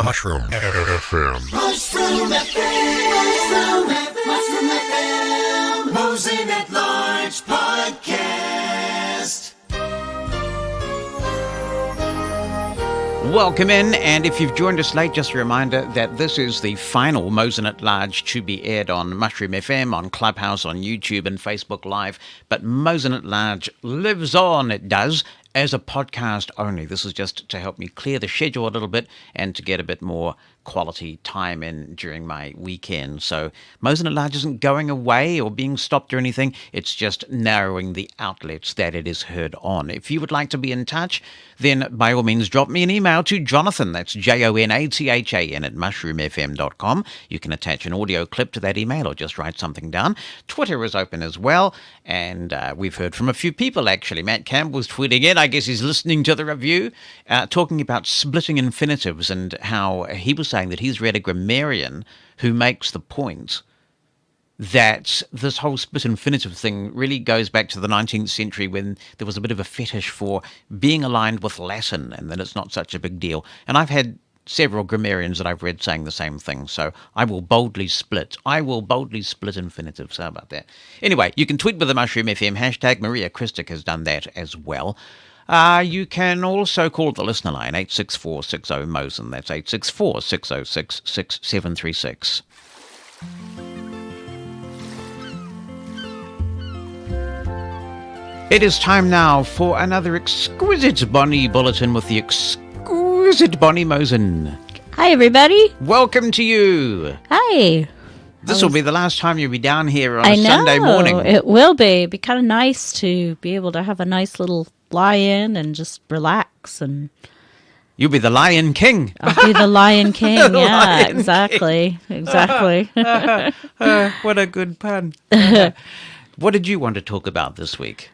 S9: Mushroom FM.
S3: Mushroom FM. Mushroom FM. Mosen at Large Podcast.
S2: Welcome in, and if you've joined us late, just a reminder that this is the final Mosen at Large to be aired on Mushroom FM, on Clubhouse, on YouTube and Facebook Live. But Mosen at Large lives on, it does, as a podcast only. This is just to help me clear the schedule a little bit and to get a bit more quality time in during my weekend. So Mosen at Large isn't going away or being stopped or anything. It's just narrowing the outlets that it is heard on. If you would like to be in touch, then by all means drop me an email to Jonathan, that's JONATHAN at mushroomfm.com. You can attach an audio clip to that email or just write something down. Twitter is open as well, and we've heard from a few people actually. Matt Campbell's tweeting in, I guess he's listening to the review, talking about splitting infinitives and how he was saying that he's read a grammarian who makes the point that this whole split infinitive thing really goes back to the 19th century when there was a bit of a fetish for being aligned with Latin and that it's not such a big deal. And I've had several grammarians that I've read saying the same thing, so I will boldly split infinitives. How about that? Anyway, you can tweet with the Mushroom FM hashtag. Maria Christic has done that as well. You can also call the listener line, 864-60-MOSEN. That's 864-606-6736. It is time now for another exquisite Bonnie Bulletin with the exquisite Bonnie Mosen.
S12: Hi, everybody.
S2: Welcome to you.
S12: Hi.
S2: This will be the last time you'll be down here on a Sunday morning.
S12: It will be. It'd be kind of nice to be able to have a nice little lie-in and just relax. And
S2: you'll be the Lion King.
S12: I'll be the Lion King. Yeah,
S2: Lion
S12: exactly.
S2: King.
S12: Exactly.
S2: What a good pun. What did you want to talk about this week?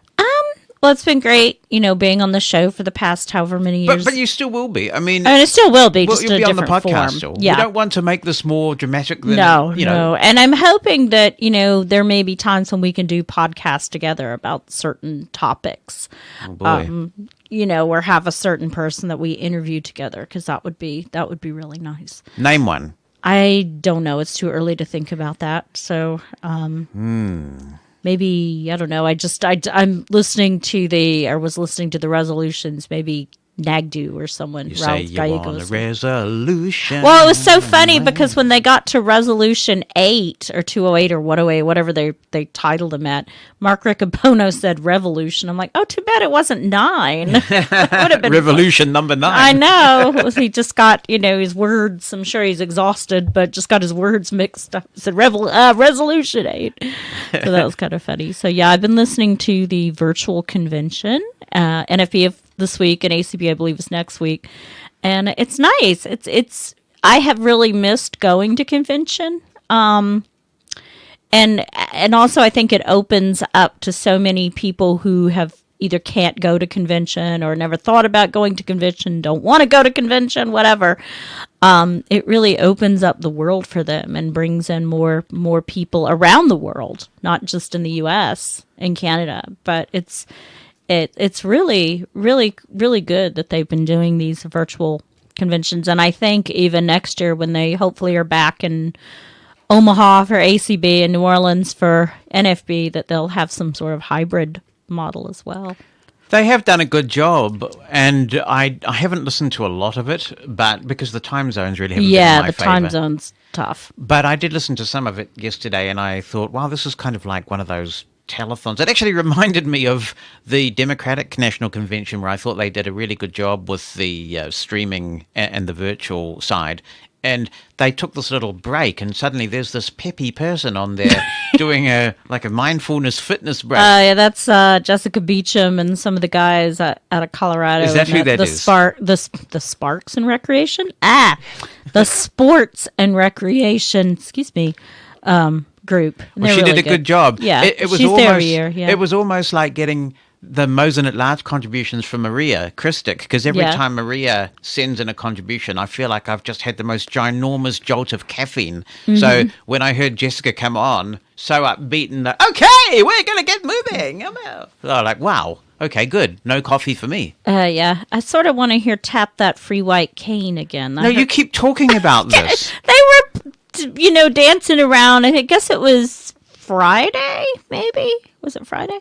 S12: Well, it's been great, being on the show for the past however many years.
S2: But you still will be. I mean,
S12: and it still will be,
S2: well,
S12: just
S2: you'll
S12: in
S2: be
S12: a
S2: on the
S12: different
S2: podcast
S12: form.
S2: still.
S12: Yeah.
S2: We don't want to make this more dramatic than,
S12: No.
S2: know.
S12: And I'm hoping that, there may be times when we can do podcasts together about certain topics.
S2: Oh, boy.
S12: Or have a certain person that we interview together, because that would be really nice.
S2: Name one.
S12: I don't know. It's too early to think about that. So, maybe, I don't know. I'm listening to was listening to the resolutions. Maybe Nagdu or someone.
S2: You say you want a resolution.
S12: Well, it was so funny because when they got to resolution 8 or 208 or 108, whatever they titled them at, Mark Riccobono said revolution. I'm like, oh, too bad it wasn't 9. Would have been
S2: Revolution number 9.
S12: I know. He just got, his words. I'm sure he's exhausted, but just got his words mixed up. He said resolution 8. So that was kind of funny. So yeah, I've been listening to the virtual convention, NFB this week, and ACB I believe is next week, and it's nice. It's I have really missed going to convention, and also I think it opens up to so many people who have either can't go to convention or never thought about going to convention, don't want to go to convention, whatever. It really opens up the world for them and brings in more people around the world, not just in the U.S. and Canada, but it's really, really, really good that they've been doing these virtual conventions. And I think even next year when they hopefully are back in Omaha for ACB and New Orleans for NFB, that they'll have some sort of hybrid model as well.
S2: They have done a good job, and I haven't listened to a lot of it, but because the time zones really haven't been in my
S12: the
S2: favor.
S12: time zone's tough.
S2: But I did listen to some of it yesterday, and I thought, wow, this is kind of like one of those telethons. It actually reminded me of the Democratic National Convention, where I thought they did a really good job with the streaming and the virtual side. And they took this little break, and suddenly there's this peppy person on there doing a mindfulness fitness break.
S12: Yeah, that's Jessica Beecham and some of the guys out of Colorado.
S2: Is that who that is?
S12: The Sparks and Recreation? The Sports and Recreation, excuse me, group. And
S2: well, she
S12: really
S2: did a good job.
S12: Yeah,
S2: it was
S12: she's
S2: almost,
S12: there a year. Yeah.
S2: It was almost like getting the Mosen At Large contributions from Maria Christic, because every time Maria sends in a contribution, I feel like I've just had the most ginormous jolt of caffeine. Mm-hmm. So when I heard Jessica come on, so upbeat and okay, we're going to get moving. So I'm like, wow, okay, good. No coffee for me.
S12: Yeah, I sort of want to hear Tap That Free White Cane again.
S2: You keep talking about this.
S12: They were, dancing around. I guess it was Friday, maybe? Was it Friday?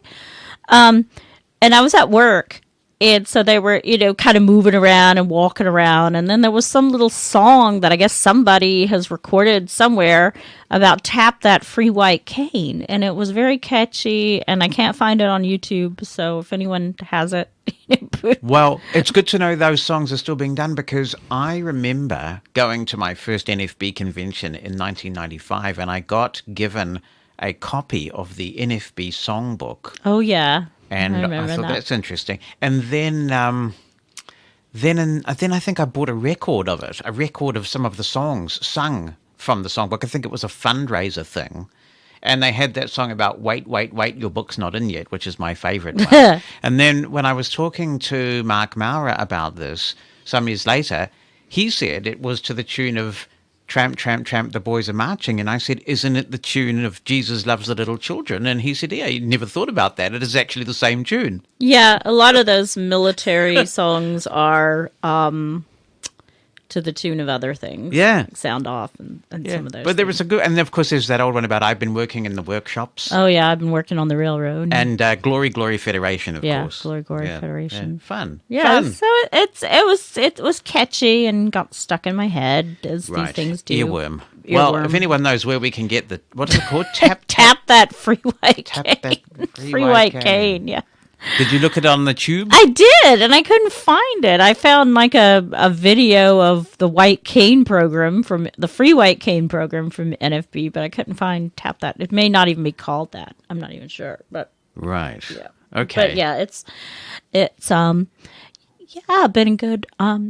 S12: And I was at work, and so they were, kind of moving around and walking around, and then there was some little song that I guess somebody has recorded somewhere about Tap That Free White Cane, and it was very catchy, and I can't find it on YouTube, so if anyone has it...
S2: Well, it's good to know those songs are still being done, because I remember going to my first NFB convention in 1995, and I got given a copy of the NFB songbook.
S12: Oh, yeah.
S2: And I thought that's interesting. And then I think I bought a record of it, a record of some of the songs sung from the songbook. I think it was a fundraiser thing. And they had that song about wait, your book's not in yet, which is my favorite one. And then when I was talking to Mark Maurer about this some years later, he said it was to the tune of Tramp, tramp, tramp, the boys are marching. And I said, isn't it the tune of Jesus Loves the Little Children? And he said, yeah, you never thought about that. It is actually the same tune.
S12: Yeah, a lot of those military songs are to the tune of other things.
S2: Yeah.
S12: Like Sound Off and some of those.
S2: But there was a good, and of course there's that old one about I've been working in the workshops.
S12: Oh, yeah, I've been working on the railroad.
S2: And Glory, Glory Federation, of course.
S12: Yeah, Glory Federation.
S2: Yeah. Fun.
S12: Yeah,
S2: Fun.
S12: so it was catchy and got stuck in my head, as these things do.
S2: Earworm. Well, if anyone knows where we can get the, what is it called?
S12: Tap That Free White Cane. Free White Cane, yeah.
S2: Did you look it on the tube?
S12: I did, and I couldn't find it. I found like a video of the White Cane program from the Free White Cane program from NFB, but I couldn't find Tap That. It may not even be called that. I'm not even sure, but
S2: right.
S12: Yeah.
S2: Okay.
S12: But yeah, it's been a good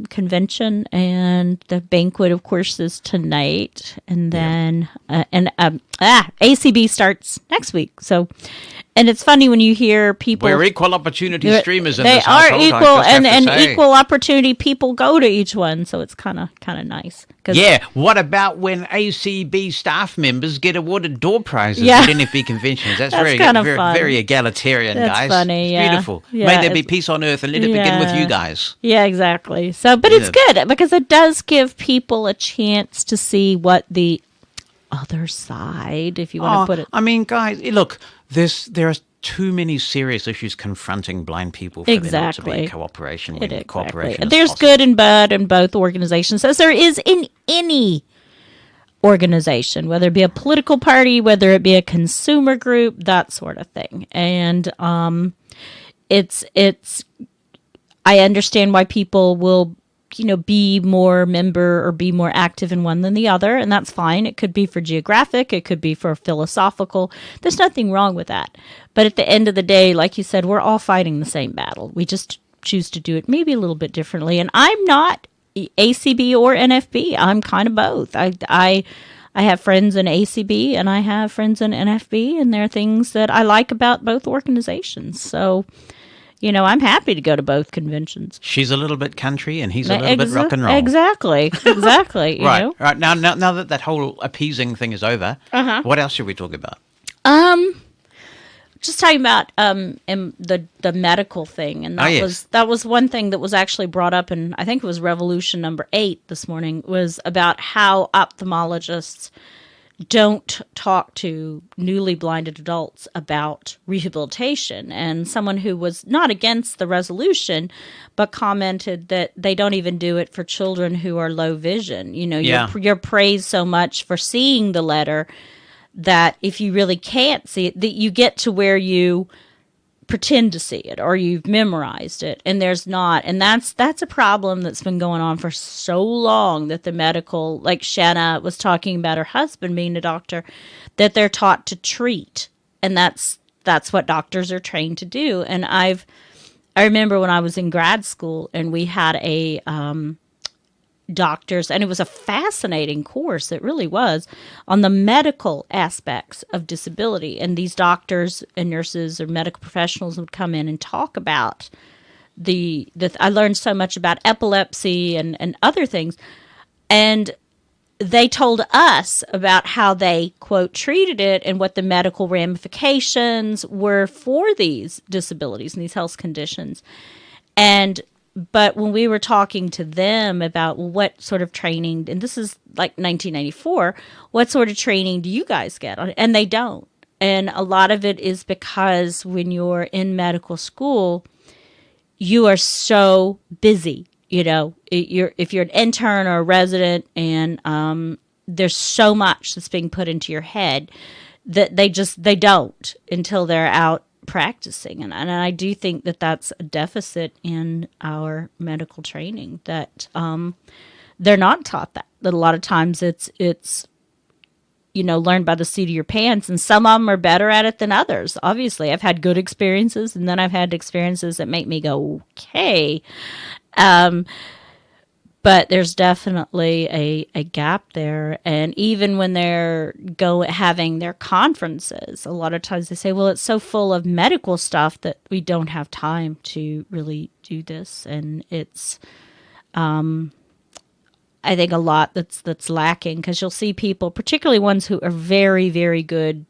S12: convention, and the banquet, of course, is tonight, and then and ACB starts next week. So, and it's funny when you hear people.
S2: We're equal opportunity streamers in
S12: they
S2: this
S12: are
S2: household, I
S12: equal,
S2: just have
S12: and
S2: to say.
S12: equal opportunity people go to each one. So it's kind of nice.
S2: Yeah, what about when ACB staff members get awarded door prizes
S12: Yeah.
S2: at NFB conventions? That's very,
S12: kinda
S2: very,
S12: fun.
S2: very egalitarian,
S12: That's
S2: guys.
S12: funny,
S2: It's
S12: yeah.
S2: beautiful.
S12: Yeah,
S2: May there be
S12: it's-
S2: peace on earth, and let it begin with you guys.
S12: Yeah, exactly. So, but it's good because it does give people a chance to see what the other side, if you want to put it.
S2: I mean, guys, look, there are too many serious issues confronting blind people for there not to be cooperation when cooperation is
S12: There's
S2: possible.
S12: good and bad in both organizations, as there is in any organization, whether it be a political party, whether it be a consumer group, that sort of thing. And it's I understand why people will be more member or be more active in one than the other, and that's fine. It could be for geographic, it could be for philosophical. There's nothing wrong with that. But at the end of the day, like you said, we're all fighting the same battle. We just choose to do it maybe a little bit differently. And I'm not ACB or NFB. I'm kind of both. I have friends in ACB and I have friends in NFB, and there are things that I like about both organizations. So, I'm happy to go to both conventions.
S2: She's a little bit country and he's a little bit rock and roll.
S12: Exactly. you
S2: Right.
S12: know?
S2: Right. Now that whole appeasing thing is over, what else should we talk about?
S12: Just talking about the medical thing, and that was one thing that was actually brought up in, I think it was Revolution number 8 this morning, was about how ophthalmologists don't talk to newly blinded adults about rehabilitation. And someone who was not against the resolution, but commented that they don't even do it for children who are low vision. You're praised so much for seeing the letter that if you really can't see it, that you get to where you pretend to see it or you've memorized it, and there's not. And that's a problem that's been going on for so long, that the medical, like Shanna was talking about her husband being a doctor, that they're taught to treat, and that's what doctors are trained to do. And I remember when I was in grad school and we had a doctors, and it was a fascinating course, it really was, on the medical aspects of disability. And these doctors and nurses or medical professionals would come in and talk about I learned so much about epilepsy and other things. And they told us about how they, quote, treated it and what the medical ramifications were for these disabilities and these health conditions. But when we were talking to them about what sort of training, and this is like 1994, what sort of training do you guys get? And they don't. And a lot of it is because when you're in medical school, you are so busy. If you're an intern or a resident, and there's so much that's being put into your head that they don't until they're out practicing. And I do think that that's a deficit in our medical training, that they're not taught that a lot of times it's learned by the seat of your pants, and some of them are better at it than others. Obviously, I've had good experiences, and then I've had experiences that make me go, okay. But there's definitely a gap there. And even when they're having their conferences, a lot of times they say, well, it's so full of medical stuff that we don't have time to really do this. And it's, I think, a lot that's lacking, because you'll see people, particularly ones who are very, very good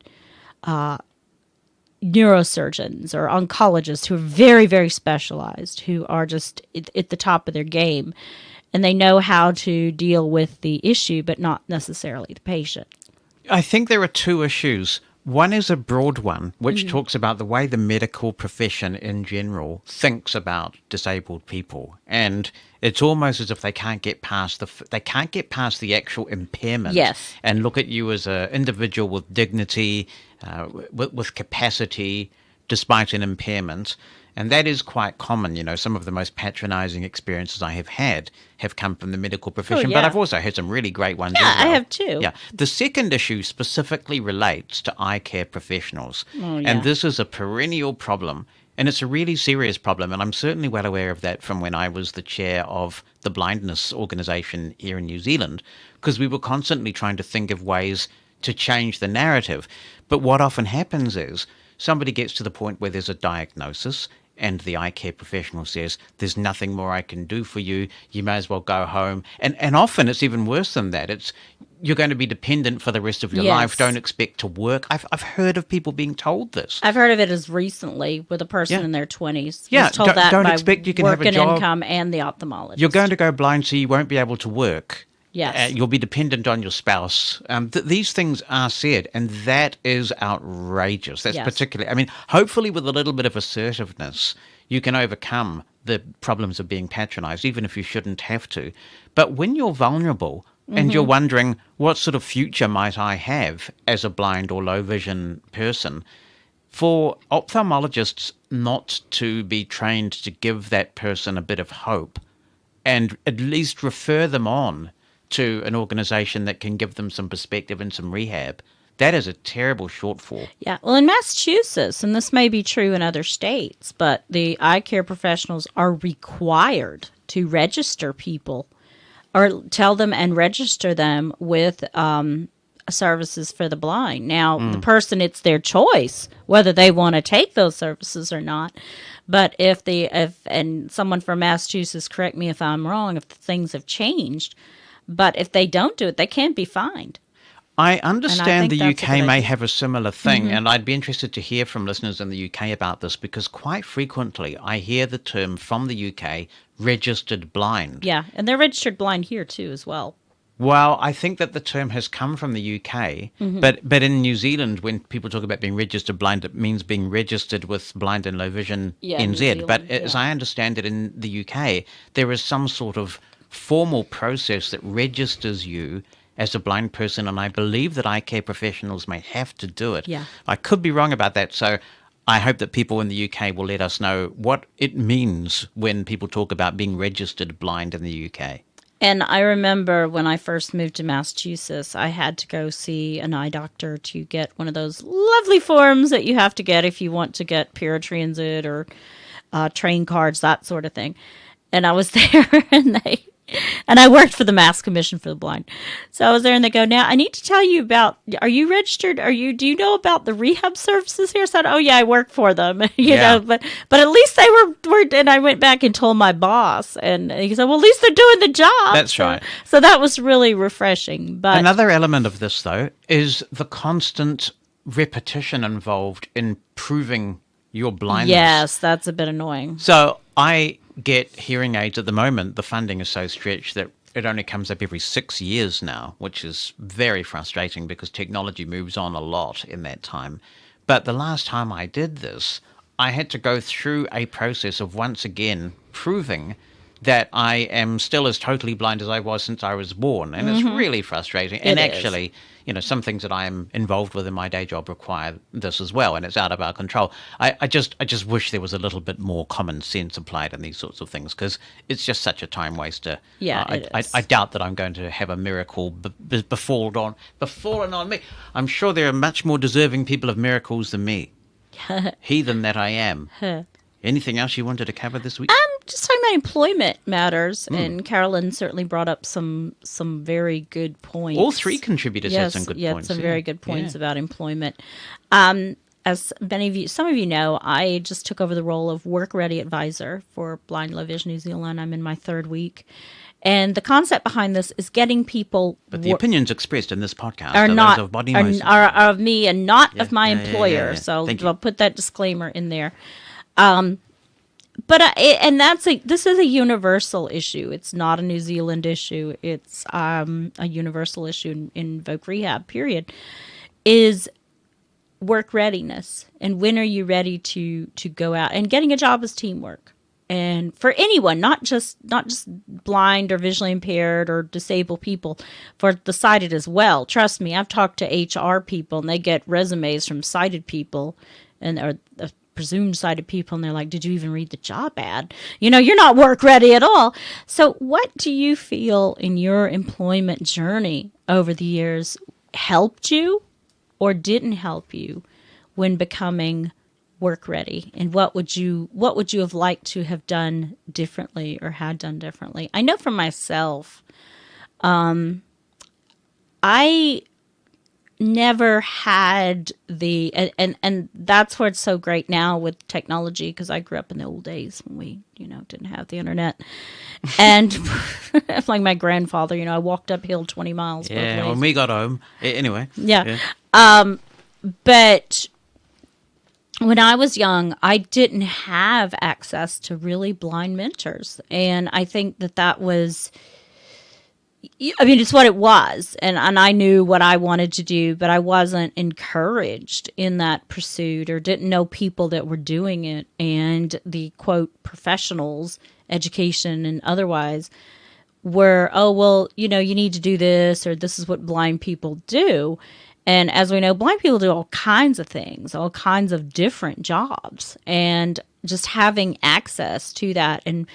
S12: neurosurgeons or oncologists, who are very, very specialized, who are just at the top of their game. And they know how to deal with the issue, but not necessarily the patient.
S2: I think there are two issues. One is a broad one, which talks about the way the medical profession in general thinks about disabled people, and it's almost as if they can't get past the actual impairment.
S12: Yes.
S2: And look at you as an individual with dignity, with capacity, despite an impairment. And that is quite common. Some of the most patronizing experiences I have had have come from the medical profession,
S12: yeah.
S2: but I've also had some really great ones.
S12: Yeah,
S2: as well.
S12: I have too.
S2: Yeah. The second issue specifically relates to eye care professionals.
S12: Oh, yeah.
S2: And this is a perennial problem, and it's a really serious problem. And I'm certainly well aware of that from when I was the chair of the blindness organization here in New Zealand, because we were constantly trying to think of ways to change the narrative. But what often happens is somebody gets to the point where there's a diagnosis and the eye care professional says, there's nothing more I can do for you. You may as well go home. And often it's even worse than that. It's you're going to be dependent for the rest of your life. Don't expect to work. I've heard of people being told this.
S12: I've heard of it as recently with a person in their 20s.
S2: Yeah,
S12: Was told that
S2: don't
S12: by
S2: expect you can
S12: work
S2: have a
S12: and
S2: job.
S12: income and the ophthalmologist.
S2: You're going to go blind, so you won't be able to work.
S12: Yes.
S2: You'll be dependent on your spouse. These things are said, and that is outrageous. That's particularly, I mean, hopefully with a little bit of assertiveness, you can overcome the problems of being patronized, even if you shouldn't have to. But when you're vulnerable and you're wondering, what sort of future might I have as a blind or low vision person, for ophthalmologists not to be trained to give that person a bit of hope and at least refer them on to an organization that can give them some perspective and some rehab, that is a terrible shortfall.
S12: Yeah. Well, in Massachusetts, and this may be true in other states, but the eye care professionals are required to register people or tell them and register them with services for the blind. Now, the person, it's their choice whether they want to take those services or not. But if and someone from Massachusetts, correct me if I'm wrong, if things have changed, but if they don't do it, they can't be fined.
S2: I understand the
S12: that's a
S2: UK
S12: good
S2: may
S12: idea.
S2: have a similar thing, and I'd be interested to hear from listeners in the UK about this, because quite frequently I hear the term from the UK, registered blind.
S12: Yeah, and they're registered blind here too as well.
S2: Well, I think that the term has come from the UK, but in New Zealand, when people talk about being registered blind, it means being registered with Blind and Low Vision
S12: Yeah, New
S2: NZ.
S12: Zealand,
S2: But as I understand it, in the UK, there is some sort of formal process that registers you as a blind person, and I believe that eye care professionals may have to do it.
S12: Yeah.
S2: I could be wrong about that, so I hope that people in the UK will let us know what it means when people talk about being registered blind in the UK.
S12: And I remember when I first moved to Massachusetts, I had to go see an eye doctor to get one of those lovely forms that you have to get if you want to get paratransit or train cards, that sort of thing. And I was there, and I worked for the Mass Commission for the Blind. So I was there, and they go, now, I need to tell you about, are you registered? Do you know about the rehab services here? I said, oh, yeah, I work for them. you know, but at least they were, and I went back and told my boss, and he said, well, at least they're doing the job.
S2: That's right.
S12: So that was really refreshing. But
S2: another element of this, though, is the constant repetition involved in proving your blindness.
S12: Yes, that's a bit annoying.
S2: So I get hearing aids at the moment. The funding is so stretched that it only comes up every 6 years now, which is very frustrating because technology moves on a lot in that time. But the last time I did this, I had to go through a process of once again proving that I am still as totally blind as I was since I was born. And it's really frustrating. And actually, you know, some things that I am involved with in my day job require this as well, and it's out of our control. I just wish there was a little bit more common sense applied in these sorts of things, because it's just such a time waster.
S12: Yeah,
S2: I doubt that I'm going to have a miracle befallen on me. I'm sure there are much more deserving people of miracles than me. Heathen that I am. Anything else you wanted to cover this week?
S12: Just talking about employment matters, and Carolyn certainly brought up some very good points.
S2: All three contributors had some good points.
S12: Some very good points about employment. As some of you know, I just took over the role of work-ready advisor for Blind Low Vision New Zealand. I'm in my 3rd week. And the concept behind this is getting people...
S2: But the opinions expressed in this podcast
S12: are not
S2: those of Bonnie Mosen.
S12: are of me and not of my employer.
S2: Yeah.
S12: So
S2: Thank you.
S12: I'll put that disclaimer in there. This is a universal issue. It's not a New Zealand issue. It's a universal issue in Voc Rehab, period, is work readiness. And when are you ready to go out? And getting a job is teamwork. And for anyone, not just blind or visually impaired or disabled people, for the sighted as well. Trust me, I've talked to HR people, and they get resumes from sighted people or presumed sighted people, and they're like, did you even read the job ad? You know, you're not work ready at all. So what do you feel in your employment journey over the years helped you or didn't help you when becoming work ready? And what would you have liked to have done differently or had done differently? I know for myself, I never had the and that's where it's so great now with technology, because I grew up in the old days when we didn't have the internet, and like my grandfather, I walked uphill 20 miles both ways.
S2: When we got home anyway.
S12: But when I was young, I didn't have access to really blind mentors, and I think that was, it's what it was, and I knew what I wanted to do, but I wasn't encouraged in that pursuit, or didn't know people that were doing it, and the quote professionals, education and otherwise, were, oh, well, you need to do this, or this is what blind people do. And as we know, blind people do all kinds of things, all kinds of different jobs, and just having access to that, and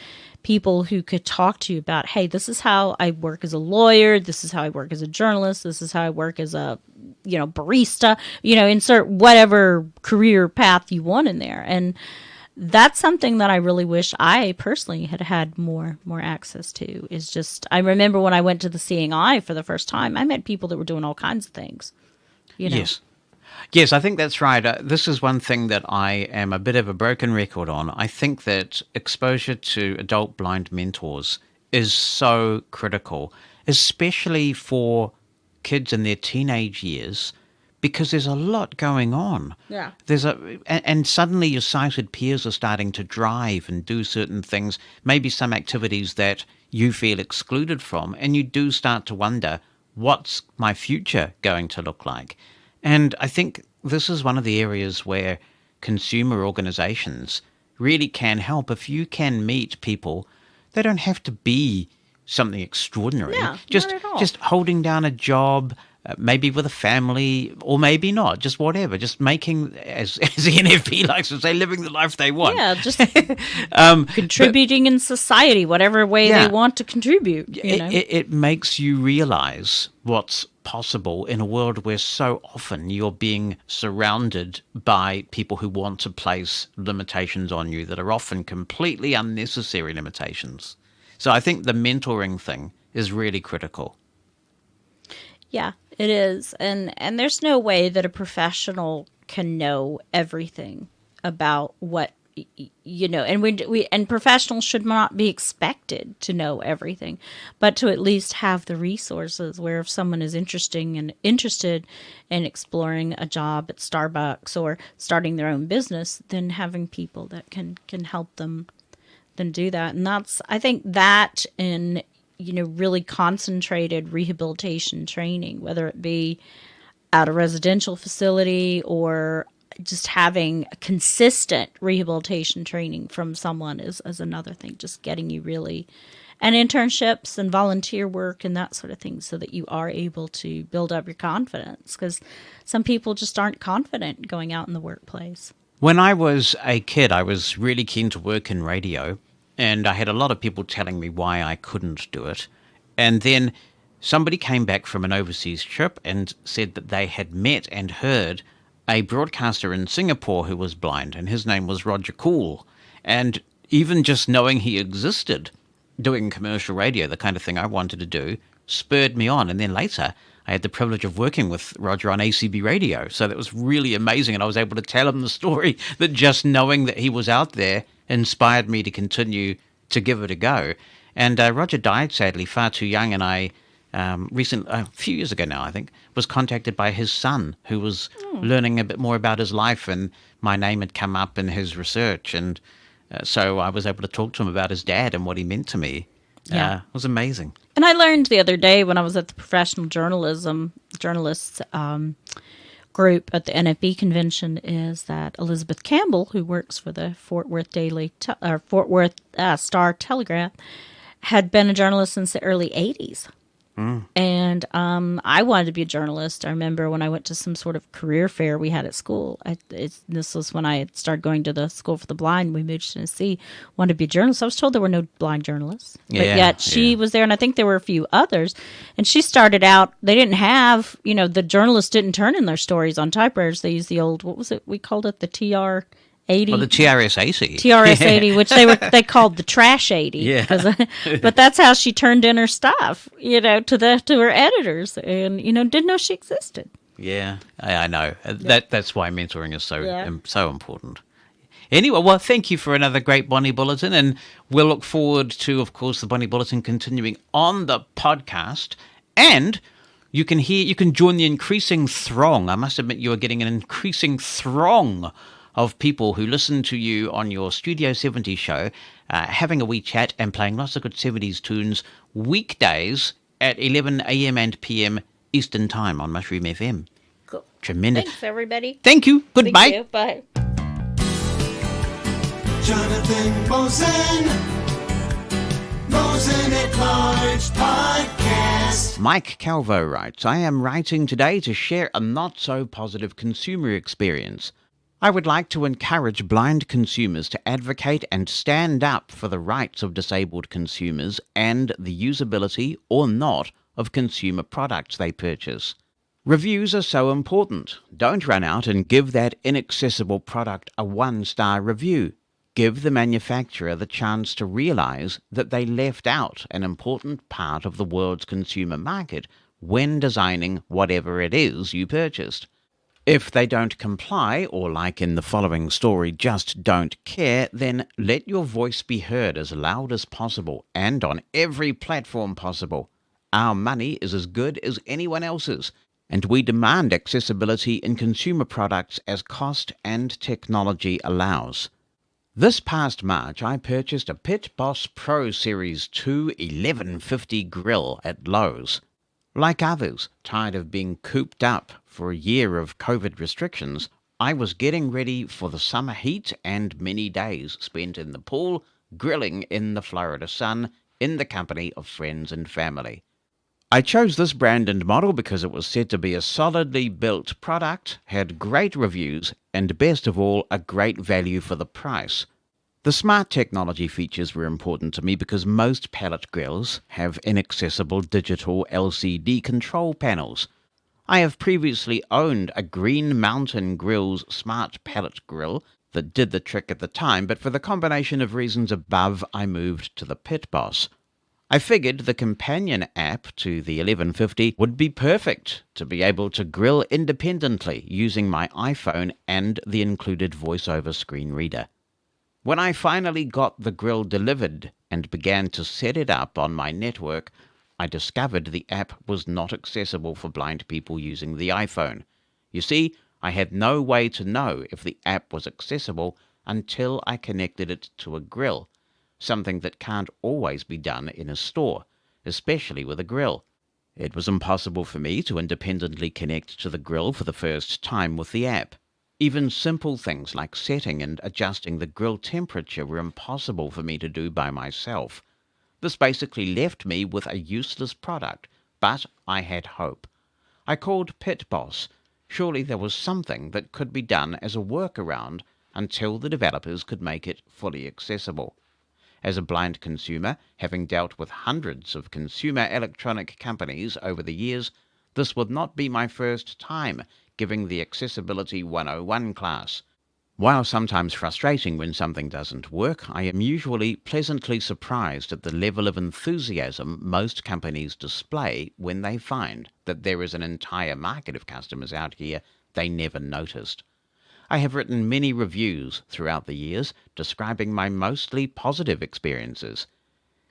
S12: people who could talk to you about, hey, this is how I work as a lawyer, this is how I work as a journalist, this is how I work as a, barista, insert whatever career path you want in there. And that's something that I really wish I personally had more access to, is just, I remember when I went to the Seeing Eye for the first time, I met people that were doing all kinds of things.
S2: Yes, I think that's right. This is one thing that I am a bit of a broken record on. I think that exposure to adult blind mentors is so critical, especially for kids in their teenage years, because there's a lot going on.
S12: Yeah.
S2: And suddenly your sighted peers are starting to drive and do certain things, maybe some activities that you feel excluded from, and you do start to wonder, what's my future going to look like? And I think this is one of the areas where consumer organizations really can help. If you can meet people, they don't have to be something extraordinary.
S12: Yeah,
S2: just
S12: not at all.
S2: just holding down a job, maybe with a family, or maybe not, just whatever. Just making, as the NFP likes to say, living the life they want.
S12: Yeah, just contributing in society, whatever way they want to contribute.
S2: It makes you realize what's possible in a world where so often you're being surrounded by people who want to place limitations on you that are often completely unnecessary limitations. So I think the mentoring thing is really critical.
S12: Yeah, it is. And there's no way that a professional can know everything about what, and professionals should not be expected to know everything, but to at least have the resources where if someone is interested in exploring a job at Starbucks or starting their own business, then having people that can help them then do that. And I think that in really concentrated rehabilitation training, whether it be at a residential facility or just having consistent rehabilitation training from someone is another thing, just getting you really, and internships and volunteer work and that sort of thing, so that you are able to build up your confidence, because some people just aren't confident going out in the workplace.
S2: When I was a kid, I was really keen to work in radio, and I had a lot of people telling me why I couldn't do it. And then somebody came back from an overseas trip and said that they had met and heard a broadcaster in Singapore who was blind, and his name was Roger Cool. And even just knowing he existed, doing commercial radio, the kind of thing I wanted to do, spurred me on. And then later, I had the privilege of working with Roger on ACB radio. So that was really amazing, and I was able to tell him the story that just knowing that he was out there inspired me to continue to give it a go. And Roger died, sadly, far too young, and I a few years ago now, I think, was contacted by his son, who was learning a bit more about his life, and my name had come up in his research, and so I was able to talk to him about his dad and what he meant to me. It was amazing.
S12: And I learned the other day when I was at the professional journalists group at the NFB convention, is that Elizabeth Campbell, who works for the Fort Worth Star Telegraph, had been a journalist since the early 80s. And I wanted to be a journalist. I remember when I went to some sort of career fair we had at school. This was when I had started going to the School for the Blind. We moved to Tennessee. Wanted to be a journalist. I was told there were no blind journalists. But yet she was there, and I think there were a few others. And she started out, they didn't have, the journalists didn't turn in their stories on typewriters. They used the old, what was it? We called it the TR-80.
S2: Well, the TRS-80.
S12: TRS-80, which they called the trash 80.
S2: Yeah.
S12: But that's how she turned in her stuff, to her editors, and didn't know she existed.
S2: Yeah, I know. That's why mentoring is so
S12: Yeah.
S2: so important. Anyway, well, thank you for another great Bonnie Bulletin, and we'll look forward to, of course, the Bonnie Bulletin continuing on the podcast. And you can join the increasing throng. I must admit, you are getting an increasing throng of people who listen to you on your Studio 70 show, having a wee chat and playing lots of good 70s tunes weekdays at 11 a.m. and p.m. Eastern Time on Mushroom FM.
S12: Cool.
S2: Tremendous.
S12: Thanks, everybody.
S2: Thank you. Goodbye.
S12: Thank you. Bye.
S3: Jonathan Mosen. Mosen at Large Podcast.
S2: Mike Calvo writes, I am writing today to share a not-so-positive consumer experience. I would like to encourage blind consumers to advocate and stand up for the rights of disabled consumers and the usability or not of consumer products they purchase. Reviews are so important. Don't run out and give that inaccessible product a 1-star review. Give the manufacturer the chance to realize that they left out an important part of the world's consumer market when designing whatever it is you purchased. If they don't comply, or like in the following story, just don't care, then let your voice be heard as loud as possible and on every platform possible. Our money is as good as anyone else's, and we demand accessibility in consumer products as cost and technology allows. This past March, I purchased a Pit Boss Pro Series 2 1150 grill at Lowe's. Like others, tired of being cooped up for a year of COVID restrictions, I was getting ready for the summer heat and many days spent in the pool, grilling in the Florida sun, in the company of friends and family. I chose this brand and model because it was said to be a solidly built product, had great reviews, and best of all, a great value for the price. The smart technology features were important to me because most pellet grills have inaccessible digital LCD control panels. I have previously owned a Green Mountain Grill's smart pellet grill that did the trick at the time, but for the combination of reasons above, I moved to the Pit Boss. I figured the companion app to the 1150 would be perfect to be able to grill independently using my iPhone and the included voiceover screen reader. When I finally got the grill delivered and began to set it up on my network, I discovered the app was not accessible for blind people using the iPhone. You see, I had no way to know if the app was accessible until I connected it to a grill, something that can't always be done in a store, especially with a grill. It was impossible for me to independently connect to the grill for the first time with the app. Even simple things like setting and adjusting the grill temperature were impossible for me to do by myself. This basically left me with a useless product, but I had hope. I called Pit Boss. Surely there was something that could be done as a workaround until the developers could make it fully accessible. As a blind consumer, having dealt with hundreds of consumer electronic companies over the years, this would not be my first time giving the Accessibility 101 class. While sometimes frustrating when something doesn't work, I am usually pleasantly surprised at the level of enthusiasm most companies display when they find that there is an entire market of customers out here they never noticed. I have written many reviews throughout the years describing my mostly positive experiences.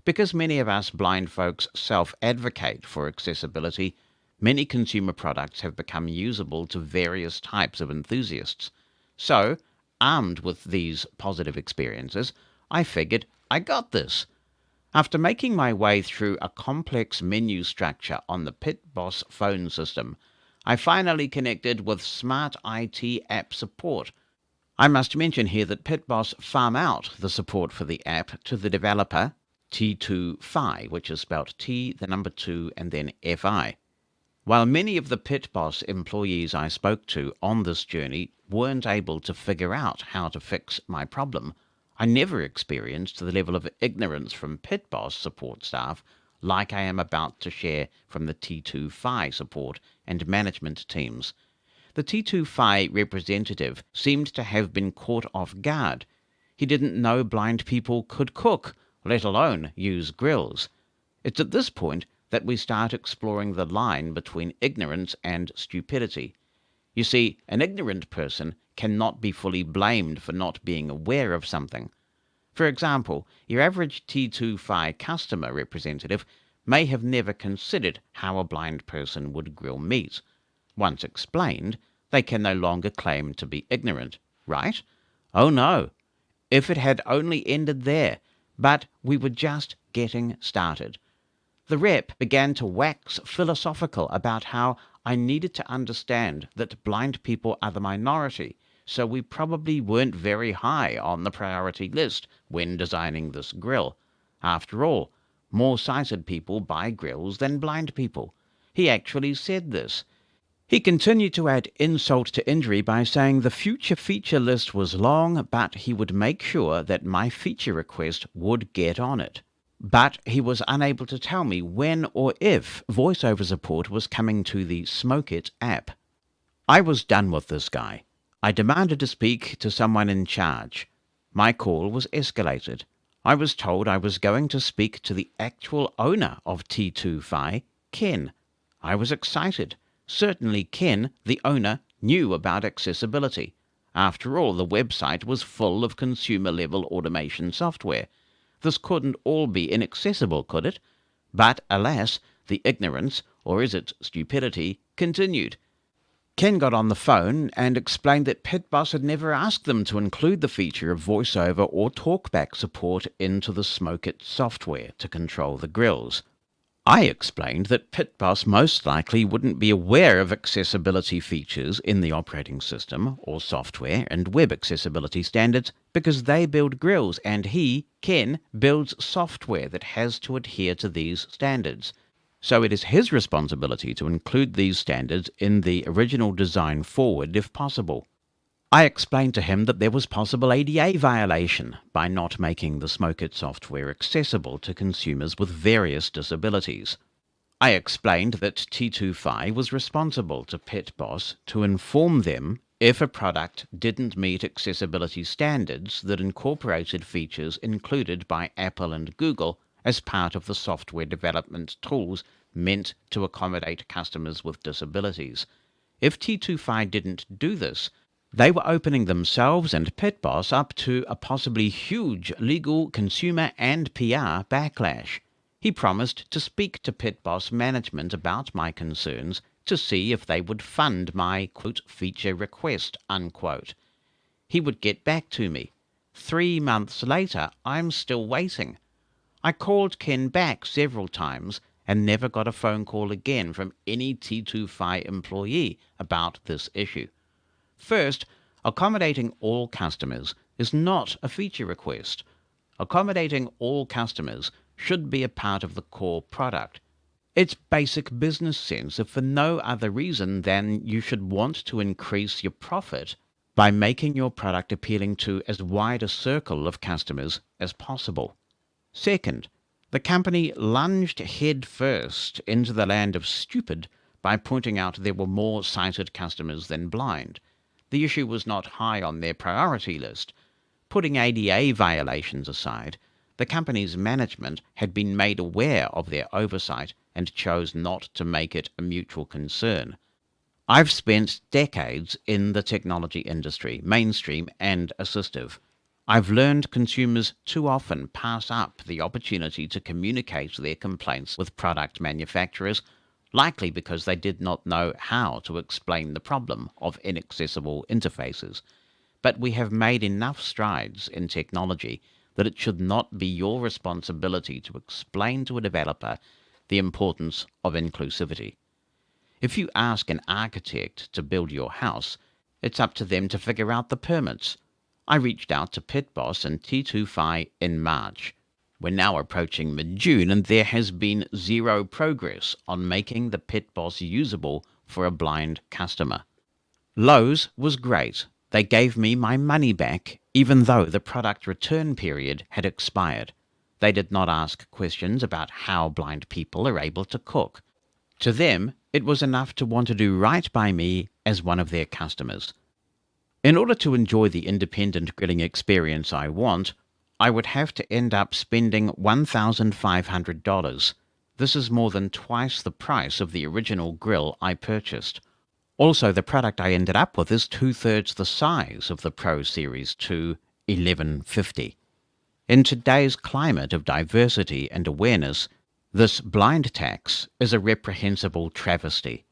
S2: Because many of us blind folks self-advocate for accessibility, many consumer products have become usable to various types of enthusiasts. So, armed with these positive experiences, I figured I got this. After making my way through a complex menu structure on the Pit Boss phone system, I finally connected with Smart IT app support. I must mention here that Pit Boss farm out the support for the app to the developer T2Fi, which is spelled T, the number 2, and then Fi. While many of the Pit Boss employees I spoke to on this journey weren't able to figure out how to fix my problem, I never experienced the level of ignorance from Pit Boss support staff like I am about to share from the T2Fi support and management teams. The T2Fi representative seemed to have been caught off guard. He didn't know blind people could cook, let alone use grills. It's at this point that we start exploring the line between ignorance and stupidity. You see, an ignorant person cannot be fully blamed for not being aware of something. For example, your average T2Fi customer representative may have never considered how a blind person would grill meat. Once explained, they can no longer claim to be ignorant, right? Oh no! If it had only ended there, but we were just getting started. The rep began to wax philosophical about how I needed to understand that blind people are the minority, so we probably weren't very high on the priority list when designing this grill. After all, more sighted people buy grills than blind people. He actually said this. He continued to add insult to injury by saying the future feature list was long, but he would make sure that my feature request would get on it. But he was unable to tell me when or if voiceover support was coming to the Smoke It app. I was done with this guy. I demanded to speak to someone in charge. My call was escalated. I was told I was going to speak to the actual owner of T2Fi, Ken. I was excited. Certainly Ken, the owner, knew about accessibility. After all, the website was full of consumer-level automation software. This couldn't all be inaccessible, could it? But, alas, the ignorance, or is it stupidity, continued. Ken got on the phone and explained that PitBoss had never asked them to include the feature of voiceover or talkback support into the Smoke It software to control the grills. I explained that PitBoss most likely wouldn't be aware of accessibility features in the operating system or software and web accessibility standards because they build grills and he, Ken, builds software that has to adhere to these standards. So it is his responsibility to include these standards in the original design forward if possible. I explained to him that there was possible ADA violation by not making the Smoke It software accessible to consumers with various disabilities. I explained that T2Fi was responsible to PitBoss to inform them if a product didn't meet accessibility standards that incorporated features included by Apple and Google as part of the software development tools meant to accommodate customers with disabilities. If T2Fi didn't do this, they were opening themselves and PitBoss up to a possibly huge legal, consumer and PR backlash. He promised to speak to PitBoss management about my concerns to see if they would fund my, quote, feature request, unquote. He would get back to me. 3 months later, I'm still waiting. I called Ken back several times and never got a phone call again from any T2Fi employee about this issue. First, accommodating all customers is not a feature request. Accommodating all customers should be a part of the core product. It's basic business sense if for no other reason than you should want to increase your profit by making your product appealing to as wide a circle of customers as possible. Second, the company lunged head first into the land of stupid by pointing out there were more sighted customers than blind. The issue was not high on their priority list. Putting ADA violations aside, the company's management had been made aware of their oversight and chose not to make it a mutual concern. I've spent decades in the technology industry, mainstream and assistive. I've learned consumers too often pass up the opportunity to communicate their complaints with product manufacturers, likely because they did not know how to explain the problem of inaccessible interfaces. But we have made enough strides in technology that it should not be your responsibility to explain to a developer the importance of inclusivity. If you ask an architect to build your house, it's up to them to figure out the permits. I reached out to PitBoss and T2Fi in March. We're now approaching mid-June and there has been zero progress on making the PitBoss usable for a blind customer. Lowe's was great. They gave me my money back even though the product return period had expired. They did not ask questions about how blind people are able to cook. To them, it was enough to want to do right by me as one of their customers. In order to enjoy the independent grilling experience I want, I would have to end up spending $1,500. This is more than twice the price of the original grill I purchased. Also, the product I ended up with is 2/3 the size of the Pro Series 2 1150. In today's climate of diversity and awareness, this blind tax is a reprehensible travesty.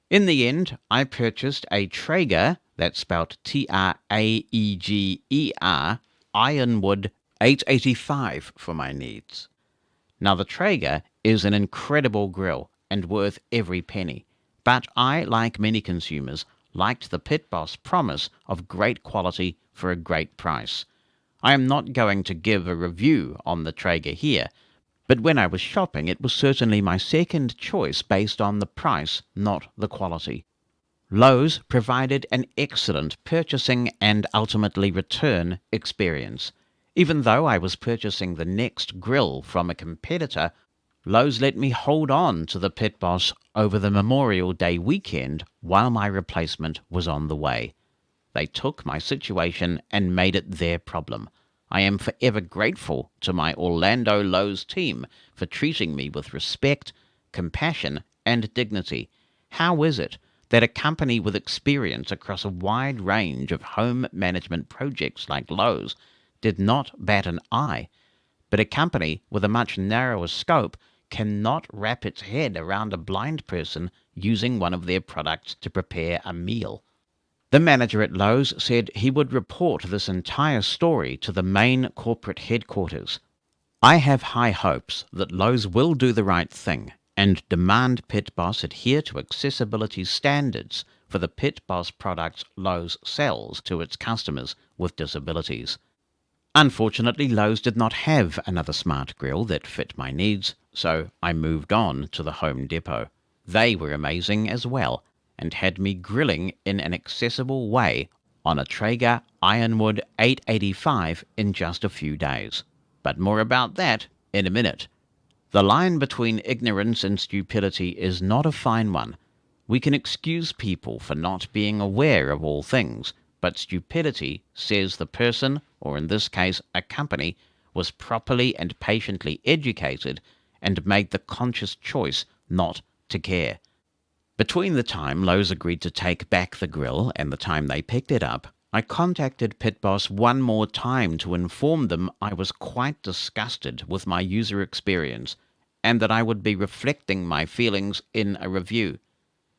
S2: In the end, I purchased a Traeger, that's spelled Traeger, Ironwood 885 for my needs. Now, the Traeger is an incredible grill and worth every penny, but I, like many consumers, liked the Pit Boss promise of great quality for a great price. I am not going to give a review on the Traeger here, but when I was shopping, it was certainly my second choice based on the price, not the quality. Lowe's provided an excellent purchasing and ultimately return experience. Even though I was purchasing the next grill from a competitor, Lowe's let me hold on to the Pit Boss over the Memorial Day weekend while my replacement was on the way. They took my situation and made it their problem. I am forever grateful to my Orlando Lowe's team for treating me with respect, compassion, and dignity. How is it that a company with experience across a wide range of home management projects like Lowe's did not bat an eye, but a company with a much narrower scope cannot wrap its head around a blind person using one of their products to prepare a meal? The manager at Lowe's said he would report this entire story to the main corporate headquarters. I have high hopes that Lowe's will do the right thing and demand Pit Boss adhere to accessibility standards for the Pit Boss products Lowe's sells to its customers with disabilities. Unfortunately, Lowe's did not have another smart grill that fit my needs, so I moved on to the Home Depot. They were amazing as well, and had me grilling in an accessible way on a Traeger Ironwood 885 in just a few days. But more about that in a minute. The line between ignorance and stupidity is not a fine one. We can excuse people for not being aware of all things, but stupidity says the person, or in this case a company, was properly and patiently educated and made the conscious choice not to care. Between the time Lowe's agreed to take back the grill and the time they picked it up, I contacted Pit Boss one more time to inform them I was quite disgusted with my user experience and that I would be reflecting my feelings in a review.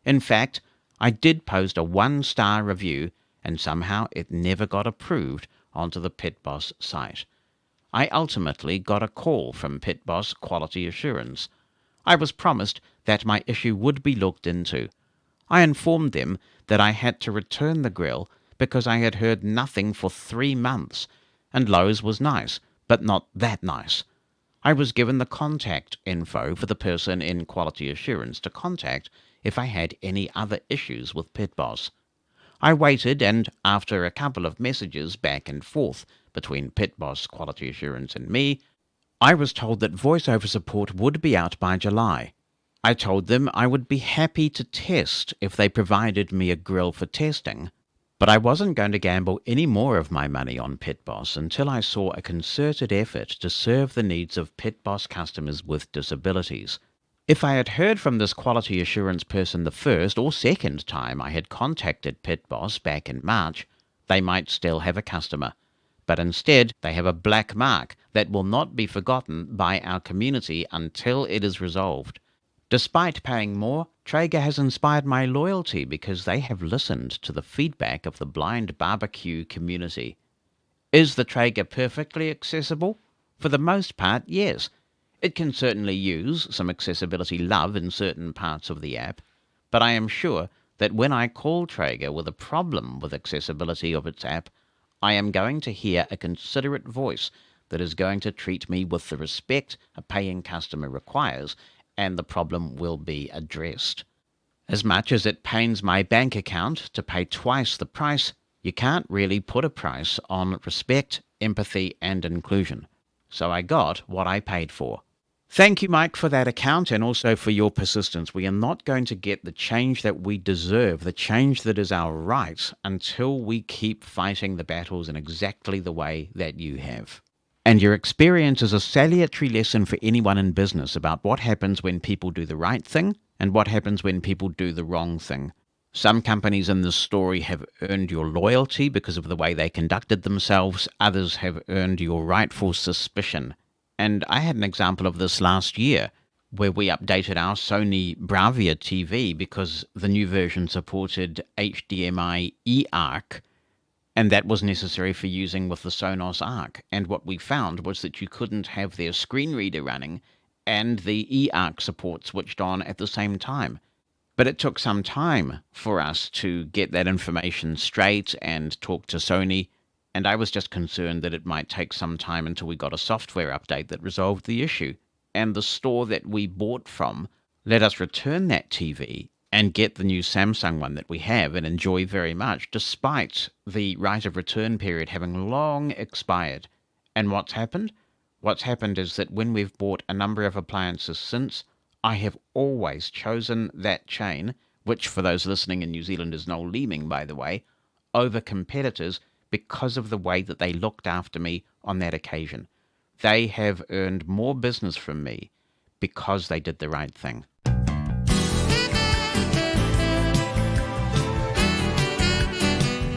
S2: In fact, I did post a 1-star review and somehow it never got approved onto the Pit Boss site. I ultimately got a call from Pit Boss Quality Assurance. I was promised that my issue would be looked into. I informed them that I had to return the grill because I had heard nothing for 3 months, and Lowe's was nice, but not that nice. I was given the contact info for the person in Quality Assurance to contact if I had any other issues with Pit Boss. I waited, and after a couple of messages back and forth between Pit Boss Quality Assurance and me, I was told that voiceover support would be out by July. I told them I would be happy to test if they provided me a grill for testing, but I wasn't going to gamble any more of my money on Pit Boss until I saw a concerted effort to serve the needs of Pit Boss customers with disabilities. If I had heard from this quality assurance person the first or second time I had contacted Pit Boss back in March, they might still have a customer. But instead, they have a black mark that will not be forgotten by our community until it is resolved. Despite paying more, Traeger has inspired my loyalty because they have listened to the feedback of the blind barbecue community. Is the Traeger perfectly accessible? For the most part, yes. It can certainly use some accessibility love in certain parts of the app, but I am sure that when I call Traeger with a problem with accessibility of its app, I am going to hear a considerate voice that is going to treat me with the respect a paying customer requires, and the problem will be addressed. As much as it pains my bank account to pay twice the price, you can't really put a price on respect, empathy, and inclusion. So I got what I paid for. Thank you, Mike, for that account and also for your persistence. We are not going to get the change that we deserve, the change that is our right, until we keep fighting the battles in exactly the way that you have. And your experience is a salutary lesson for anyone in business about what happens when people do the right thing and what happens when people do the wrong thing. Some companies in this story have earned your loyalty because of the way they conducted themselves. Others have earned your rightful suspicion. And I had an example of this last year where we updated our Sony Bravia TV because the new version supported HDMI eARC, and that was necessary for using with the Sonos Arc. And what we found was that you couldn't have their screen reader running and the eARC support switched on at the same time. But it took some time for us to get that information straight and talk to Sony, and I was just concerned that it might take some time until we got a software update that resolved the issue. And the store that we bought from let us return that TV and get the new Samsung one that we have and enjoy very much, despite the right of return period having long expired. And what's happened? What's happened is that when we've bought a number of appliances since, I have always chosen that chain, which for those listening in New Zealand is Noel Leeming, by the way, over competitors because of the way that they looked after me on that occasion. They have earned more business from me because they did the right thing.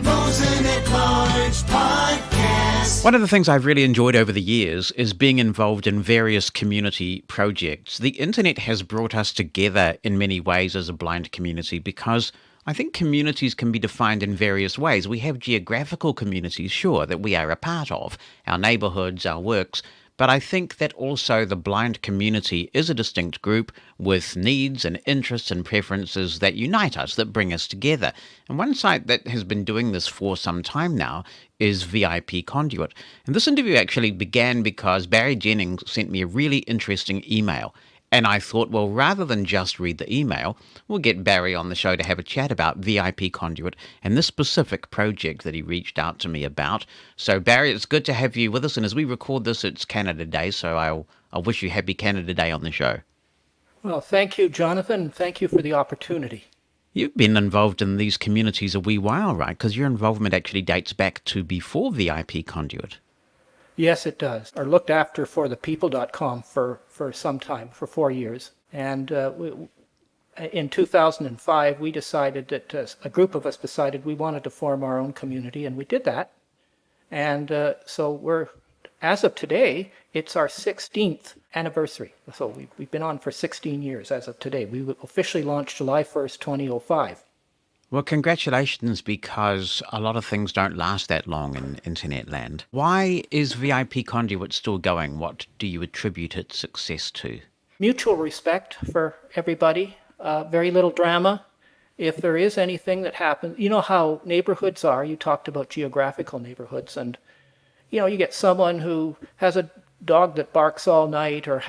S3: Mosen At Large Podcast.
S2: One of the things I've really enjoyed over the years is being involved in various community projects. The internet has brought us together in many ways as a blind community because I think communities can be defined in various ways. We have geographical communities, sure, that we are a part of, our neighborhoods, our works, but I think that also the blind community is a distinct group with needs and interests and preferences that unite us, that bring us together. And one site that has been doing this for some time now is VIP Conduit. And this interview actually began because Barry Jennings sent me a really interesting email. And I thought, well, rather than just read the email, we'll get Barry on the show to have a chat about VIP Conduit and this specific project that he reached out to me about. So, Barry, it's good to have you with us. And as we record this, it's Canada Day, so I'll wish you happy Canada Day on the show.
S13: Well, thank you, Jonathan. Thank you for the opportunity.
S2: You've been involved in these communities a wee while, right? Because your involvement actually dates back to before VIP Conduit.
S13: Yes, it does. I looked after for thepeople.com for some time, for 4 years. And in 2005, we decided that a group of us decided we wanted to form our own community, and we did that. And so as of today, it's our 16th anniversary. So we've been on for 16 years as of today. We officially launched July 1st, 2005.
S2: Well, congratulations, because a lot of things don't last that long in internet land. Why is VIP Conduit still going? What do you attribute its success to?
S13: Mutual respect for everybody, very little drama. If there is anything that happens, you know how neighborhoods are. You talked about geographical neighborhoods, and you get someone who has a dog that barks all night or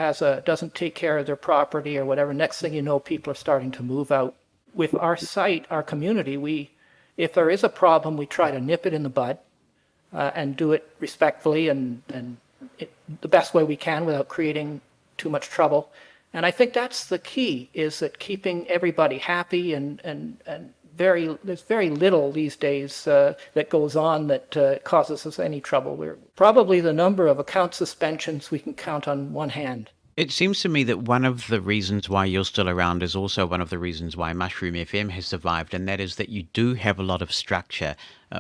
S13: doesn't take care of their property or whatever. Next thing you know, people are starting to move out. With our site, our community, if there is a problem, we try to nip it in the bud and do it respectfully and the best way we can without creating too much trouble. And I think that's the key, is that keeping everybody happy and there's very little these days that goes on that causes us any trouble. We're probably the number of account suspensions we can count on one hand.
S2: It seems to me that one of the reasons why you're still around is also one of the reasons why Mushroom FM has survived, and that is that you do have a lot of structure.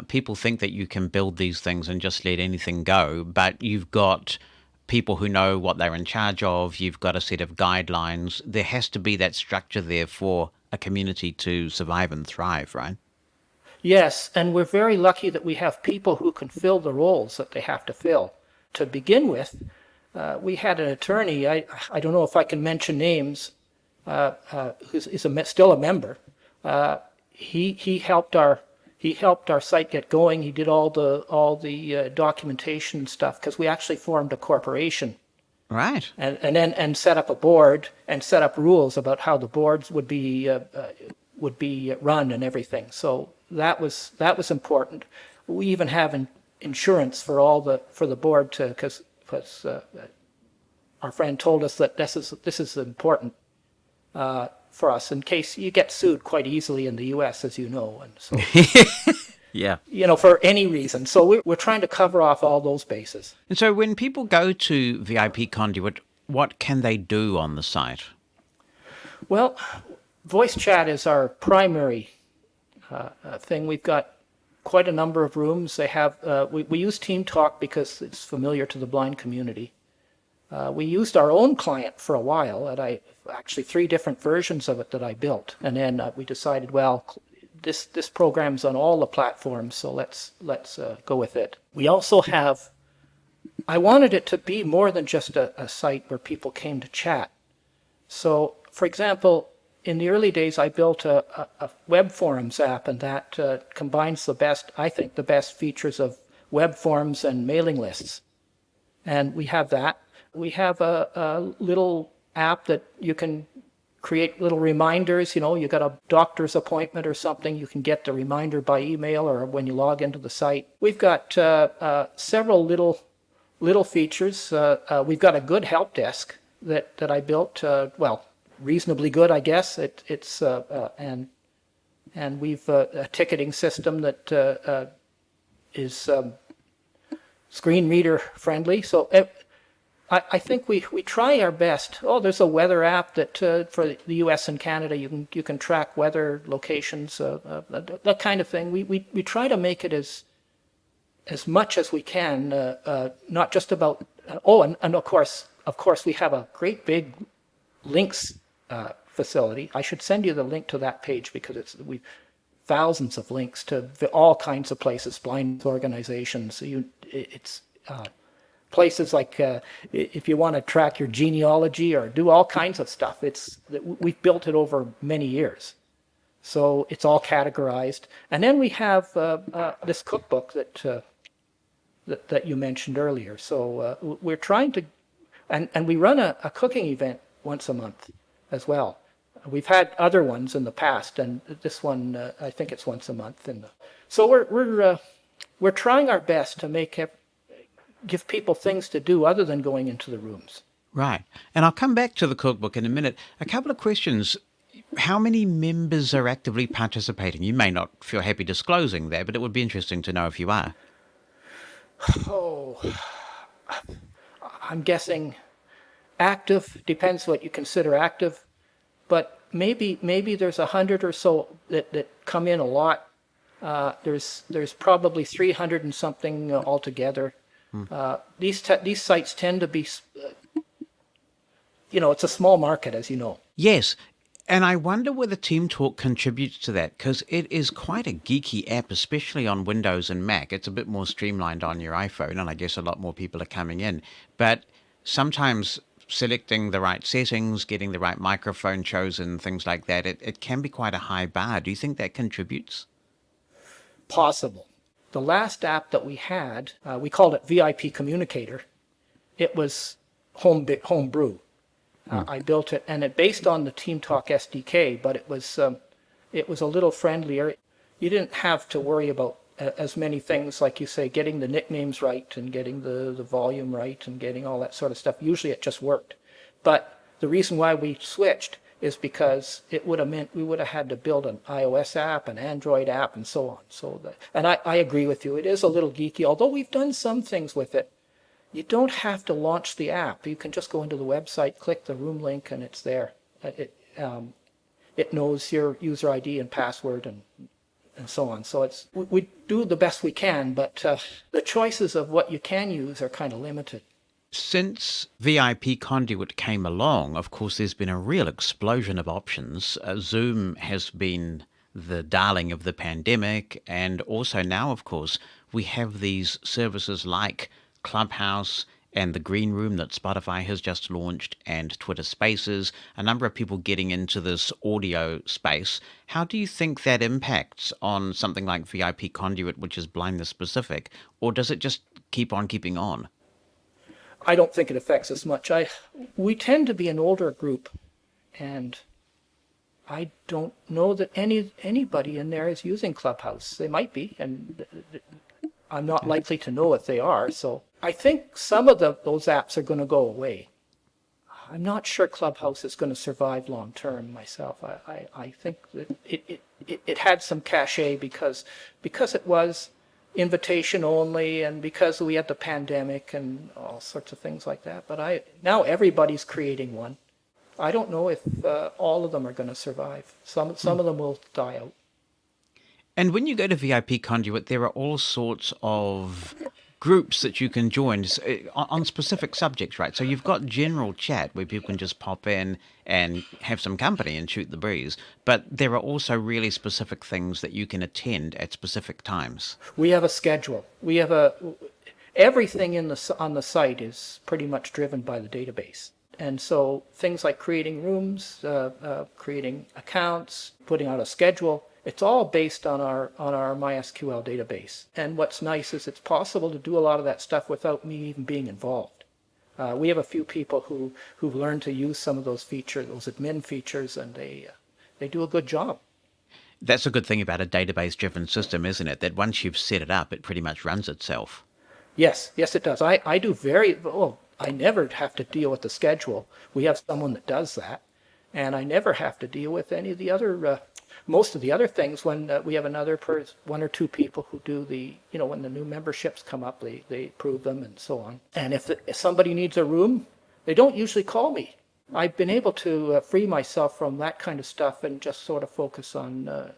S2: People think that you can build these things and just let anything go, but you've got people who know what they're in charge of, you've got a set of guidelines. There has to be that structure there for a community to survive and thrive, right?
S13: Yes, and we're very lucky that we have people who can fill the roles that they have to fill. To begin with, we had an attorney, I don't know if I can mention names, who's still a member. He helped our site get going. He did all the documentation stuff because we actually formed a corporation.
S2: Right.
S13: And set up a board and set up rules about how the boards would be run and everything. So that was important. We even have insurance for the board because our friend told us that this is important for us in case you get sued quite easily in the U.S., as you know, and so
S2: Yeah.
S13: for any reason. So we're trying to cover off all those bases.
S2: And so when people go to VIP Conduit, what can they do on the site?
S13: Well, voice chat is our primary thing. We've got quite a number of rooms. They have we use Team Talk because it's familiar to the blind community. We used our own client for a while, and actually 3 different versions of it that I built, and then we decided, well, this program's on all the platforms, so let's go with it. We also have. I wanted it to be more than just a site where people came to chat. So, for example, in the early days, I built a web forums app, and that combines the best features of web forums and mailing lists. And we have that. We have a little app that you can create little reminders. You got a doctor's appointment or something, you can get the reminder by email or when you log into the site. We've got several little features. We've got a good help desk that I built. Reasonably good, I guess. And we've a ticketing system that is screen reader friendly. So I think we try our best. Oh, there's a weather app that for the U.S. and Canada you can track weather locations, that kind of thing. We try to make it as much as we can, not just about. And of course we have a great big links facility. I should send you the link to that page because we've thousands of links to all kinds of places, blind organizations. It's places like if you want to track your genealogy or do all kinds of stuff. We've built it over many years, so it's all categorized. And then we have this cookbook that you mentioned earlier. So we're trying to, and we run a cooking event once a month as well. We've had other ones in the past, and this one I think it's once a month. So we're trying our best to give people things to do other than going into the rooms.
S2: Right. And I'll come back to the cookbook in a minute. A couple of questions. How many members are actively participating? You may not feel happy disclosing that, but it would be interesting to know if you are.
S13: Oh, I'm guessing active, depends what you consider active, but maybe there's 100 or so that come in a lot. There's probably 300 and something altogether. These sites tend to be, it's a small market, as you know.
S2: Yes. And I wonder whether Team Talk contributes to that, because it is quite a geeky app, especially on Windows and Mac. It's a bit more streamlined on your iPhone, and I guess a lot more people are coming in. But sometimes selecting the right settings, getting the right microphone chosen, things like that, it can be quite a high bar. Do you think that contributes?
S13: Possible. The last app that we had, we called it VIP Communicator. It was homebrew. I built it, and it based on the Team Talk SDK, but it was a little friendlier. You didn't have to worry about as many things, like you say, getting the nicknames right and getting the volume right and getting all that sort of stuff. Usually it just worked. But the reason why we switched is because it would have meant we would have had to build an iOS app, an Android app, and so on. And I agree with you. It is a little geeky, although we've done some things with it. You don't have to launch the app. You can just go into the website, click the room link, and it's there. It knows your user ID and password and so on. So we do the best we can, but the choices of what you can use are kind of limited.
S2: Since VIP Conduit came along, of course, there's been a real explosion of options. Zoom has been the darling of the pandemic, and also now, of course, we have these services like Clubhouse and the Green Room that Spotify has just launched, and Twitter Spaces, a number of people getting into this audio space. How do you think that impacts on something like VIP Conduit, which is blindness specific, or does it just keep on keeping on?
S13: I don't think it affects us much. We tend to be an older group, and I don't know that anybody in there is using Clubhouse. They might be, and I'm not likely to know if they are. So I think some of those apps are going to go away. I'm not sure Clubhouse is going to survive long term myself. I think that it had some cachet because it was invitation only and because we had the pandemic and all sorts of things like that. But now everybody's creating one. I don't know if all of them are going to survive. Some of them will die out.
S2: And when you go to VIP Conduit, there are all sorts of groups that you can join on specific subjects, right? So you've got general chat where people can just pop in and have some company and shoot the breeze. But there are also really specific things that you can attend at specific times.
S13: We have a schedule. We have everything on the site is pretty much driven by the database. And so things like creating rooms, creating accounts, putting out a schedule, it's all based on our MySQL database. And what's nice is it's possible to do a lot of that stuff without me even being involved. We have a few people who've learned to use some of those features, those admin features, and they do a good job.
S2: That's a good thing about a database-driven system, isn't it? That once you've set it up, it pretty much runs itself.
S13: Yes, it does. I do I never have to deal with the schedule. We have someone that does that. And I never have to deal with any of the other, most of the other things when we have one or two people who do when the new memberships come up, they approve them and so on. And if somebody needs a room, they don't usually call me. I've been able to free myself from that kind of stuff and just sort of focus on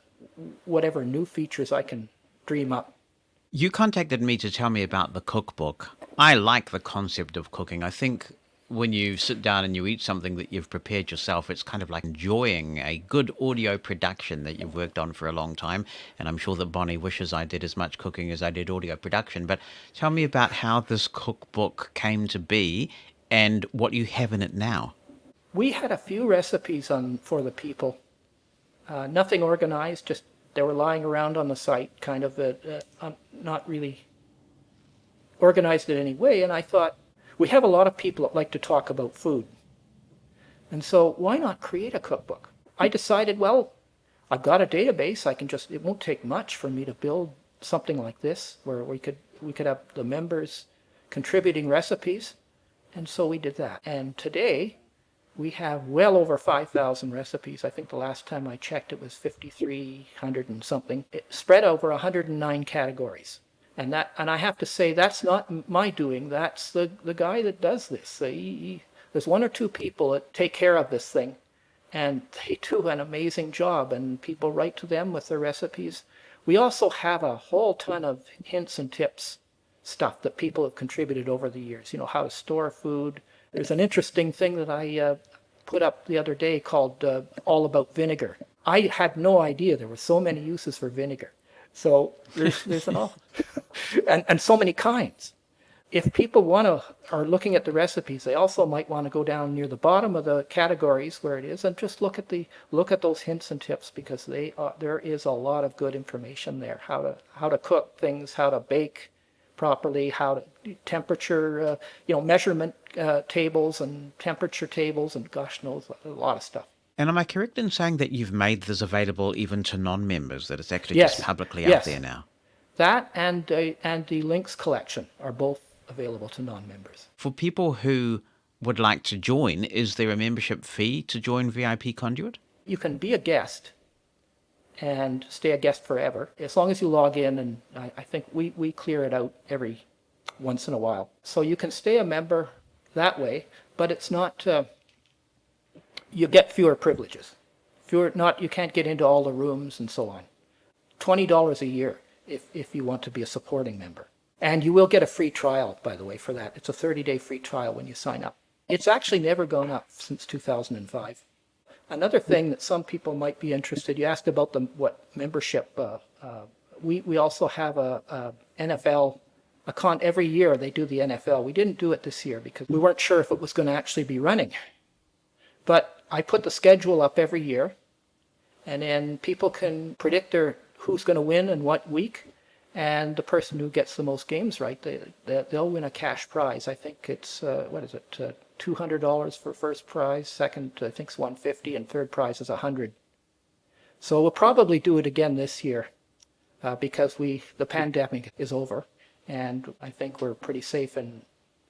S13: whatever new features I can dream up.
S2: You contacted me to tell me about the cookbook. I like the concept of cooking. I think when you sit down and you eat something that you've prepared yourself, it's kind of like enjoying a good audio production that you've worked on for a long time. And I'm sure that Bonnie wishes I did as much cooking as I did audio production. But tell me about how this cookbook came to be and what you have in it now.
S13: We had a few recipes for the people. Nothing organized, just they were lying around on the site, kind of not really organized in any way. And I thought, we have a lot of people that like to talk about food. And so why not create a cookbook? I decided, well, I've got a database. It won't take much for me to build something like this where we could have the members contributing recipes. And so we did that. And today we have well over 5,000 recipes. I think the last time I checked it was 5,300 and something. It spread over 109 categories. And I have to say, that's not my doing. That's the guy that does this. There's one or two people that take care of this thing, and they do an amazing job, and people write to them with their recipes. We also have a whole ton of hints and tips stuff that people have contributed over the years. How to store food. There's an interesting thing that I put up the other day called All About Vinegar. I had no idea there were so many uses for vinegar. So there's an awful, and so many kinds. If people are looking at the recipes, they also might want to go down near the bottom of the categories where it is and just look at those hints and tips, because there is a lot of good information there. How to cook things, how to bake properly, how to temperature, measurement tables and temperature tables, and gosh knows a lot of stuff.
S2: And am I correct in saying that you've made this available even to non-members, that it's actually just publicly out there now?
S13: That and the links collection are both available to non-members.
S2: For people who would like to join, is there a membership fee to join VIP Conduit?
S13: You can be a guest and stay a guest forever, as long as you log in, and I think we clear it out every once in a while. So you can stay a member that way, but it's not... you get fewer privileges. You can't get into all the rooms and so on. $20 a year if you want to be a supporting member. And you will get a free trial, by the way, for that. It's a 30-day free trial when you sign up. It's actually never gone up since 2005. Another thing that some people might be interested, you asked about what membership. We also have a NFL account. Every year they do the NFL. We didn't do it this year because we weren't sure if it was going to actually be running. But I put the schedule up every year, and then people can predict who's going to win in what week, and the person who gets the most games right, they'll win a cash prize. I think it's $200 for first prize, second I think it's $150, and third prize is $100. So we'll probably do it again this year because the pandemic is over, and I think we're pretty safe in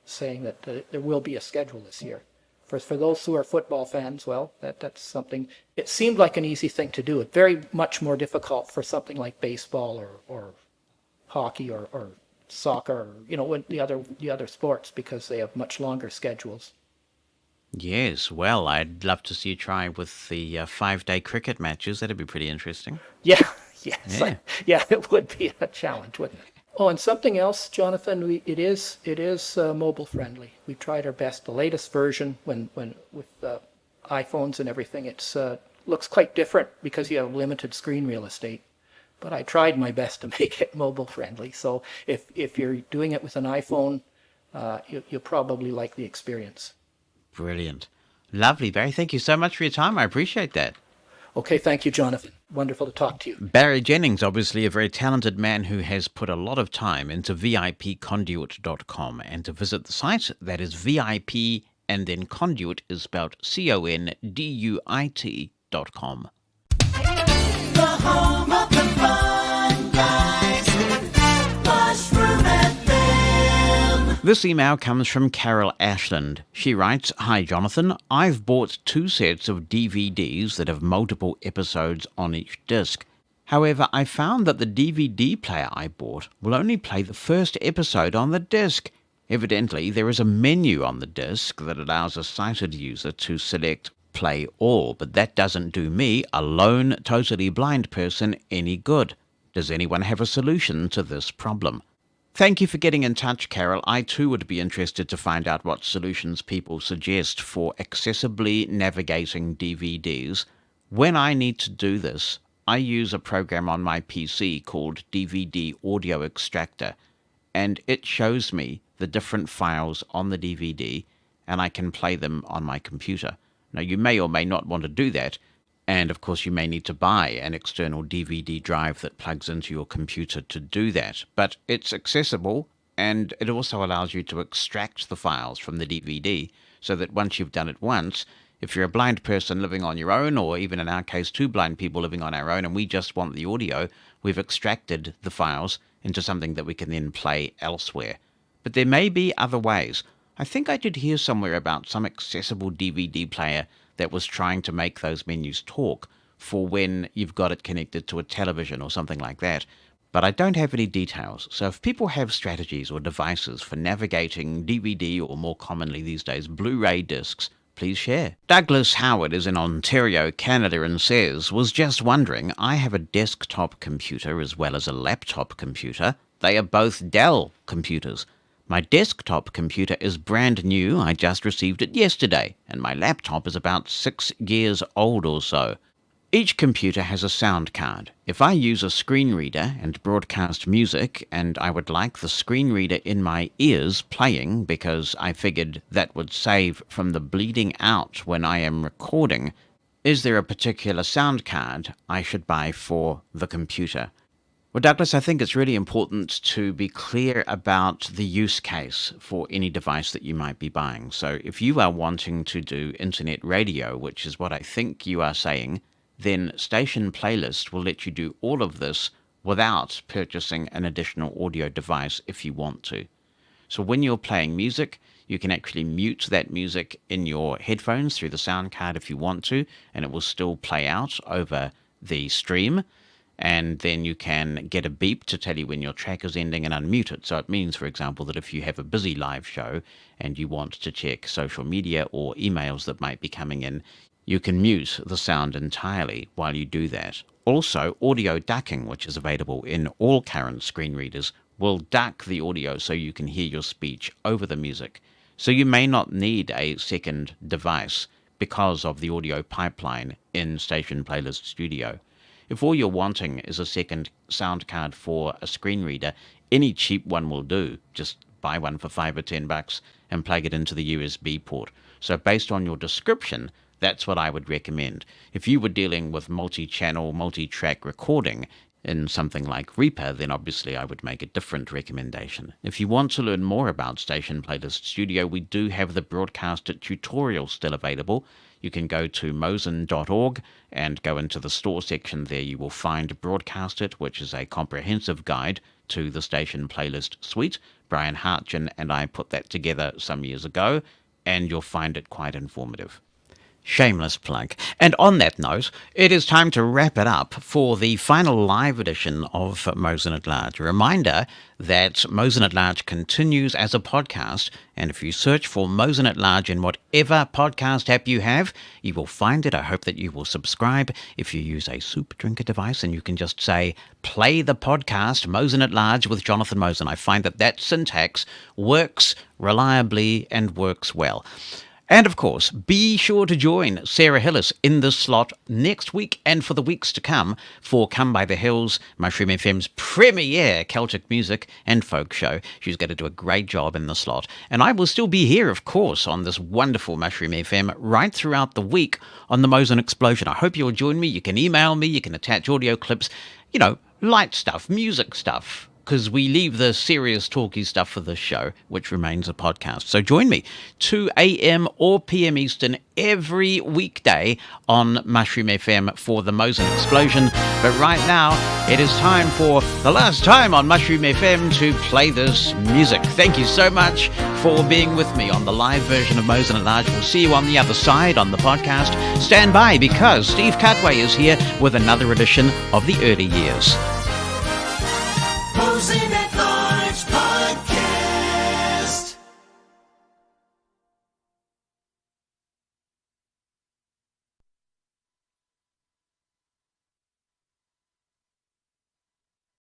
S13: saying that there will be a schedule this year. For those who are football fans, well, that's something. It seemed like an easy thing to do. It's very much more difficult for something like baseball or hockey or soccer, or, when the other sports, because they have much longer schedules.
S2: Yes, well, I'd love to see you try with the 5-day cricket matches. That'd be pretty interesting.
S13: Yeah, yes,
S2: Yeah.
S13: it would be a challenge, wouldn't it? Oh, and something else, Jonathan, it is mobile friendly. We've tried our best. The latest version, when with iPhones and everything, it's looks quite different because you have limited screen real estate. But I tried my best to make it mobile friendly. So if you're doing it with an iPhone, you'll probably like the experience.
S2: Brilliant. Lovely, Barry. Thank you so much for your time. I appreciate that.
S13: Okay, thank you, Jonathan. Wonderful to talk to you.
S2: Barry Jennings, obviously a very talented man who has put a lot of time into VIPconduit.com, and to visit the site, that is VIP, and then conduit is spelled CONDUIT.com.
S3: The home of the fun guys. Mushroom FM.
S2: This email comes from Carol Ashland. She writes, "Hi Jonathan, I've bought 2 sets of DVDs that have multiple episodes on each disc. However, I found that the DVD player I bought will only play the first episode on the disc. Evidently, there is a menu on the disc that allows a sighted user to select play all, but that doesn't do me, a lone, totally blind person, any good. Does anyone have a solution to this problem?" Thank you for getting in touch, Carol. I too would be interested to find out what solutions people suggest for accessibly navigating DVDs. When I need to do this, I use a program on my PC called DVD Audio Extractor, and it shows me the different files on the DVD, and I can play them on my computer. Now, you may or may not want to do that, and of course you may need to buy an external DVD drive that plugs into your computer to do that. But it's accessible, and it also allows you to extract the files from the DVD, so that once you've done it once, if you're a blind person living on your own, or even in our case 2 blind people living on our own, and we just want the audio, we've extracted the files into something that we can then play elsewhere. But there may be other ways. I think I did hear somewhere about some accessible DVD player that was trying to make those menus talk for when you've got it connected to a television or something like that. But I don't have any details, so if people have strategies or devices for navigating DVD, or more commonly these days Blu-ray discs, please share. Douglas Howard is in Ontario, Canada, and says, "Was just wondering, I have a desktop computer as well as a laptop computer. They are both Dell computers. My desktop computer is brand new, I just received it yesterday, and my laptop is about 6 years old or so. Each computer has a sound card. If I use a screen reader and broadcast music, and I would like the screen reader in my ears playing because I figured that would save from the bleeding out when I am recording, is there a particular sound card I should buy for the computer?" Well, Douglas, I think it's really important to be clear about the use case for any device that you might be buying. So if you are wanting to do internet radio, which is what I think you are saying, then Station Playlist will let you do all of this without purchasing an additional audio device if you want to. So when you're playing music, you can actually mute that music in your headphones through the sound card if you want to, and it will still play out over the stream. And then you can get a beep to tell you when your track is ending and unmute it. So it means, for example, that if you have a busy live show and you want to check social media or emails that might be coming in, you can mute the sound entirely while you do that. Also, audio ducking, which is available in all current screen readers, will duck the audio so you can hear your speech over the music. So you may not need a second device because of the audio pipeline in Station Playlist Studio. If all you're wanting is a second sound card for a screen reader, any cheap one will do. Just buy one for $5 or $10 and plug it into the USB port. So based on your description, that's what I would recommend. If you were dealing with multi-channel, multi-track recording in something like Reaper, then obviously I would make a different recommendation. If you want to learn more about Station Playlist Studio, we do have the Broadcaster tutorial still available. You can go to mosen.org and go into the store section there. You will find Broadcast It, which is a comprehensive guide to the Station Playlist suite. Brian Hartgen and I put that together some years ago. and you'll find it quite informative. Shameless plug. And on that note, it is time to wrap it up for the final live edition of Mosen At Large. A reminder that Mosen At Large continues as a podcast, and if you search for Mosen At Large in whatever podcast app you have, you will find it. I hope that you will subscribe. If you use a soup drinker device, and you can just say, play the podcast Mosen At Large with Jonathan Mosen. I find that syntax works reliably and works well. And of course, be sure to join Sarah Hillis in this slot next week and for the weeks to come for Come By The Hills, Mushroom FM's premier Celtic music and folk show. She's going to do a great job in the slot. And I will still be here, of course, on this wonderful Mushroom FM right throughout the week on the Mosen Explosion. I hope you'll join me. You can email me. You can attach audio clips, light stuff, music stuff, because we leave the serious talky stuff for this show, which remains a podcast. So join me, 2 a.m. or p.m. Eastern, every weekday on Mushroom FM for the Mosen Explosion. But right now, it is time for the last time on Mushroom FM to play this music. Thank you so much for being with me on the live version of Mosen At Large. We'll see you on the other side on the podcast. Stand by, because Steve Cutway is here with another edition of The Early Years.